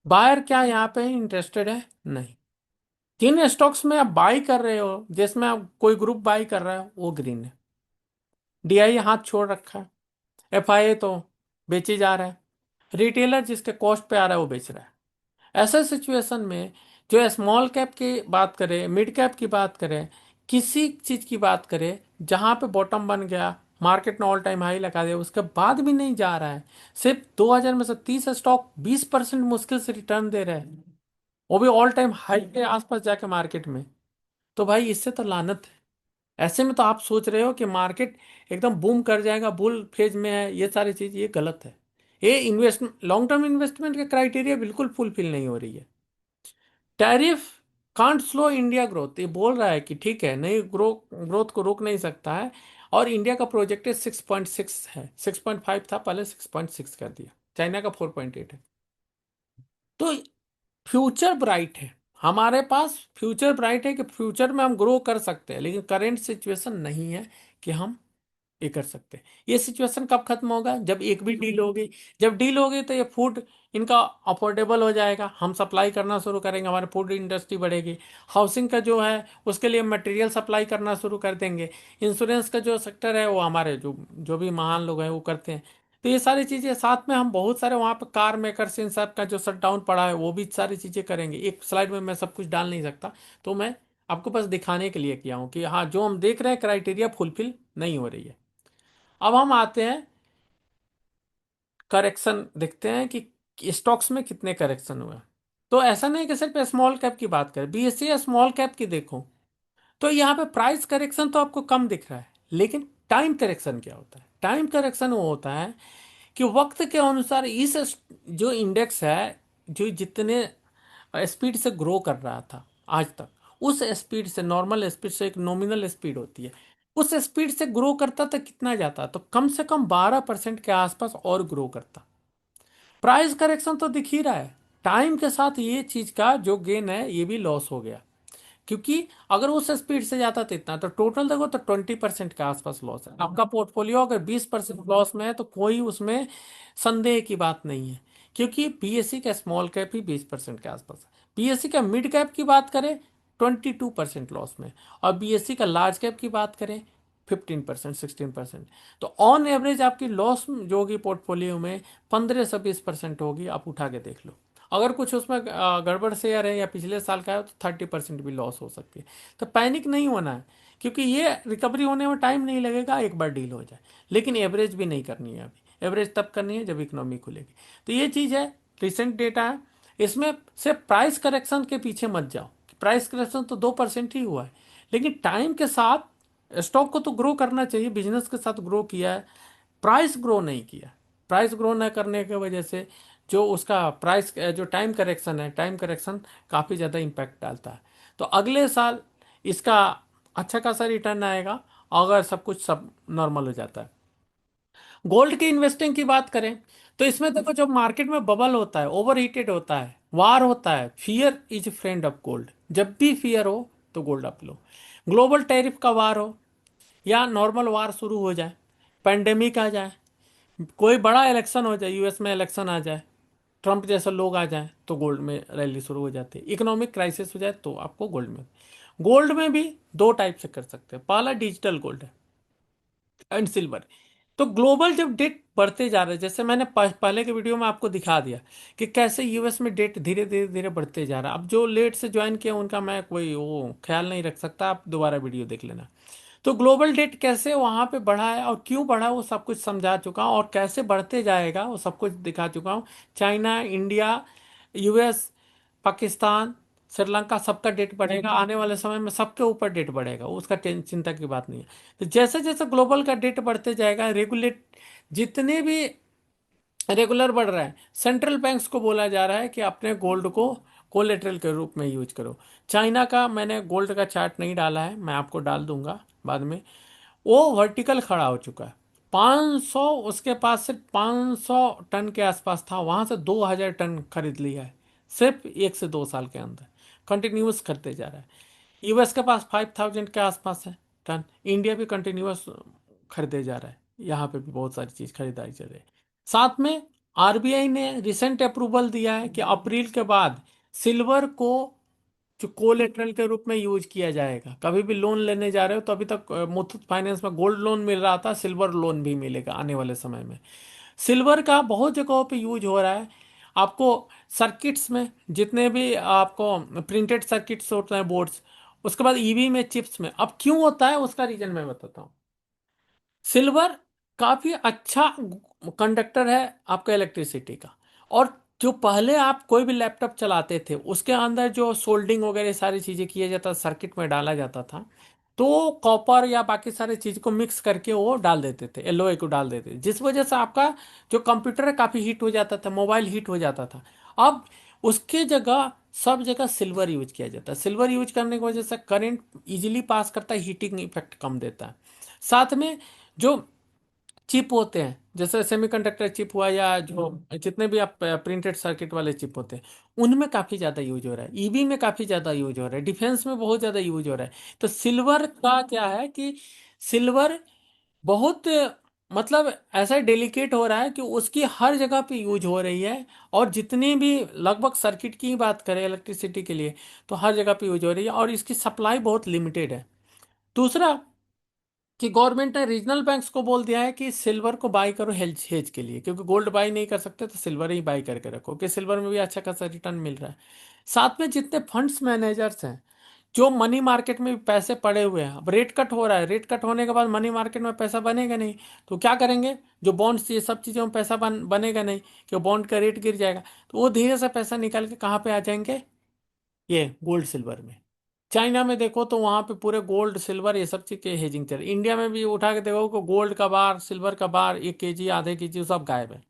बायर क्या यहाँ पे इंटरेस्टेड है? नहीं। जिन स्टॉक्स में आप बाई कर रहे हो, जिसमें आप कोई ग्रुप बाई कर रहा है, वो ग्रीन है। डीआई हाथ छोड़ रखा है, एफआईए तो बेचे जा रहा है, रिटेलर जिसके कॉस्ट पे आ रहा है वो बेच रहा है। ऐसे सिचुएशन में जो स्मॉल कैप की बात करें, मिड कैप की बात करें, किसी चीज की बात करें जहां पे बॉटम बन गया, मार्केट ने ऑल टाइम हाई लगा दिया, उसके बाद भी नहीं जा रहा है। सिर्फ 2000 में से 30 स्टॉक 20% मुश्किल से रिटर्न दे रहे हैं, वो भी ऑल टाइम हाई के आसपास जाके मार्केट में। तो भाई इससे तो लानत है। ऐसे में तो आप सोच रहे हो कि मार्केट एकदम बूम कर जाएगा, बुल फेज में है, ये सारी चीज ये गलत है। ये इन्वेस्ट लॉन्ग टर्म इन्वेस्टमेंट के क्राइटेरिया बिल्कुल फुलफिल नहीं हो रही है। Tariff can't slow India growth, ये बोल रहा है कि ठीक है, नहीं ग्रोथ को रोक नहीं सकता है। और इंडिया का प्रोजेक्टेड 6.6 है, 6.5 था पहले, 6.6 कर दिया। चाइना का 4.8 है। तो फ्यूचर ब्राइट है, हमारे पास फ्यूचर ब्राइट है कि फ्यूचर में हम ग्रो कर सकते हैं, लेकिन करेंट सिचुएशन नहीं है कि हम ये कर सकते हैं। ये सिचुएशन कब खत्म होगा? जब एक भी डील होगी। जब डील होगी तो ये फूड इनका अफोर्डेबल हो जाएगा, हम सप्लाई करना शुरू करेंगे, हमारी फूड इंडस्ट्री बढ़ेगी। हाउसिंग का जो है उसके लिए मटेरियल सप्लाई करना शुरू कर देंगे। इंश्योरेंस का जो सेक्टर है वो हमारे जो जो भी महान लोग हैं वो करते हैं। तो ये सारी चीजें साथ में हम बहुत सारे वहाँ पे कार मेकर्स इन सब का जो शट डाउन पड़ा है वो भी सारी चीजें करेंगे। एक स्लाइड में मैं सब कुछ डाल नहीं सकता, तो मैं आपको बस दिखाने के लिए किया हूँ कि हाँ, जो हम देख रहे हैं क्राइटेरिया फुलफिल नहीं हो रही है। अब हम आते हैं करेक्शन, देखते हैं कि स्टॉक्स में कितने करेक्शन हुए। तो ऐसा नहीं कि सिर्फ स्मॉल कैप की बात करें, बीएससी या स्मॉल कैप की देखो, तो यहाँ पे प्राइस करेक्शन तो आपको कम दिख रहा है, लेकिन टाइम करेक्शन क्या होता है? टाइम करेक्शन वो होता है कि वक्त के अनुसार इस जो इंडेक्स है, जो जितने स्पीड से ग्रो कर रहा था आज तक, उस स्पीड से, नॉर्मल स्पीड से एक नॉमिनल स्पीड होती है, उस स्पीड से ग्रो करता तो कितना जाता? तो कम से कम 12% के आसपास और ग्रो करता। प्राइस करेक्शन तो दिख ही रहा है, टाइम के साथ ये चीज का जो गेन है ये भी लॉस हो गया। क्योंकि अगर उस स्पीड से जाता तो इतना, तो टोटल देखो तो 20% के आसपास लॉस है आपका पोर्टफोलियो। अगर 20% लॉस में है तो कोई उसमें संदेह की बात नहीं है, क्योंकि बीएससी का स्मॉल कैप ही 20% के आसपास है। बीएससी का मिड कैप की बात करें 22% लॉस में, और बीएससी का लार्ज कैप की बात करें 15%, 16%। तो ऑन एवरेज आपकी लॉस जो होगी पोर्टफोलियो में 15 से 20% होगी। आप उठा के देख लो, अगर कुछ उसमें गड़बड़ शेयर है या पिछले साल का है तो 30% भी लॉस हो सकती है। तो पैनिक नहीं होना है, क्योंकि ये रिकवरी होने में टाइम नहीं लगेगा, एक बार डील हो जाए। लेकिन एवरेज भी नहीं करनी है अभी, एवरेज तब करनी है जब इकोनॉमी खुलेगी। तो ये चीज़ है, रिसेंट डेटा है। इसमें सिर्फ प्राइस करेक्शन के पीछे मत जाओ, प्राइस करेक्शन तो 2% ही हुआ है, लेकिन टाइम के साथ स्टॉक को तो ग्रो करना चाहिए, बिजनेस के साथ ग्रो किया है, प्राइस ग्रो नहीं किया। प्राइस ग्रो न करने की वजह से जो उसका प्राइस जो टाइम करेक्शन है, टाइम करेक्शन काफ़ी ज़्यादा इम्पैक्ट डालता है। तो अगले साल इसका अच्छा खासा रिटर्न आएगा अगर सब कुछ सब नॉर्मल हो जाता है। गोल्ड की इन्वेस्टिंग की बात करें तो इसमें देखो, जब मार्केट में बबल होता है, ओवर हीटेड होता है, वार होता है, fear is friend of gold. जब भी फियर हो तो गोल्ड अप लो। ग्लोबल टैरिफ का वार हो या नॉर्मल वार शुरू हो जाए, पेंडेमिक आ जाए, कोई बड़ा इलेक्शन हो जाए, यूएस में इलेक्शन आ जाए, ट्रंप जैसे लोग आ जाएं, तो गोल्ड में रैली शुरू हो जाती है। इकोनॉमिक क्राइसिस हो जाए तो आपको गोल्ड में भी दो टाइप से कर सकते हैं। पहला डिजिटल गोल्ड है एंड सिल्वर। तो ग्लोबल जब डेट बढ़ते जा रहे हैं, जैसे मैंने पहले के वीडियो में आपको दिखा दिया कि कैसे यूएस में डेट धीरे धीरे धीरे बढ़ते जा रहा है। अब जो लेट से ज्वाइन किया उनका मैं कोई वो ख्याल नहीं रख सकता, आप दोबारा वीडियो देख लेना। तो ग्लोबल डेट कैसे वहां पे बढ़ा है और क्यों बढ़ा वो सब कुछ समझा चुका हूँ, और कैसे बढ़ते जाएगा वो सब कुछ दिखा चुका हूँ। China, India, US, Pakistan, Sri Lanka, सबका डेट बढ़ेगा आने वाले समय में, सबके ऊपर डेट बढ़ेगा, उसका चिंता की बात नहीं है। तो जैसे जैसे ग्लोबल का डेट बढ़ते जाएगा, रेगुलेट जितने भी रेगुलर बढ़ रहा है, सेंट्रल बैंक्स को बोला जा रहा है कि अपने गोल्ड को कोलेटरल के रूप में यूज करो। चाइना का मैंने गोल्ड का चार्ट नहीं डाला है, मैं आपको डाल दूंगा बाद में। वो वर्टिकल खड़ा हो चुका है, 500, उसके पास सिर्फ 500 टन के आसपास था, वहां से 2000 टन खरीद लिया है सिर्फ 1 से 2 साल के अंदर, कंटिन्यूस करते जा रहा है। यूएस के पास 5000 के आसपास है टन, इंडिया भी कंटिन्यूस खरीदे जा रहा है, यहाँ पे भी बहुत सारी चीज खरीदारी चल रही है। साथ में आरबीआई ने रिसेंट अप्रूवल दिया है कि अप्रैल के बाद सिल्वर को जो कोलेटरल के रूप में यूज किया जाएगा। कभी भी लोन लेने जा रहे हो तो अभी तक मुथूट फाइनेंस में गोल्ड लोन मिल रहा था, सिल्वर लोन भी मिलेगा आने वाले समय में। सिल्वर का बहुत जगहों पे यूज हो रहा है। आपको सर्किट्स में जितने भी आपको प्रिंटेड सर्किट्स होते हैं, बोर्ड्स, उसके बाद ईवी में, चिप्स में। अब क्यों होता है उसका रीजन मैं बताता हूँ। सिल्वर काफी अच्छा कंडक्टर है आपका इलेक्ट्रिसिटी का। और जो पहले आप कोई भी लैपटॉप चलाते थे उसके अंदर जो सोल्डिंग वगैरह सारी चीजें किया जाता, सर्किट में डाला जाता था, तो कॉपर या बाकी सारी चीज को मिक्स करके वो डाल देते थे, एलओए को डाल देते थे, जिस वजह से आपका जो कंप्यूटर है काफी हीट हो जाता था, मोबाइल हीट हो जाता था। अब उसके जगह सब जगह सिल्वर यूज किया जाता है। सिल्वर यूज करने की वजह से करंट इजीली पास करता है, हीटिंग इफेक्ट कम देता है। साथ में जो चिप होते हैं, जैसे सेमीकंडक्टर चिप हुआ या जो जितने भी आप प्रिंटेड सर्किट वाले चिप होते हैं, उनमें काफी ज्यादा यूज हो रहा है, ईवी में काफी ज्यादा यूज हो रहा है, डिफेंस में बहुत ज्यादा यूज हो रहा है। तो सिल्वर का क्या है कि सिल्वर बहुत मतलब ऐसा डेलिकेट हो रहा है कि उसकी हर जगह पे यूज हो रही है। और जितनी भी लगभग सर्किट की ही बात करें इलेक्ट्रिसिटी के लिए, तो हर जगह पे यूज हो रही है और इसकी सप्लाई बहुत लिमिटेड है। दूसरा कि गवर्नमेंट ने रीजनल बैंक्स को बोल दिया है कि सिल्वर को बाई करो हेज हेज के लिए, क्योंकि गोल्ड बाई नहीं कर सकते तो सिल्वर ही बाई करके रखो, कि सिल्वर में भी अच्छा खासा रिटर्न मिल रहा है। साथ में जितने फंड्स मैनेजर्स हैं जो मनी मार्केट में भी पैसे पड़े हुए हैं, अब रेट कट हो रहा है, रेट कट होने के बाद मनी मार्केट में पैसा बनेगा नहीं, तो क्या करेंगे, जो बॉन्ड्स ये सब चीज़ों में पैसा बनेगा नहीं, कि बॉन्ड का रेट गिर जाएगा, तो वो धीरे से पैसा निकाल के कहाँ पे आ जाएंगे, ये गोल्ड सिल्वर में। चाइना में देखो तो वहां पे पूरे गोल्ड सिल्वर ये सब चीज के हेजिंग चल रही है। इंडिया में भी उठा के देखो कि गोल्ड का बार, सिल्वर का बार, 1 केजी, आधे केजी सब गायब है।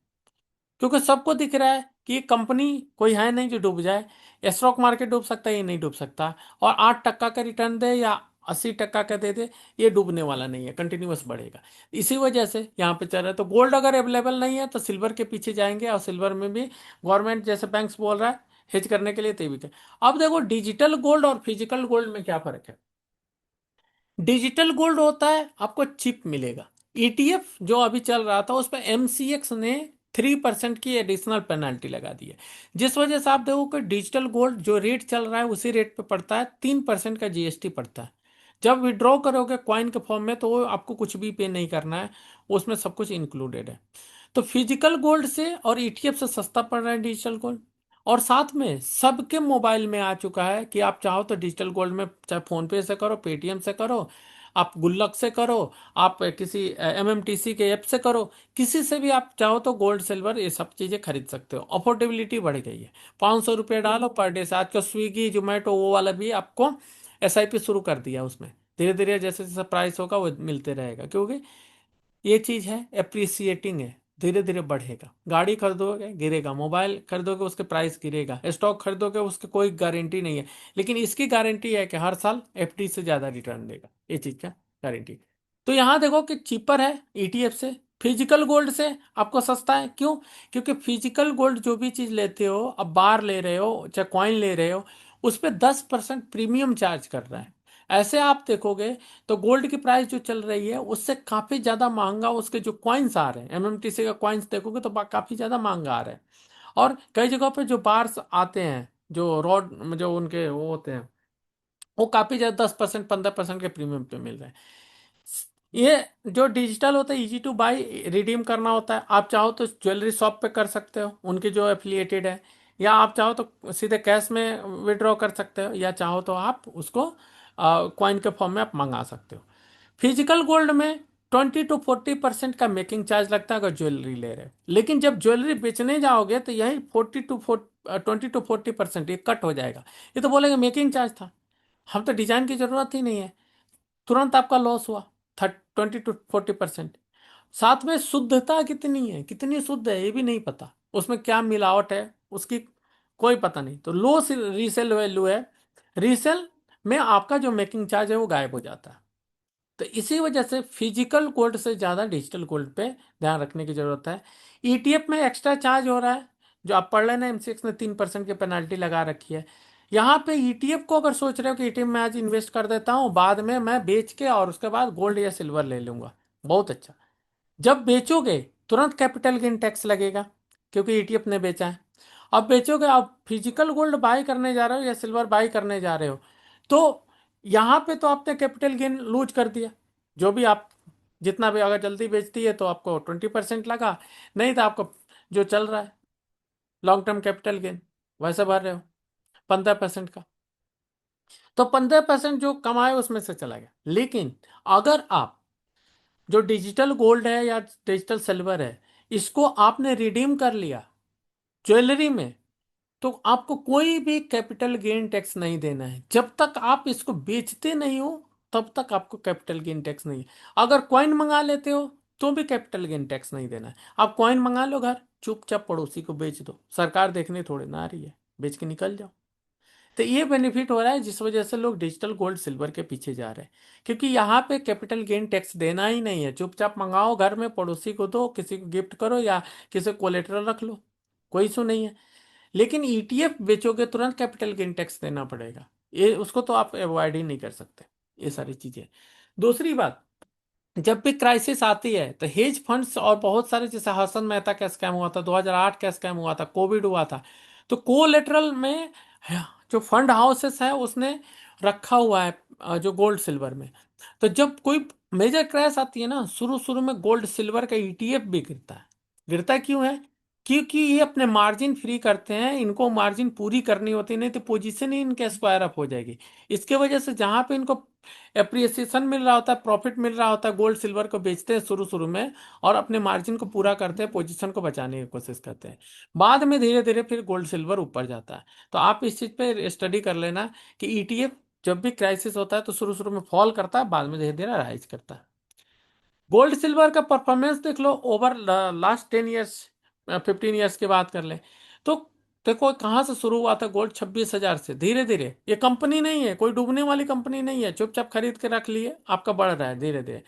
क्योंकि सबको दिख रहा है कि ये कंपनी कोई है नहीं जो डूब जाए। स्टॉक मार्केट डूब सकता है, ये नहीं डूब सकता। और 8% का रिटर्न दे या 80% का दे दे, ये डूबने वाला नहीं है, कंटिन्यूअस बढ़ेगा। इसी वजह से यहाँ पे चल रहा है। तो गोल्ड अगर अवेलेबल नहीं है तो सिल्वर के पीछे जाएंगे, और सिल्वर में भी गवर्नमेंट जैसे बैंक्स बोल रहा है हेज करने के लिए, तो भी अब देखो डिजिटल गोल्ड और फिजिकल गोल्ड में क्या फर्क है। डिजिटल गोल्ड होता है आपको चिप मिलेगा। ईटीएफ जो अभी चल रहा था उस पर एमसीएक्स ने 3% की एडिशनल पेनल्टी लगा दी है, जिस वजह से आप देखो कि डिजिटल गोल्ड जो रेट चल रहा है उसी रेट पे पड़ता है, 3% का जीएसटी पड़ता है। जब विड्रॉ करोगे कॉइन के फॉर्म में तो वो आपको कुछ भी पे नहीं करना है, उसमें सब कुछ इंक्लूडेड है। तो फिजिकल गोल्ड से और ईटीएफ से सस्ता पड़ रहा है डिजिटल गोल्ड। और साथ में सबके मोबाइल में आ चुका है कि आप चाहो तो डिजिटल गोल्ड में, चाहे फोन पे से करो, पेटीएम से करो, आप गुल्लक से करो, आप किसी एमएमटीसी के ऐप से करो, किसी से भी आप चाहो तो गोल्ड सिल्वर ये सब चीजें खरीद सकते हो। अफोर्डेबिलिटी बढ़ गई है। 500 रुपये डालो पर डे से। आजकल स्विगी जोमेटो वो वाला भी आपको एसआईपी शुरू कर दिया, उसमें धीरे धीरे जैसे जैसे प्राइस होगा वो मिलते रहेगा, क्योंकि ये चीज है एप्रिसिएटिंग है, धीरे धीरे बढ़ेगा। गाड़ी खरीदोगे गिरेगा, मोबाइल खरीदोगे उसके प्राइस गिरेगा, स्टॉक खरीदोगे उसकी कोई गारंटी नहीं है, लेकिन इसकी गारंटी है कि हर साल एफडी से ज्यादा रिटर्न देगा, ये चीज का गारंटी। तो यहाँ देखो कि चीपर है ईटीएफ से, फिजिकल गोल्ड से आपको सस्ता है। क्यों? क्योंकि फिजिकल गोल्ड जो भी चीज लेते हो, अब बार ले रहे हो चाहे कॉइन ले रहे हो, उस पर 10% प्रीमियम चार्ज कर रहा है। ऐसे आप देखोगे तो गोल्ड की प्राइस जो चल रही है उससे काफी ज्यादा महंगा उसके जो कॉइन्स आ रहे हैं, एमएमटीसी का कॉइन्स देखोगे तो काफी ज्यादा महंगा आ रहा है। और कई जगहों पे जो बार्स आते हैं, जो रॉड जो उनके वो होते हैं, वो काफी ज्यादा 10%, 15% के प्रीमियम पे मिल रहे हैं। ये जो डिजिटल होता है इजी टू बाई, रिडीम करना होता है, आप चाहो तो ज्वेलरी शॉप पे कर सकते हो उनके जो एफिलिएटेड है, या आप चाहो तो सीधे कैश में विड्रॉ कर सकते हो, या चाहो तो आप उसको कॉइन के फॉर्म में आप मंगा सकते हो। फिजिकल गोल्ड में 20 to 40% का मेकिंग चार्ज लगता है अगर ज्वेलरी ले रहे हो, लेकिन जब ज्वेलरी बेचने जाओगे तो यही 20 to 40% ये कट हो जाएगा। ये तो बोलेंगे मेकिंग चार्ज था, हम तो डिजाइन की जरूरत ही नहीं है, तुरंत आपका लॉस हुआ 20 to 40%। साथ में शुद्धता कितनी है, कितनी शुद्ध है ये भी नहीं पता, उसमें क्या मिलावट है उसकी कोई पता नहीं, तो लो रीसेल वैल्यू है। रीसेल में आपका जो मेकिंग चार्ज है वो गायब हो जाता है। तो इसी वजह से फिजिकल गोल्ड से ज़्यादा डिजिटल गोल्ड पे ध्यान रखने की जरूरत है। ईटीएफ में एक्स्ट्रा चार्ज हो रहा है, जो आप पढ़ लेना, एमसीएक्स ने 3% की पेनाल्टी लगा रखी है। यहाँ पे ईटीएफ को अगर सोच रहे हो कि ईटीएफ में आज इन्वेस्ट कर देता हूँ, बाद में मैं बेच के और उसके बाद गोल्ड या सिल्वर ले लूंगा, बहुत अच्छा। जब बेचोगे तुरंत कैपिटल गेन टैक्स लगेगा, क्योंकि ईटीएफ ने बेचा है। अब बेचोगे, आप फिजिकल गोल्ड बाय करने जा रहे हो या सिल्वर बाय करने जा रहे हो, तो यहाँ पे तो आपने कैपिटल गेन लूज कर दिया। जो भी आप जितना भी अगर जल्दी बेचती है तो आपको 20% लगा, नहीं तो आपको जो चल रहा है लॉन्ग टर्म कैपिटल गेन वैसे भर रहे हो 15% का। तो 15% जो कमाए उसमें से चला गया। लेकिन अगर आप जो डिजिटल गोल्ड है या डिजिटल सिल्वर है, इसको आपने रिडीम कर लिया ज्वेलरी में, तो आपको कोई भी कैपिटल गेन टैक्स नहीं देना है। जब तक आप इसको बेचते नहीं हो तब तक आपको कैपिटल गेन टैक्स नहीं है। अगर कॉइन मंगा लेते हो तो भी कैपिटल गेन टैक्स नहीं देना है। आप कॉइन मंगा लो, घर चुपचाप पड़ोसी को बेच दो, सरकार देखने थोड़ी ना आ रही है, बेच के निकल जाओ। तो ये बेनिफिट हो रहा है जिस वजह से लोग डिजिटल गोल्ड सिल्वर के पीछे जा रहे हैं, क्योंकि यहाँ पे कैपिटल गेन टैक्स देना ही नहीं है। चुपचाप मंगाओ, घर में पड़ोसी को दो, किसी को गिफ्ट करो या किसी कोलेटरल रख लो, कोई इशू नहीं है। लेकिन ईटीएफ बेचोगे तुरंत कैपिटल गेन टैक्स देना पड़ेगा, ये उसको तो आप अवॉइड ही नहीं कर सकते, ये सारी चीजें। दूसरी बात, जब भी क्राइसिस आती है तो हेज फंड्स और बहुत सारे, जैसे हसन मेहता का स्कैम हुआ था, 2008 का स्कैम हुआ था, कोविड हुआ था, तो कोलेटरल में जो फंड हाउसेस है उसने रखा हुआ है जो गोल्ड सिल्वर में। तो जब कोई मेजर क्रैश आती है ना, शुरू शुरू में गोल्ड सिल्वर का ईटीएफ भी गिरता है। गिरता क्यों है? क्योंकि ये अपने मार्जिन फ्री करते हैं, इनको मार्जिन पूरी करनी होती है, नहीं तो पोजीशन ही इनके स्क्वायर अप हो जाएगी। इसके वजह से जहां पे इनको एप्रिसिएशन मिल रहा होता है, प्रॉफिट मिल रहा होता है, गोल्ड सिल्वर को बेचते हैं शुरू शुरू में और अपने मार्जिन को पूरा करते हैं, पोजीशन को बचाने की कोशिश करते हैं। बाद में धीरे धीरे फिर गोल्ड सिल्वर ऊपर जाता है। तो आप इस चीज पे स्टडी कर लेना कि ईटीएफ जब भी क्राइसिस होता है तो शुरू शुरू में फॉल करता है, बाद में धीरे धीरे राइज करता है। गोल्ड सिल्वर का परफॉर्मेंस देख लो ओवर लास्ट 10 ईयर्स, 15 ईयर्स की बात कर ले तो देखो कहाँ से शुरू हुआ था गोल्ड, 26,000 से धीरे धीरे। ये कंपनी नहीं है, कोई डूबने वाली कंपनी नहीं है, चुपचाप खरीद के रख लिए, आपका बढ़ रहा है धीरे धीरे।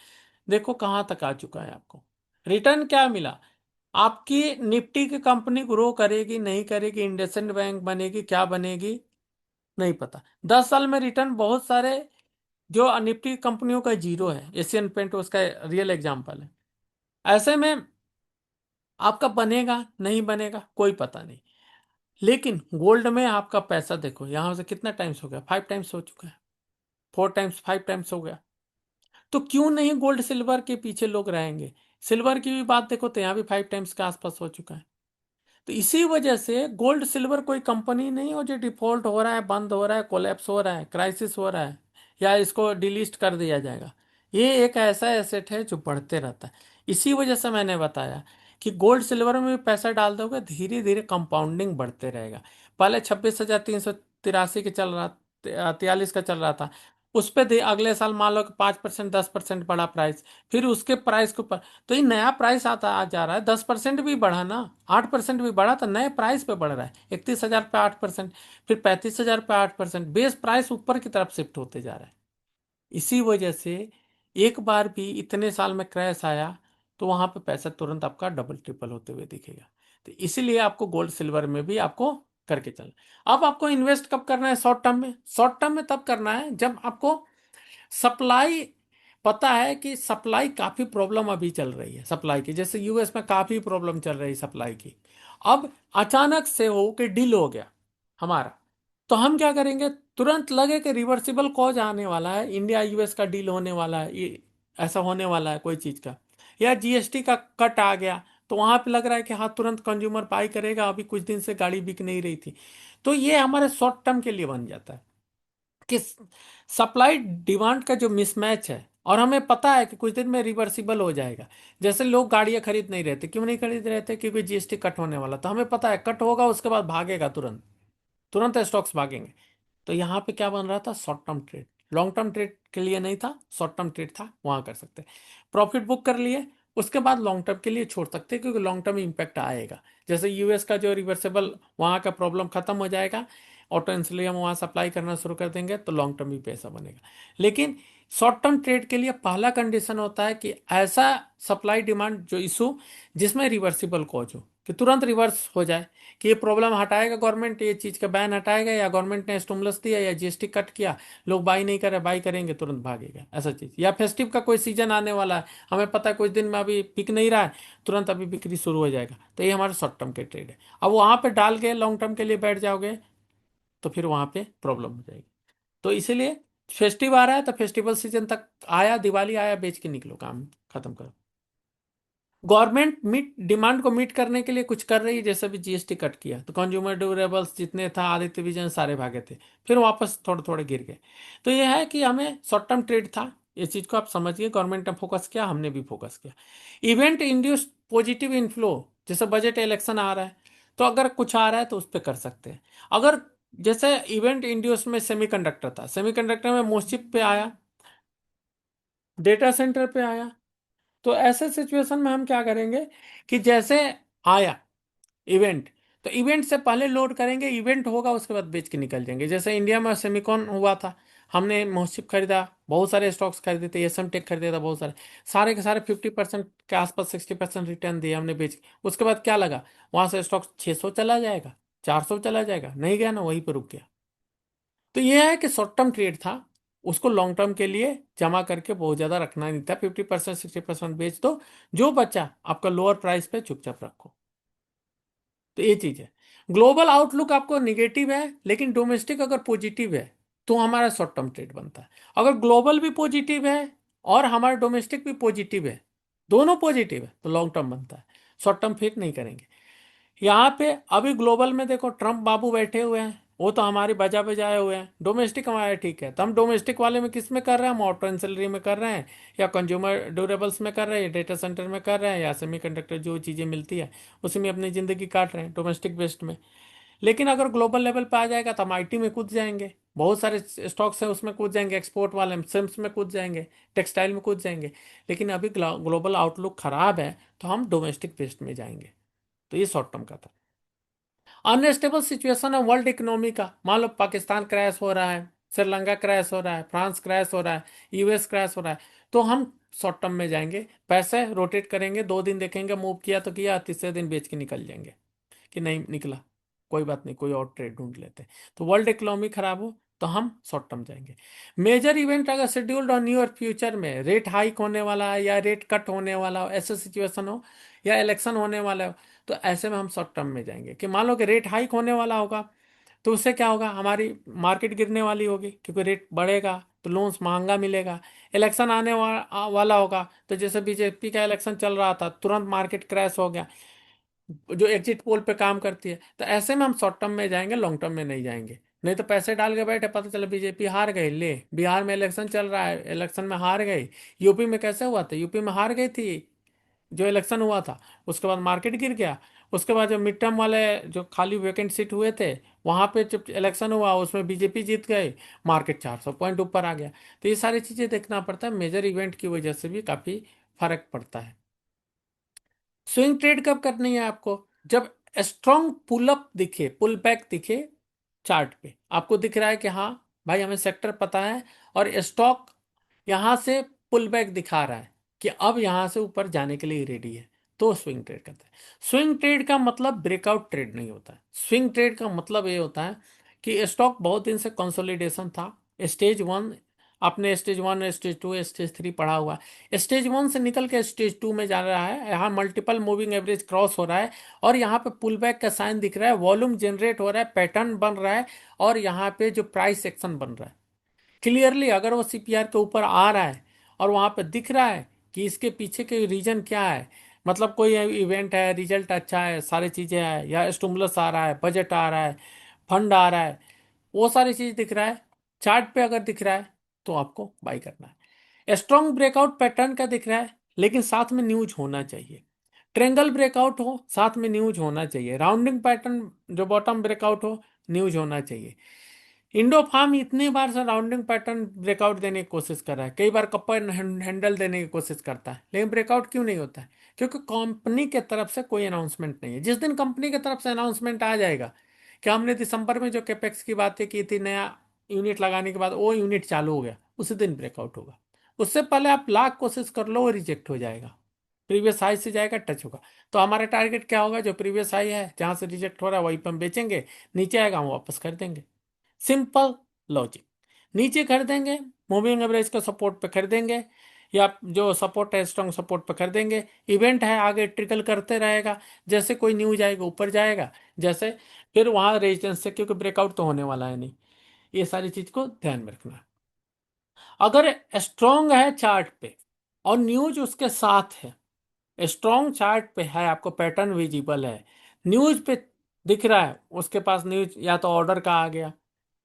देखो कहाँ तक आ चुका है। आपको रिटर्न क्या मिला? आपकी निफ्टी की कंपनी ग्रो करेगी नहीं करेगी, इंडसइंड बैंक बनेगी क्या बनेगी नहीं पता। 10 साल में रिटर्न बहुत सारे जो निफ्टी कंपनियों का जीरो है, एशियन पेंट उसका रियल एग्जांपल है। ऐसे में आपका बनेगा नहीं बनेगा कोई पता नहीं। लेकिन गोल्ड में आपका पैसा देखो यहां से कितना टाइम्स हो गया, 5 टाइम्स हो चुका है, 4 टाइम्स 5 टाइम्स हो गया। तो क्यों नहीं गोल्ड सिल्वर के पीछे लोग रहेंगे? सिल्वर की भी बात देखो तो यहाँ भी 5 टाइम्स के आसपास हो चुका है। तो इसी वजह से गोल्ड सिल्वर कोई कंपनी नहीं हो जो डिफॉल्ट हो रहा है, बंद हो रहा है, कोलैप्स हो रहा है, क्राइसिस हो रहा है या इसको डिलीस्ट कर दिया जाएगा। ये एक ऐसा एसेट है जो बढ़ते रहता है। इसी वजह से मैंने बताया कि गोल्ड सिल्वर में भी पैसा डाल दोगे धीरे धीरे कंपाउंडिंग बढ़ते रहेगा। पहले 26,383 के चल रहा, 43 का चल रहा था, उस पे अगले साल मान लो कि 5% 10% बढ़ा प्राइस, फिर उसके प्राइस के ऊपर, तो ये नया प्राइस आता आ जा रहा है। 10% भी बढ़ा ना, 8% भी बढ़ा, तो नए प्राइस पे बढ़ रहा है। 31,000 पे 8%, फिर 35,000 पे 8%, बेस प्राइस ऊपर की तरफ शिफ्ट होते जा रहा है। इसी वजह से एक बार भी इतने साल में क्रैश आया तो वहां पे पैसा तुरंत आपका डबल ट्रिपल होते हुए दिखेगा। तो इसीलिए आपको गोल्ड सिल्वर में भी आपको करके चलना। अब आपको इन्वेस्ट कब करना है? शॉर्ट टर्म में। शॉर्ट टर्म में तब करना है जब आपको सप्लाई पता है कि सप्लाई काफी प्रॉब्लम अभी चल रही है, सप्लाई की, जैसे यूएस में काफी प्रॉब्लम चल रही है सप्लाई की। अब अचानक से हो कि डील हो गया हमारा, तो हम क्या करेंगे? तुरंत लगे कि रिवर्सिबल कॉज आने वाला है, इंडिया यूएस का डील होने वाला है, ये ऐसा होने वाला है कोई चीज का, या जीएसटी का कट आ गया, तो वहां पे लग रहा है कि हाँ तुरंत कंज्यूमर बाई करेगा, अभी कुछ दिन से गाड़ी बिक नहीं रही थी। तो ये हमारे शॉर्ट टर्म के लिए बन जाता है कि सप्लाई डिमांड का जो मिसमैच है, और हमें पता है कि कुछ दिन में रिवर्सिबल हो जाएगा। जैसे लोग गाड़ियां खरीद नहीं रहते, क्यों नहीं खरीद रहे थे? क्योंकि जीएसटी कट होने वाला, तो हमें पता है कट होगा उसके बाद भागेगा तुरंत, तुरंत स्टॉक्स भागेंगे। तो यहाँ पे क्या बन रहा था? Short term trade. Long term trade के लिए नहीं था, शॉर्ट टर्म ट्रेड था, वहां कर सकते। प्रॉफिट बुक कर लिए, उसके बाद लॉन्ग टर्म के लिए छोड़ सकते हैं, क्योंकि लॉन्ग टर्म इम्पैक्ट आएगा। जैसे यूएस का जो रिवर्सेबल वहां का प्रॉब्लम खत्म हो जाएगा, ऑटो इंसुलियम वहां सप्लाई करना शुरू कर देंगे, तो लॉन्ग टर्म भी पैसा बनेगा। लेकिन शॉर्ट टर्म ट्रेड के लिए पहला कंडीशन होता है कि ऐसा सप्लाई डिमांड जो इशू जिसमें रिवर्सिबल कॉज हो, कि तुरंत रिवर्स हो जाए, कि ये प्रॉब्लम हटाएगा गवर्नमेंट, ये चीज का बैन हटाएगा, या गवर्नमेंट ने स्टिमुलस दिया या जीएसटी कट किया, लोग बाई नहीं करे, बाई करेंगे तुरंत भागेगा, ऐसा चीज। या फेस्टिव का कोई सीजन आने वाला है, हमें पता है कुछ दिन में अभी बिक नहीं रहा है, तुरंत अभी बिक्री शुरू हो जाएगा, तो ये हमारे शॉर्ट टर्म के ट्रेड है। अब वहां पे डाल के लॉन्ग टर्म के लिए बैठ जाओगे तो फिर वहां पे प्रॉब्लम हो जाएगी। तो इसीलिए फेस्टिव आ रहा है तो फेस्टिवल सीजन तक आया, दिवाली आया, बेच के निकलो, काम खत्म करो। गवर्नमेंट मीट डिमांड को मीट करने के लिए कुछ कर रही है, जैसे भी जीएसटी कट किया तो कंज्यूमर ड्यूरेबल्स जितने था आदित्य विजन सारे भागे थे, फिर वापस थोड़े थोड़े गिर गए। तो यह है कि हमें शॉर्ट टर्म ट्रेड था, ये चीज को आप समझिए, गवर्नमेंट ने फोकस किया, हमने भी फोकस किया। इवेंट इंड्यूस्ड पॉजिटिव इन्फ्लो, जैसे बजट इलेक्शन आ रहा है, तो अगर कुछ आ रहा है तो उस पर कर सकते हैं। अगर जैसे इवेंट इंड्यूस में सेमीकंडक्टर था, सेमीकंडक्टर में मोस्चिप पे आया, डेटा सेंटर पे आया, तो ऐसे सिचुएशन में हम क्या करेंगे कि जैसे आया इवेंट, तो इवेंट से पहले लोड करेंगे, इवेंट होगा उसके बाद बेच के निकल जाएंगे। जैसे इंडिया में सेमिकॉन हुआ था, हमने मोहसिप खरीदा, बहुत सारे स्टॉक्स खरीदे थे, एसएम टेक खरीदा था, बहुत सारे, सारे के सारे 50% के आसपास, 60% रिटर्न दिए हमने बेच के। उसके बाद क्या लगा, वहां से स्टॉक 600 चला जाएगा, 400 चला जाएगा, नहीं गया ना, वहीं पर रुक गया। तो ये है कि शॉर्ट टर्म ट्रेड था, उसको लॉन्ग टर्म के लिए जमा करके बहुत ज्यादा रखना नहीं था, 50% 60% बेच दो, जो बचा आपका लोअर प्राइस पे चुपचाप रखो। तो ये चीज है। ग्लोबल आउटलुक आपको निगेटिव है, लेकिन डोमेस्टिक अगर पॉजिटिव है तो हमारा शॉर्ट टर्म ट्रेड बनता है। अगर ग्लोबल भी पॉजिटिव है और हमारा डोमेस्टिक भी पॉजिटिव है, दोनों पॉजिटिव है, तो लॉन्ग टर्म बनता है, शॉर्ट टर्म फिर नहीं करेंगे। यहाँ पे अभी ग्लोबल में देखो ट्रम्प बाबू बैठे हुए हैं, वो तो हमारी बजा बजाए हुए हैं, डोमेस्टिक हमारा ठीक है, तो हम डोमेस्टिक वाले में किस में कर रहे हैं, हम ऑटो एंसिलरी में कर रहे हैं, या कंज्यूमर ड्यूरेबल्स में कर रहे हैं, या डेटा सेंटर में कर रहे हैं, या सेमीकंडक्टर जो चीज़ें मिलती है उसी में अपनी ज़िंदगी काट रहे हैं, डोमेस्टिक बेस्ड में। लेकिन अगर ग्लोबल लेवल पे आ जाएगा तो हम आईटी में कूद जाएंगे, बहुत सारे स्टॉक्स हैं उसमें कूद जाएंगे, एक्सपोर्ट वाले सिम्स में कूद जाएंगे, टेक्सटाइल में कूद जाएंगे। लेकिन अभी ग्लोबल आउटलुक खराब है तो हम डोमेस्टिक बेस्ड में जाएंगे। तो ये शॉर्ट टर्म का था। अनस्टेबल सिचुएशन है वर्ल्ड इकोनॉमी का, मान लो पाकिस्तान क्रैश हो रहा है, श्रीलंका क्रैश हो रहा है, फ्रांस क्रैश हो रहा है, यूएस क्रैश हो रहा है, तो हम शॉर्ट टर्म में जाएंगे, पैसे रोटेट करेंगे, 2 दिन देखेंगे, मूव किया तो किया, तीसरे दिन बेच के निकल जाएंगे कि नहीं निकला, कोई बात नहीं, कोई और ट्रेड ढूंढ लेते हैं। तो वर्ल्ड इकोनॉमी खराब हो तो हम शॉर्ट टर्म जाएंगे। मेजर इवेंट अगर शेड्यूल्ड ऑन न्यूअर फ्यूचर में, रेट हाइक होने वाला है या रेट कट होने वाला हो, ऐसे सिचुएशन हो, या इलेक्शन होने वाला हो, तो ऐसे में हम शॉर्ट टर्म में जाएंगे। कि मान लो कि रेट हाइक होने वाला होगा, तो उससे क्या होगा, हमारी मार्केट गिरने वाली होगी, क्योंकि रेट बढ़ेगा तो लोन्स महंगा मिलेगा। इलेक्शन आने वाला होगा, तो जैसे बीजेपी का इलेक्शन चल रहा था, तुरंत मार्केट क्रैश हो गया, जो एग्जिट पोल पे काम करती है। तो ऐसे में हम शॉर्ट टर्म में जाएंगे, लॉन्ग टर्म में नहीं जाएंगे। नहीं तो पैसे डाल के बैठे, पता चला बीजेपी हार गई, ले बिहार में इलेक्शन चल रहा है, इलेक्शन में हार गई। यूपी में कैसे हुआ था, यूपी में हार गई थी जो इलेक्शन हुआ था, उसके बाद मार्केट गिर गया। उसके बाद जो मिड टर्म वाले जो खाली वैकेंट सीट हुए थे, वहां पे जब इलेक्शन हुआ उसमें बीजेपी जीत गई, मार्केट 400 पॉइंट ऊपर आ गया। तो ये सारी चीजें देखना पड़ता है, मेजर इवेंट की वजह से भी काफी फर्क पड़ता है। स्विंग ट्रेड कब करनी है आपको, जब स्ट्रॉन्ग पुल अप दिखे, पुल बैक दिखे, चार्ट पे आपको दिख रहा है कि हाँ भाई हमें सेक्टर पता है, और स्टॉक यहां से पुल बैक दिखा रहा है कि अब यहां से ऊपर जाने के लिए रेडी है, तो स्विंग ट्रेड करते हैं। स्विंग ट्रेड का मतलब ब्रेकआउट ट्रेड नहीं होता है। स्विंग ट्रेड का मतलब ये होता है कि स्टॉक बहुत दिन से कंसोलिडेशन था, स्टेज 1, आपने स्टेज 1, स्टेज 2, स्टेज 3 पढ़ा हुआ है। स्टेज 1 से निकल के स्टेज 2 में जा रहा है, यहाँ मल्टीपल मूविंग एवरेज क्रॉस हो रहा है, और यहाँ पे पुल बैक का साइन दिख रहा है, वॉल्यूम जनरेट हो रहा है, पैटर्न बन रहा है, और यहाँ पे जो प्राइस एक्शन बन रहा है क्लियरली, अगर वो सीपीआर के ऊपर आ रहा है और वहां पे दिख रहा है कि इसके पीछे के रीजन क्या है, मतलब कोई इवेंट है, रिजल्ट अच्छा है, सारी चीजें हैं, या स्टिमुलस आ रहा है, बजट आ रहा है, फंड आ रहा है, वो सारी चीज दिख रहा है, चार्ट पे अगर दिख रहा है तो आपको बाई करना है। स्ट्रॉन्ग ब्रेकआउट पैटर्न का दिख रहा है, लेकिन साथ में न्यूज होना चाहिए। ट्रेंगल ब्रेकआउट हो, साथ में न्यूज होना चाहिए। राउंडिंग पैटर्न जो बॉटम ब्रेकआउट हो, न्यूज होना चाहिए। इंडो फार्म इतनी बार से राउंडिंग पैटर्न ब्रेकआउट देने की कोशिश कर रहा है, कई बार कपर हैंडल देने की कोशिश करता है, लेकिन ब्रेकआउट क्यों नहीं होता है, क्योंकि कंपनी के तरफ से कोई अनाउंसमेंट नहीं है। जिस दिन कंपनी की तरफ से अनाउंसमेंट आ जाएगा कि हमने दिसंबर में जो कैपेक्स की बातें की थी, नया यूनिट लगाने के बाद वो यूनिट चालू हो गया, उसी दिन ब्रेकआउट होगा। उससे पहले आप लाख कोशिश कर लो, वो रिजेक्ट हो जाएगा, प्रीवियस हाई से जाएगा, टच होगा। तो हमारा टारगेट क्या होगा, जो प्रीवियस हाई है जहां से रिजेक्ट हो रहा है वहीं पर हम बेचेंगे, नीचे आएगा हम वापस कर देंगे, सिंपल लॉजिक। नीचे खरीदेंगे, मूविंग एवरेज का सपोर्ट पे खरीदेंगे, या जो सपोर्ट है स्ट्रॉन्ग सपोर्ट पे खरीदेंगे, इवेंट है आगे ट्रिकल करते रहेगा, जैसे कोई न्यूज आएगा ऊपर जाएगा, जैसे फिर वहां रेजिस्टेंस से, क्योंकि ब्रेकआउट तो होने वाला है नहीं। ये सारी चीज को ध्यान में रखना। अगर स्ट्रॉन्ग है चार्ट पे और न्यूज उसके साथ है, स्ट्रॉन्ग चार्ट पे है, आपको पैटर्न विजिबल है, न्यूज पे दिख रहा है, उसके पास न्यूज या तो ऑर्डर का आ गया,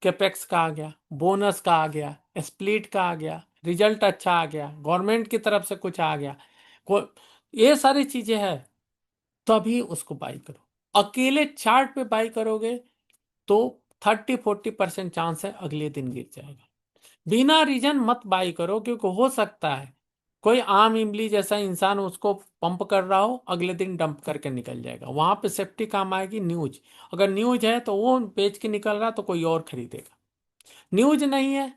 कैपेक्स का आ गया, बोनस का आ गया, स्प्लिट का आ गया, रिजल्ट अच्छा आ गया, गवर्नमेंट की तरफ से कुछ आ गया, को ये सारी चीजें हैं, तभी उसको बाई करो। अकेले चार्ट पे बाई करोगे तो 30-40% चांस है अगले दिन गिर जाएगा। बिना रीजन मत बाई करो, क्योंकि हो सकता है कोई आम इमली जैसा इंसान उसको पंप कर रहा हो, अगले दिन डंप करके निकल जाएगा। वहां पे सेफ्टी काम आएगी न्यूज। अगर न्यूज है तो वो बेच के निकल रहा तो कोई और खरीदेगा, न्यूज नहीं है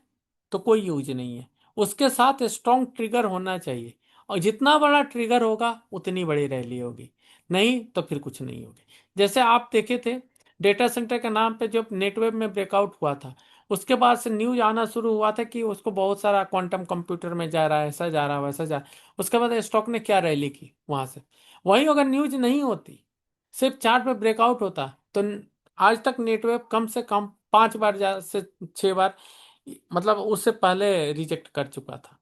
तो कोई यूज नहीं है। उसके साथ स्ट्रॉन्ग ट्रिगर होना चाहिए, और जितना बड़ा ट्रिगर होगा उतनी बड़ी रैली होगी, नहीं तो फिर कुछ नहीं होगी। जैसे आप देखे थे डेटा सेंटर के नाम पे जब नेटवर्क में ब्रेकआउट हुआ था, उसके बाद से न्यूज आना शुरू हुआ था कि उसको बहुत सारा क्वांटम कंप्यूटर में जा रहा है, ऐसा जा रहा है, वैसा जा रहा है। उसके बाद स्टॉक ने क्या रैली की वहां से। वहीं अगर न्यूज नहीं होती, सिर्फ चार्ट पे ब्रेकआउट होता, तो आज तक नेटवर्क कम से कम 5 बार से 6 बार, मतलब उससे पहले रिजेक्ट कर चुका था।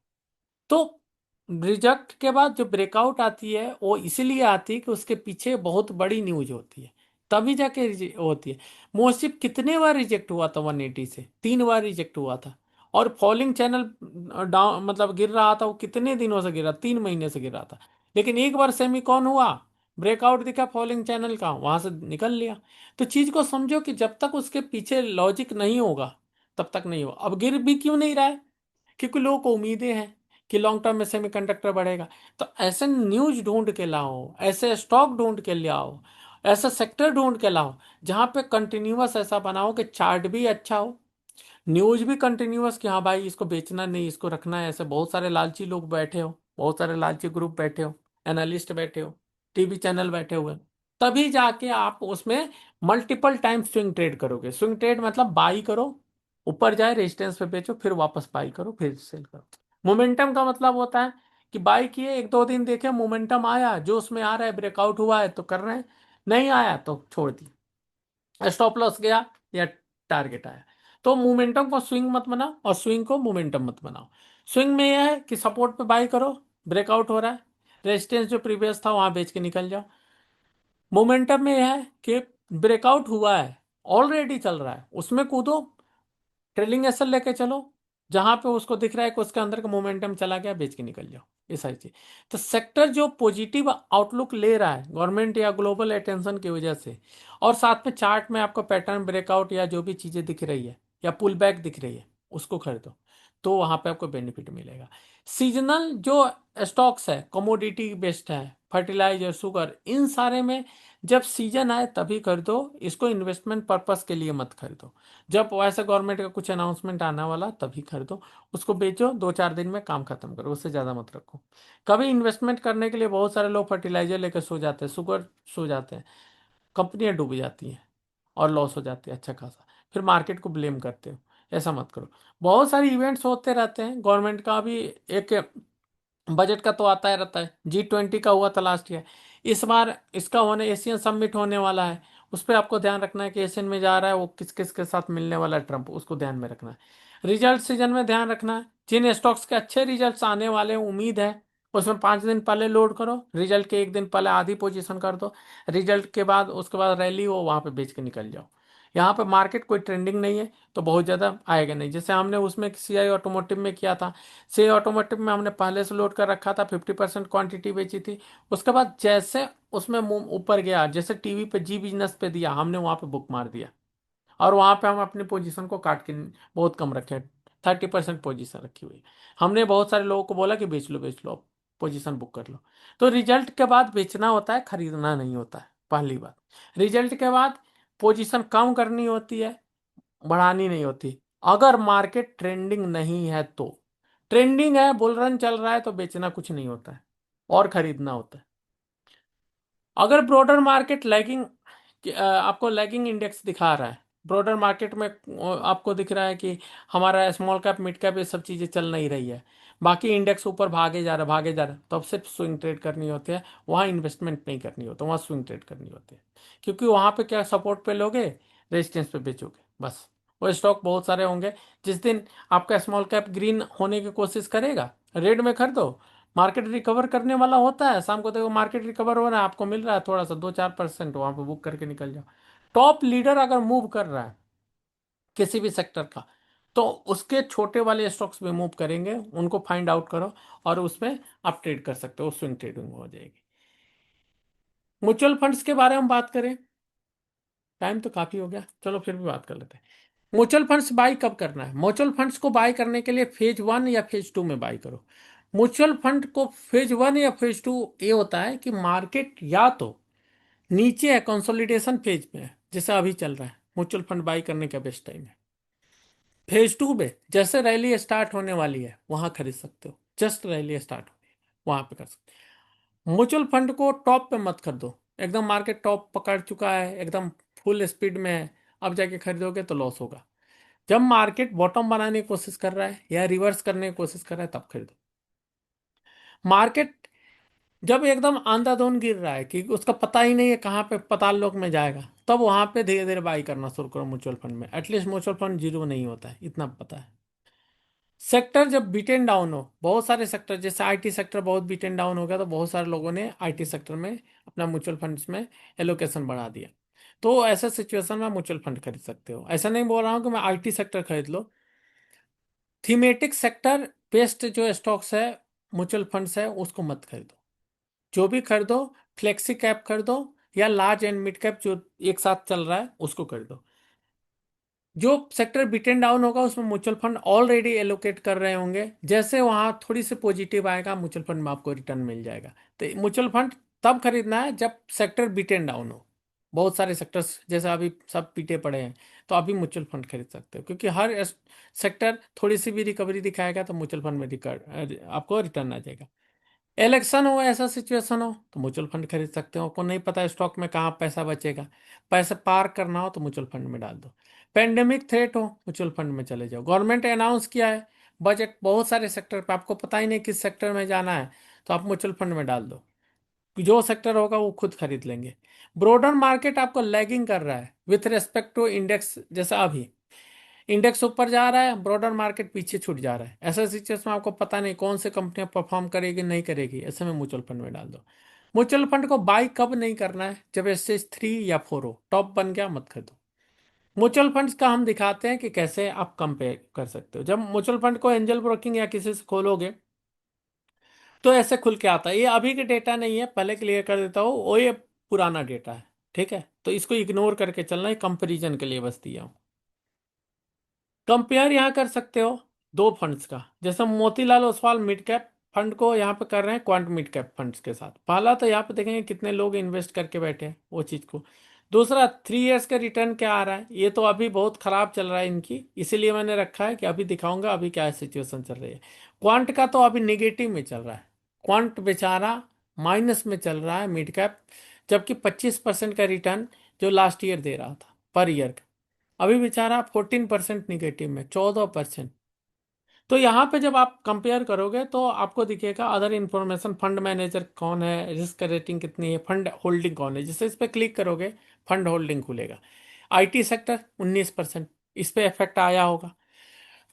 तो रिजेक्ट के बाद जो ब्रेकआउट आती है वो इसीलिए आती है कि उसके पीछे बहुत बड़ी न्यूज होती है, तभी जाके होती है। मोसिप कितने बार रिजेक्ट हुआ था 180 से, 3 बार रिजेक्ट हुआ था। और फॉलिंग चैनल डाउन मतलब गिर रहा था, वो कितने दिनों से गिरा, 3 महीने से गिर रहा था। लेकिन एक बार सेमिकॉन हुआ, ब्रेकआउट दिखा फॉलिंग चैनल का, वहां से निकल लिया। तो चीज को समझो कि जब तक उसके पीछे लॉजिक नहीं होगा तब तक नहीं होगा। अब गिर भी क्यों नहीं रहा है, क्योंकि लोगों को उम्मीदें हैं कि लॉन्ग टर्म में सेमीकंडक्टर बढ़ेगा। तो ऐसे न्यूज ढूंढ के लाओ, ऐसे स्टॉक ढूंढ के लाओ, ऐसा सेक्टर ढूंढ के लाओ जहां पे कंटिन्यूअस ऐसा बनाओ कि चार्ट भी अच्छा हो, न्यूज भी कंटिन्यूअस कि हाँ भाई इसको बेचना नहीं, इसको रखना है। ऐसे बहुत सारे लालची लोग बैठे हो, बहुत सारे लालची ग्रुप बैठे हो, एनालिस्ट बैठे हो, टीवी चैनल बैठे हुए, तभी जाके आप उसमें मल्टीपल टाइम स्विंग ट्रेड करोगे। स्विंग ट्रेड मतलब बाई करो, ऊपर जाए रेजिस्टेंस पे बेचो, फिर वापस बाई करो, फिर सेल करो। मोमेंटम का मतलब होता है कि बाई किए, 1-2 दिन देखे, मोमेंटम आया, जो उसमें आ रहा है, ब्रेकआउट हुआ है तो कर रहे हैं, नहीं आया तो छोड़ दी, स्टॉप लॉस गया या टारगेट आया। तो मोमेंटम को स्विंग मत बनाओ और स्विंग को मोमेंटम मत बनाओ। स्विंग में यह है कि सपोर्ट पे बाई करो, ब्रेकआउट हो रहा है, रेजिस्टेंस जो प्रीवियस था वहां बेच के निकल जाओ। मोमेंटम में यह है कि ब्रेकआउट हुआ है, ऑलरेडी चल रहा है, उसमें कूदो, ट्रेलिंग एसएल लेके चलो, जहां पे उसको दिख रहा है कि उसके अंदर का मोमेंटम चला गया, बेच के निकल जाओ। ये सारी चीज। तो सेक्टर जो पॉजिटिव आउटलुक ले रहा है गवर्नमेंट या ग्लोबल अटेंशन की वजह से, और साथ में चार्ट में आपको पैटर्न ब्रेकआउट या जो भी चीजें दिख रही है या पुल बैक दिख रही है, उसको खरीदो, तो वहां पे आपको बेनिफिट मिलेगा। सीजनल जो स्टॉक्स है, कमोडिटी बेस्ड है, फर्टिलाइजर, शुगर, इन सारे में जब सीजन आए तभी खरीदो, इसको इन्वेस्टमेंट पर्पस के लिए मत खरीदो। जब वैसे गवर्नमेंट का कुछ अनाउंसमेंट आने वाला तभी खरीदो, उसको बेचो, 2-4 दिन में काम खत्म करो, उससे ज़्यादा मत रखो। कभी इन्वेस्टमेंट करने के लिए बहुत सारे लोग फर्टिलाइजर लेकर सो जाते हैं, शुगर सो जाते हैं, कंपनियां डूब जाती हैं और लॉस हो जाती है अच्छा खासा, फिर मार्केट को ब्लेम करते हो। ऐसा मत करो। बहुत सारे इवेंट्स होते रहते हैं, गवर्नमेंट का भी एक बजट का तो आता है रहता है। G20 का हुआ था लास्ट ईयर, इस बार इसका होने, एशियन समिट होने वाला है, उस पर आपको ध्यान रखना है कि एशियन में जा रहा है वो किस किस के साथ मिलने वाला है ट्रम्प, उसको ध्यान में रखना है। रिजल्ट सीजन में ध्यान रखना है, जिन स्टॉक्स के अच्छे रिजल्ट्स आने वाले हैं, उम्मीद है, उसमें 5 दिन पहले लोड करो, रिजल्ट के 1 दिन पहले आधी पोजीशन कर दो, रिजल्ट के बाद उसके बाद रैली हो वहां पे बेच के निकल जाओ। यहाँ पे मार्केट कोई ट्रेंडिंग नहीं है तो बहुत ज़्यादा आएगा नहीं, जैसे हमने उसमें CI ऑटोमोटिव में किया था। से ऑटोमेटिक में हमने पहले से लोड कर रखा था, 50% क्वांटिटी बेची थी। उसके बाद जैसे उसमें मुंह ऊपर गया, जैसे टीवी पे जी बिजनेस पे दिया, हमने वहां पे बुक मार दिया, और वहां पे हम अपनी पोजीशन को काट के बहुत कम रखे, 30% पोजीशन रखी हुई। हमने बहुत सारे लोगों को बोला कि बेच लो अब, पोजीशन बुक कर लो। तो रिजल्ट के बाद बेचना होता है, खरीदना नहीं होता है, पहली बात। रिजल्ट के बाद पोजीशन कम करनी होती है, बढ़ानी नहीं होती। अगर मार्केट ट्रेंडिंग नहीं है तो, ट्रेंडिंग है, बुल रन चल रहा है तो बेचना कुछ नहीं होता है और खरीदना होता है। अगर ब्रॉडर मार्केट लैगिंग, आपको लैगिंग इंडेक्स दिखा रहा है, ब्रॉडर मार्केट में आपको दिख रहा है कि हमारा स्मॉल कैप मिड कैप ये सब चीज़ें चल नहीं रही है, बाकी इंडेक्स ऊपर भागे जा रहा है, तो अब सिर्फ स्विंग ट्रेड करनी होती है, वहाँ इन्वेस्टमेंट नहीं करनी होती, वहाँ स्विंग ट्रेड करनी होती है। क्योंकि वहाँ पे क्या, सपोर्ट पे लोगे, रेजिस्टेंस पे बेचोगे, बस। वो स्टॉक बहुत सारे होंगे, जिस दिन आपका स्मॉल कैप ग्रीन होने की कोशिश करेगा, रेड में खरीदो, मार्केट रिकवर करने वाला होता है, शाम को देखो मार्केट रिकवर हो रहा है, आपको मिल रहा है थोड़ा सा 2-4%, वहां पे बुक करके निकल जाओ। टॉप लीडर अगर मूव कर रहा है किसी भी सेक्टर का, तो उसके छोटे वाले स्टॉक्स में मूव करेंगे, उनको फाइंड आउट करो और उसमें आप ट्रेड कर सकते हो, स्विंग ट्रेडिंग हो जाएगी। म्यूचुअल फंड्स के बारे में बात करें, टाइम तो काफी हो गया, चलो फिर भी बात कर लेते हैं। म्यूचुअल फंड्स बाई कब करना है? म्यूचुअल फंड्स को बाई करने के लिए फेज 1 या फेज 2 में बाई करो। म्यूचुअल फंड को फेज 1 या फेज 2 ये होता है कि मार्केट या तो नीचे है, कंसोलिडेशन फेज में है, जैसे अभी चल रहा है, म्यूचुअल फंड बाई करने का बेस्ट टाइम है। फेज 2 में जैसे रैली स्टार्ट होने वाली है वहां खरीद सकते हो, जस्ट रैली स्टार्ट होनी है वहां पे कर सकते हो। म्यूचुअल फंड को टॉप पे मत खरीदो, एकदम मार्केट टॉप पकड़ चुका है, एकदम फुल स्पीड में है, अब जाके खरीदोगे तो लॉस होगा। जब मार्केट बॉटम बनाने की कोशिश कर रहा है या रिवर्स करने की कोशिश कर रहा है तब खरीदो। मार्केट जब एकदम अंधाधुंध गिर रहा है कि उसका पता ही नहीं है कहाँ पे पाताल लोक में जाएगा, तब वहां पे धीरे धीरे बाई करना शुरू करो म्यूचुअल फंड में। एटलीस्ट म्यूचुअल फंड जीरो नहीं होता है, इतना पता है। सेक्टर जब बीटेन डाउन हो, बहुत सारे सेक्टर जैसे आईटी सेक्टर बहुत बीटेन डाउन हो गया, तो बहुत सारे लोगों ने आईटी सेक्टर में अपना म्यूचुअल फंड्स में एलोकेशन बढ़ा दिया। तो ऐसे सिचुएशन में म्यूचुअल फंड खरीद सकते हो। ऐसा नहीं बोल रहा हूँ कि मैं आईटी सेक्टर खरीद लो। थीमेटिक सेक्टर बेस्ड जो स्टॉक्स है, म्यूचुअल फंड्स है, उसको मत खरीदो। जो भी खरीदो, फ्लेक्सी कैप खरीदो या लार्ज एंड मिड कैप जो एक साथ चल रहा है उसको खरीदो। जो सेक्टर बिटेन डाउन होगा उसमें म्यूचुअल फंड ऑलरेडी एलोकेट कर रहे होंगे, जैसे वहां थोड़ी सी पॉजिटिव आएगा म्यूचुअल फंड में आपको रिटर्न मिल जाएगा। तो म्यूचुअल फंड तब खरीदना है जब सेक्टर बिटेन डाउन हो। बहुत सारे सेक्टर्स जैसे अभी सब पीटे पड़े हैं, तो अभी म्यूचुअल फंड खरीद सकते हो, क्योंकि हर सेक्टर थोड़ी सी भी रिकवरी दिखाएगा तो म्यूचुअल फंड में रिकवर आपको रिटर्न आ जाएगा। इलेक्शन हो, ऐसा सिचुएशन हो, तो म्यूचुअल फंड खरीद सकते हो। आपको नहीं पता स्टॉक में कहाँ पैसा बचेगा, पैसे पार्क करना हो तो म्यूचुअल फंड में डाल दो। पेंडेमिक थ्रेट हो, म्यूचुअल फंड में चले जाओ। गवर्नमेंट अनाउंस किया है बजट बहुत सारे सेक्टर पे, आपको पता ही नहीं किस सेक्टर में जाना है, तो आप म्यूचुअल फंड में डाल दो। जो सेक्टर होगा वो खुद खरीद लेंगे। ब्रोडर मार्केट आपको लैगिंग कर रहा है विथ रेस्पेक्ट टू इंडेक्स, जैसा अभी इंडेक्स ऊपर जा रहा है, ब्रॉडर मार्केट पीछे छूट जा रहा है। ऐसा सिचुएशन में आपको पता नहीं कौन सी कंपनियां परफॉर्म करेगी नहीं करेगी, ऐसे में म्यूचुअल फंड में डाल दो। म्यूचुअल फंड को बाई कब नहीं करना है? जब स्टेज 3 या 4 हो, टॉप बन गया मत खरीदो। म्यूचुअल फंड्स का हम दिखाते हैं कि कैसे आप कंपेयर कर सकते हो। जब म्यूचुअल फंड को एंजल ब्रोकिंग या किसी से खोलोगे तो ऐसे खुल के आता है। ये अभी के डेटा नहीं है, पहले क्लियर कर देता हूँ, वो ये पुराना डेटा है, ठीक है? तो इसको इग्नोर करके चलना है, कंपेरिजन के लिए बस दिया हूँ। कंपेयर यहाँ कर सकते हो दो फंड्स का, जैसे Motilal Oswal mid cap fund को यहाँ पे कर रहे हैं क्वांट मिड कैप फंड्स के साथ। पहला तो यहाँ पे देखेंगे कितने लोग इन्वेस्ट करके बैठे हैं वो चीज को। दूसरा, 3 इयर्स का रिटर्न क्या आ रहा है। ये तो अभी बहुत खराब चल रहा है इनकी, इसीलिए मैंने रखा है कि अभी दिखाऊंगा अभी क्या सिचुएशन चल रही है। क्वांट का तो अभी निगेटिव में चल रहा है, क्वांट बेचारा माइनस में चल रहा है मिड कैप, जबकि 25% का रिटर्न जो लास्ट ईयर दे रहा था पर ईयर, अभी बेचारा 14% निगेटिव में, 14%। तो यहाँ पे जब आप कंपेयर करोगे तो आपको दिखेगा अदर इंफॉर्मेशन, फंड मैनेजर कौन है, रिस्क रेटिंग कितनी है, फंड होल्डिंग कौन है। जैसे इस पे क्लिक करोगे फंड होल्डिंग खुलेगा। आईटी सेक्टर 19%, इस पे इफेक्ट आया होगा।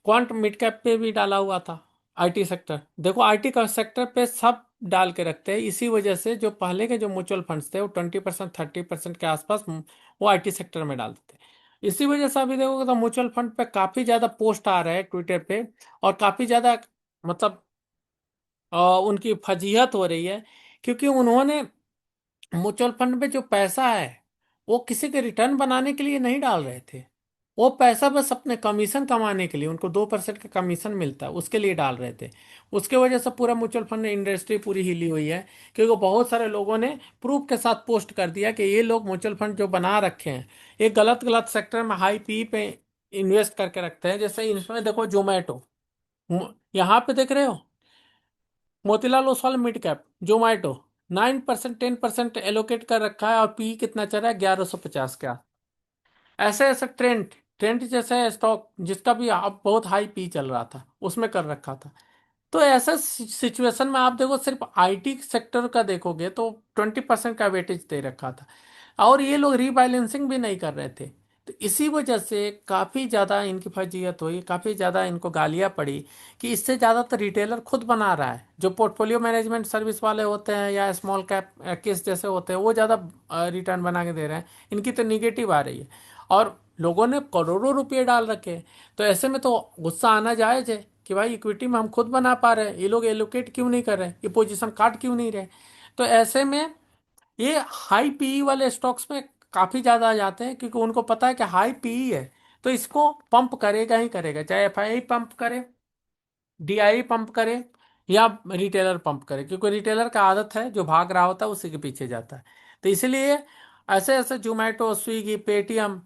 क्वांट मिड कैप पे भी डाला हुआ था। आईटी सेक्टर देखो, आईटी का सेक्टर पे सब डाल के रखते हैं, इसी वजह से जो पहले के जो म्यूचुअल फंड्स थे वो 20% 30% के आसपास वो आईटी सेक्टर में डालते थे। इसी वजह से अभी देखोगे तो म्यूचुअल फंड पे काफी ज्यादा पोस्ट आ रहे हैं ट्विटर पे, और काफी ज्यादा मतलब उनकी फजीहत हो रही है, क्योंकि उन्होंने म्यूचुअल फंड में जो पैसा है वो किसी के रिटर्न बनाने के लिए नहीं डाल रहे थे। वो पैसा बस अपने कमीशन कमाने के लिए, उनको 2% का कमीशन मिलता है उसके लिए डाल रहे थे। उसके वजह से पूरा म्यूचुअल फंड इंडस्ट्री पूरी हिली हुई है, क्योंकि बहुत सारे लोगों ने प्रूफ के साथ पोस्ट कर दिया कि ये लोग म्यूचुअल फंड जो बना रखे हैं ये गलत गलत सेक्टर में हाई पी पे इन्वेस्ट करके रखते हैं। जैसे इसमें देखो जोमेटो, यहाँ पे देख रहे हो Motilal Oswal mid cap Zomato 9% 10% allocate कर रखा है, और पी कितना चल रहा है 1150 का। ऐसे ऐसे ट्रेंड ट्रेंड जैसे स्टॉक जिसका भी आप बहुत हाई पी चल रहा था उसमें कर रखा था। तो ऐसा सिचुएशन में आप देखो सिर्फ आईटी सेक्टर का देखोगे तो 20% का वेटेज दे रखा था, और ये लोग रीबैलेंसिंग भी नहीं कर रहे थे। तो इसी वजह से काफ़ी ज़्यादा इनकी फजीहत हुई, काफ़ी ज़्यादा इनको गालियाँ पड़ी कि इससे ज़्यादातर रिटेलर खुद बना रहा है। जो पोर्टफोलियो मैनेजमेंट सर्विस वाले होते हैं या स्मॉल कैप केस जैसे होते हैं वो ज़्यादा रिटर्न बना के दे रहे हैं, इनकी तो निगेटिव आ रही है और लोगों ने करोड़ों रुपये डाल रखे हैं। तो ऐसे में तो गुस्सा आना जायज़ है कि भाई इक्विटी में हम खुद बना पा रहे हैं, ये लोग एलोकेट क्यों नहीं कर रहे, ये पोजीशन काट क्यों नहीं रहे। तो ऐसे में ये हाई पीई वाले स्टॉक्स में काफी ज्यादा आ जाते हैं क्योंकि उनको पता है कि हाई पीई है तो इसको पंप करेगा ही करेगा, चाहे एफआईआई पंप करे, डीआई पंप करे या रिटेलर पंप करे, क्योंकि रिटेलर का आदत है जो भाग रहा होता है उसी के पीछे जाता है। तो इसलिए ऐसे ऐसे जोमेटो, स्विगी, पेटीएम,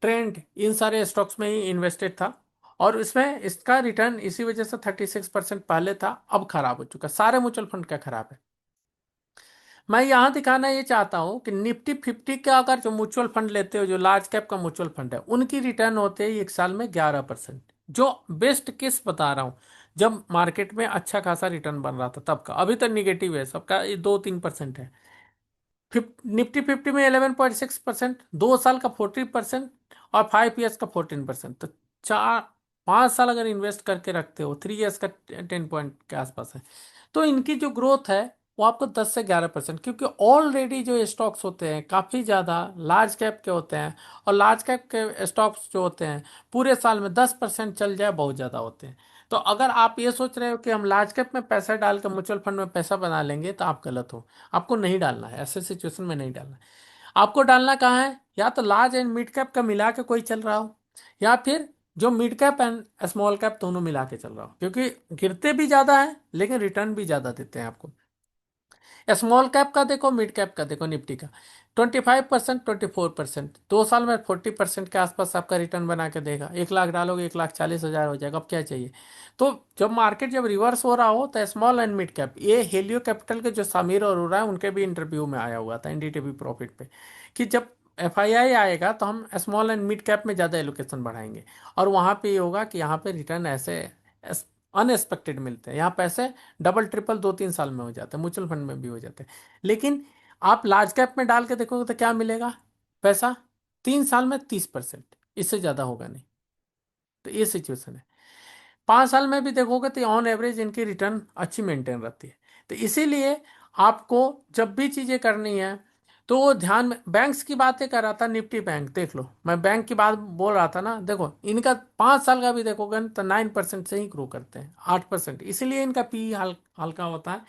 ट्रेंड, इन सारे स्टॉक्स में ही इन्वेस्टेड था और इसमें इसका रिटर्न इसी वजह से 36% पहले था, अब खराब हो चुका, सारे म्यूचुअल फंड का खराब है। मैं यहां दिखाना ये चाहता हूं कि निफ्टी 50 का अगर जो म्यूचुअल फंड लेते हो, जो लार्ज कैप का म्यूचुअल फंड है, उनकी रिटर्न होते हैं एक साल में 11%। जो बेस्ट केस बता रहा हूं, जब मार्केट में अच्छा खासा रिटर्न बन रहा था तब का, अभी तो निगेटिव है सबका, ये 2-3% है। निफ्टी 50 में 11.6%, 2 साल का 14% और 5 ईयर्स का 14%। तो 4-5 साल अगर इन्वेस्ट करके रखते हो, 3 ईयर्स का 10 पॉइंट के आसपास है। तो इनकी जो ग्रोथ है वो आपको 10 से 11%, क्योंकि ऑलरेडी जो स्टॉक्स होते हैं काफ़ी ज़्यादा लार्ज कैप के होते हैं और लार्ज कैप के स्टॉक्स जो होते हैं पूरे साल में 10% चल जाए बहुत ज़्यादा होते हैं। तो अगर आप ये सोच रहे हो कि हम लार्ज कैप में पैसा डाल कर म्यूचुअल फंड में पैसा बना लेंगे तो आप गलत हो। आपको नहीं डालना है, ऐसे सिचुएशन में नहीं डालना है। आपको डालना कहाँ है, या तो लार्ज एंड मिड कैप का मिला के कोई चल रहा हो, या फिर जो mid cap and small cap दोनों मिला के चल रहा हो, क्योंकि गिरते भी ज़्यादा है लेकिन रिटर्न भी ज़्यादा देते हैं आपको। स्मॉल कैप का देखो, मिड कैप का देखो, निफ्टी का 25%, 24%, 2 साल में 40% के आसपास आपका रिटर्न बना के देगा। 1 लाख डालोगे 1,40,000 हो जाएगा, अब क्या चाहिए। तो जब रिवर्स हो रहा हो तो स्मॉल एंड मिड कैप, ये हेलियो कैपिटल के जो समीर अरोड़ा है उनके भी इंटरव्यू में आया हुआ था एनडीटीवी प्रॉफिट पे, कि जब एफआईआई आएगा तो हम स्मॉल एंड मिड कैप में ज़्यादा एलोकेशन बढ़ाएंगे और वहाँ पे ये होगा कि यहाँ पे रिटर्न ऐसे अनएक्सपेक्टेड मिलते हैं, यहाँ पैसे डबल ट्रिपल 2-3 साल में हो जाते हैं, म्यूचुअल फंड में भी हो जाते हैं। लेकिन आप लार्ज कैप में डाल के देखोगे तो क्या मिलेगा, पैसा 3 साल में 30%, इससे ज़्यादा होगा नहीं। तो ये सिचुएशन है। 5 साल में भी देखोगे तो ऑन एवरेज इनकी रिटर्न अच्छी मेंटेन रहती है। तो इसीलिए आपको जब भी चीज़ें करनी है तो वो ध्यान में, बैंक्स की बातें कर रहा था, निफ्टी बैंक देख लो, मैं बैंक की बात बोल रहा था ना, देखो इनका 5 साल का भी देखोगे तो 9% से ही ग्रो करते हैं, 8%। इसीलिए इनका पी हल्का होता है,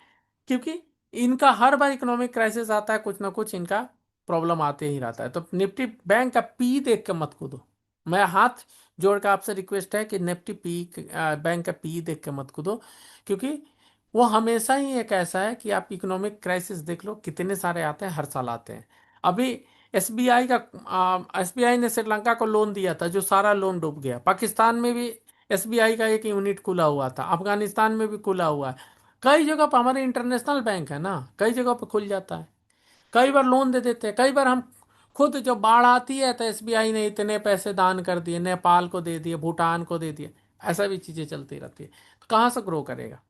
क्योंकि इनका हर बार इकोनॉमिक क्राइसिस आता है, कुछ ना कुछ इनका प्रॉब्लम आते ही रहता है। तो निफ्टी बैंक का पी देख के मत कूदो, मैं हाथ जोड़ के आपसे रिक्वेस्ट है कि निफ्टी बैंक का पी देख के मत कूदो, क्योंकि वो हमेशा ही एक ऐसा है कि आप इकोनॉमिक क्राइसिस देख लो, कितने सारे आते हैं, हर साल आते हैं। अभी एसबीआई ने श्रीलंका को लोन दिया था, जो सारा लोन डूब गया। पाकिस्तान में भी एसबीआई का एक यूनिट खुला हुआ था, अफगानिस्तान में भी खुला हुआ है। कई जगह पर हमारे इंटरनेशनल बैंक है ना, कई जगह पर खुल जाता है, कई बार लोन दे देते हैं। कई बार हम खुद, जब बाढ़ आती है तो एसबीआई ने इतने पैसे दान कर दिए, नेपाल को दे दिए, भूटान को दे दिए, ऐसा भी चीजें चलती रहती है। तो कहाँ से ग्रो करेगा,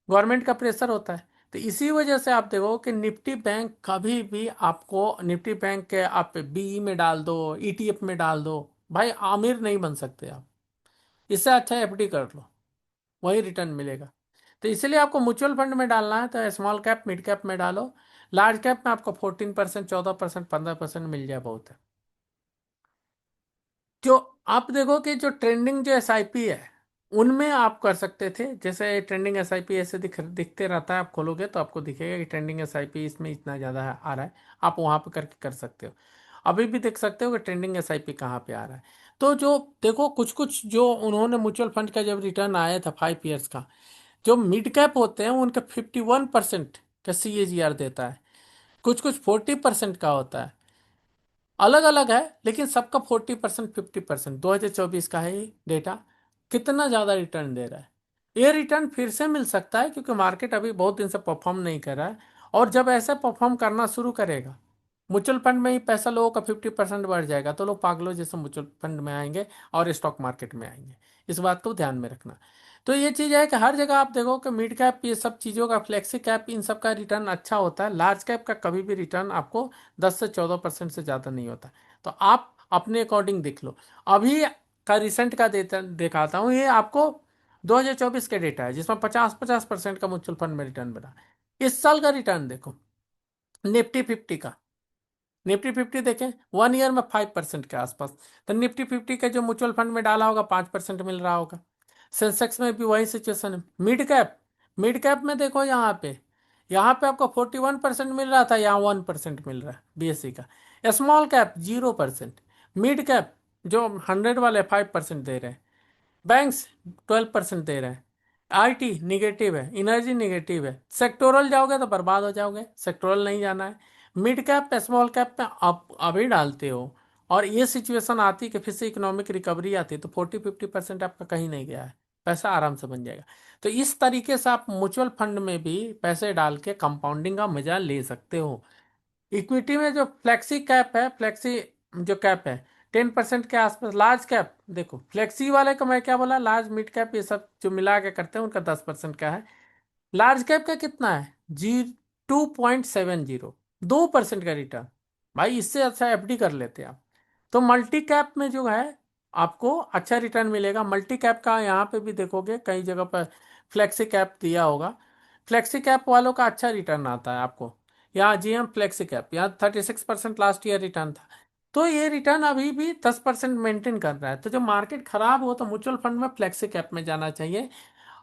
गवर्नमेंट का प्रेशर होता है। तो इसी वजह से आप देखो कि निफ्टी बैंक कभी भी आपको, निफ्टी बैंक के आप बीई में डाल दो, ईटीएफ में डाल दो, भाई आमिर नहीं बन सकते आप। इससे अच्छा एफडी कर लो, वही रिटर्न मिलेगा। तो इसलिए आपको म्यूचुअल फंड में डालना है तो स्मॉल कैप मिड कैप में डालो। लार्ज कैप में आपको 14%, 14%, 15% मिल जाए, बहुत है। जो आप देखो कि जो ट्रेंडिंग जो एसआईपी है उनमें आप कर सकते थे, जैसे ट्रेंडिंग एसआईपी ऐसे दिखते रहता है, आप खोलोगे तो आपको दिखेगा कि ट्रेंडिंग एसआईपी इसमें इतना ज़्यादा आ रहा है, आप वहाँ पे करके कर सकते हो। अभी भी देख सकते हो कि ट्रेंडिंग एसआईपी कहाँ पे आ रहा है। तो जो देखो, कुछ कुछ जो उन्होंने म्यूचुअल फंड का जब रिटर्न आया था 5 ईयर्स का, जो मिड कैप होते हैं उनका 51% का सीएजीआर देता है, कुछ कुछ 40% का होता है, अलग अलग है, लेकिन सबका 40%, 50%। 2024 का है ये डेटा, कितना ज्यादा रिटर्न दे रहा है। ये रिटर्न फिर से मिल सकता है क्योंकि मार्केट अभी बहुत दिन से परफॉर्म नहीं कर रहा है, और जब ऐसे परफॉर्म करना शुरू करेगा, म्यूचुअल फंड में ही पैसा लोगों का 50% बढ़ जाएगा, तो लोग पागलों जैसे म्यूचुअल फंड में आएंगे और स्टॉक मार्केट में आएंगे। इस बात को ध्यान में रखना। तो ये चीज़ है कि हर जगह आप देखो कि मिड कैप, ये सब चीज़ों का, फ्लेक्सी कैप, इन सब का रिटर्न अच्छा होता है। लार्ज कैप का कभी भी रिटर्न आपको 10 से 14% से ज़्यादा नहीं होता। तो आप अपने अकॉर्डिंग देख लो। अभी का रिसेंट का देता दिखाता हूँ, ये आपको 2024 का डेटा है जिसमें 50-50% का म्यूचुअल फंड में रिटर्न बना। इस साल का रिटर्न देखो निफ्टी फिफ्टी का, निफ्टी फिफ्टी देखें 1 ईयर में 5% के आसपास। तो निफ्टी फिफ्टी के जो म्यूचुअल फंड में डाला होगा 5% मिल रहा होगा। सेंसेक्स में भी वही सिचुएशन है। मिड कैप में देखो यहाँ पे आपको 41% मिल रहा था, यहाँ 1% मिल रहा है बीएससी का। Small cap 0%। मिड कैप जो 100 वाले 5% दे रहे हैं। बैंक्स 12% दे रहे हैं। आईटी निगेटिव है, एनर्जी निगेटिव है। सेक्टोरल जाओगे तो बर्बाद हो जाओगे, सेक्टोरल नहीं जाना है। मिड कैप पे स्मॉल कैप पे आप अभी डालते हो और ये सिचुएशन आती कि फिर से इकोनॉमिक रिकवरी आती तो 40-50% आपका कहीं नहीं गया है, पैसा आराम से बन जाएगा। तो इस तरीके से आप म्यूचुअल फंड में भी पैसे डाल के कंपाउंडिंग का मजा ले सकते हो। इक्विटी में जो फ्लेक्सी कैप है, फ्लेक्सी जो कैप है 10% के आसपास। लार्ज कैप देखो, फ्लेक्सी वाले का मैं क्या बोला, लार्ज मिड कैप ये सब जो मिला के करते हैं उनका 10% का है। लार्ज कैप का कितना है, जी 2.70, 2% का रिटर्न। भाई इससे अच्छा एफडी कर लेते हैं आप। तो मल्टी कैप में जो है आपको अच्छा रिटर्न मिलेगा। मल्टी कैप का यहाँ पे भी देखोगे कई जगह पर फ्लेक्सी कैप दिया होगा। फ्लेक्सी कैप वालों का अच्छा रिटर्न आता है आपको। यहाँ जीएम फ्लेक्सी कैप यहाँ 36% लास्ट ईयर रिटर्न था। तो ये रिटर्न अभी भी 10% मेंटेन कर रहा है। तो जब मार्केट खराब हो तो म्यूचुअल फंड में फ्लेक्सी कैप में जाना चाहिए,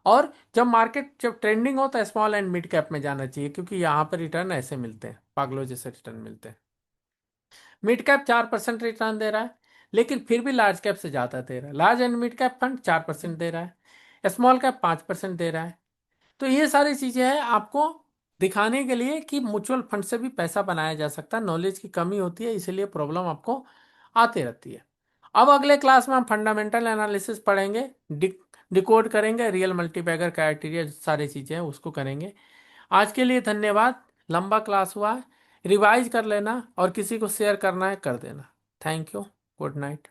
और जब ट्रेंडिंग हो तो स्मॉल एंड मिड कैप में जाना चाहिए, क्योंकि यहाँ पर रिटर्न ऐसे मिलते हैं, पागलों जैसे रिटर्न मिलते हैं। मिड कैप 4% रिटर्न दे रहा है, लेकिन फिर भी लार्ज कैप से ज़्यादा दे रहा है। Large and mid cap fund 4% दे रहा है, स्मॉल कैप 5% दे रहा है। तो ये सारी चीजें हैं आपको दिखाने के लिए कि म्यूचुअल फंड से भी पैसा बनाया जा सकता है। नॉलेज की कमी होती है, इसीलिए प्रॉब्लम आपको आती रहती है। अब अगले क्लास में हम फंडामेंटल एनालिसिस पढ़ेंगे, डिकोड करेंगे, रियल मल्टीबैगर क्राइटेरिया सारी चीजें हैं उसको करेंगे। आज के लिए धन्यवाद। लंबा क्लास हुआ है, रिवाइज कर लेना और किसी को शेयर करना है कर देना। Thank you. Good night.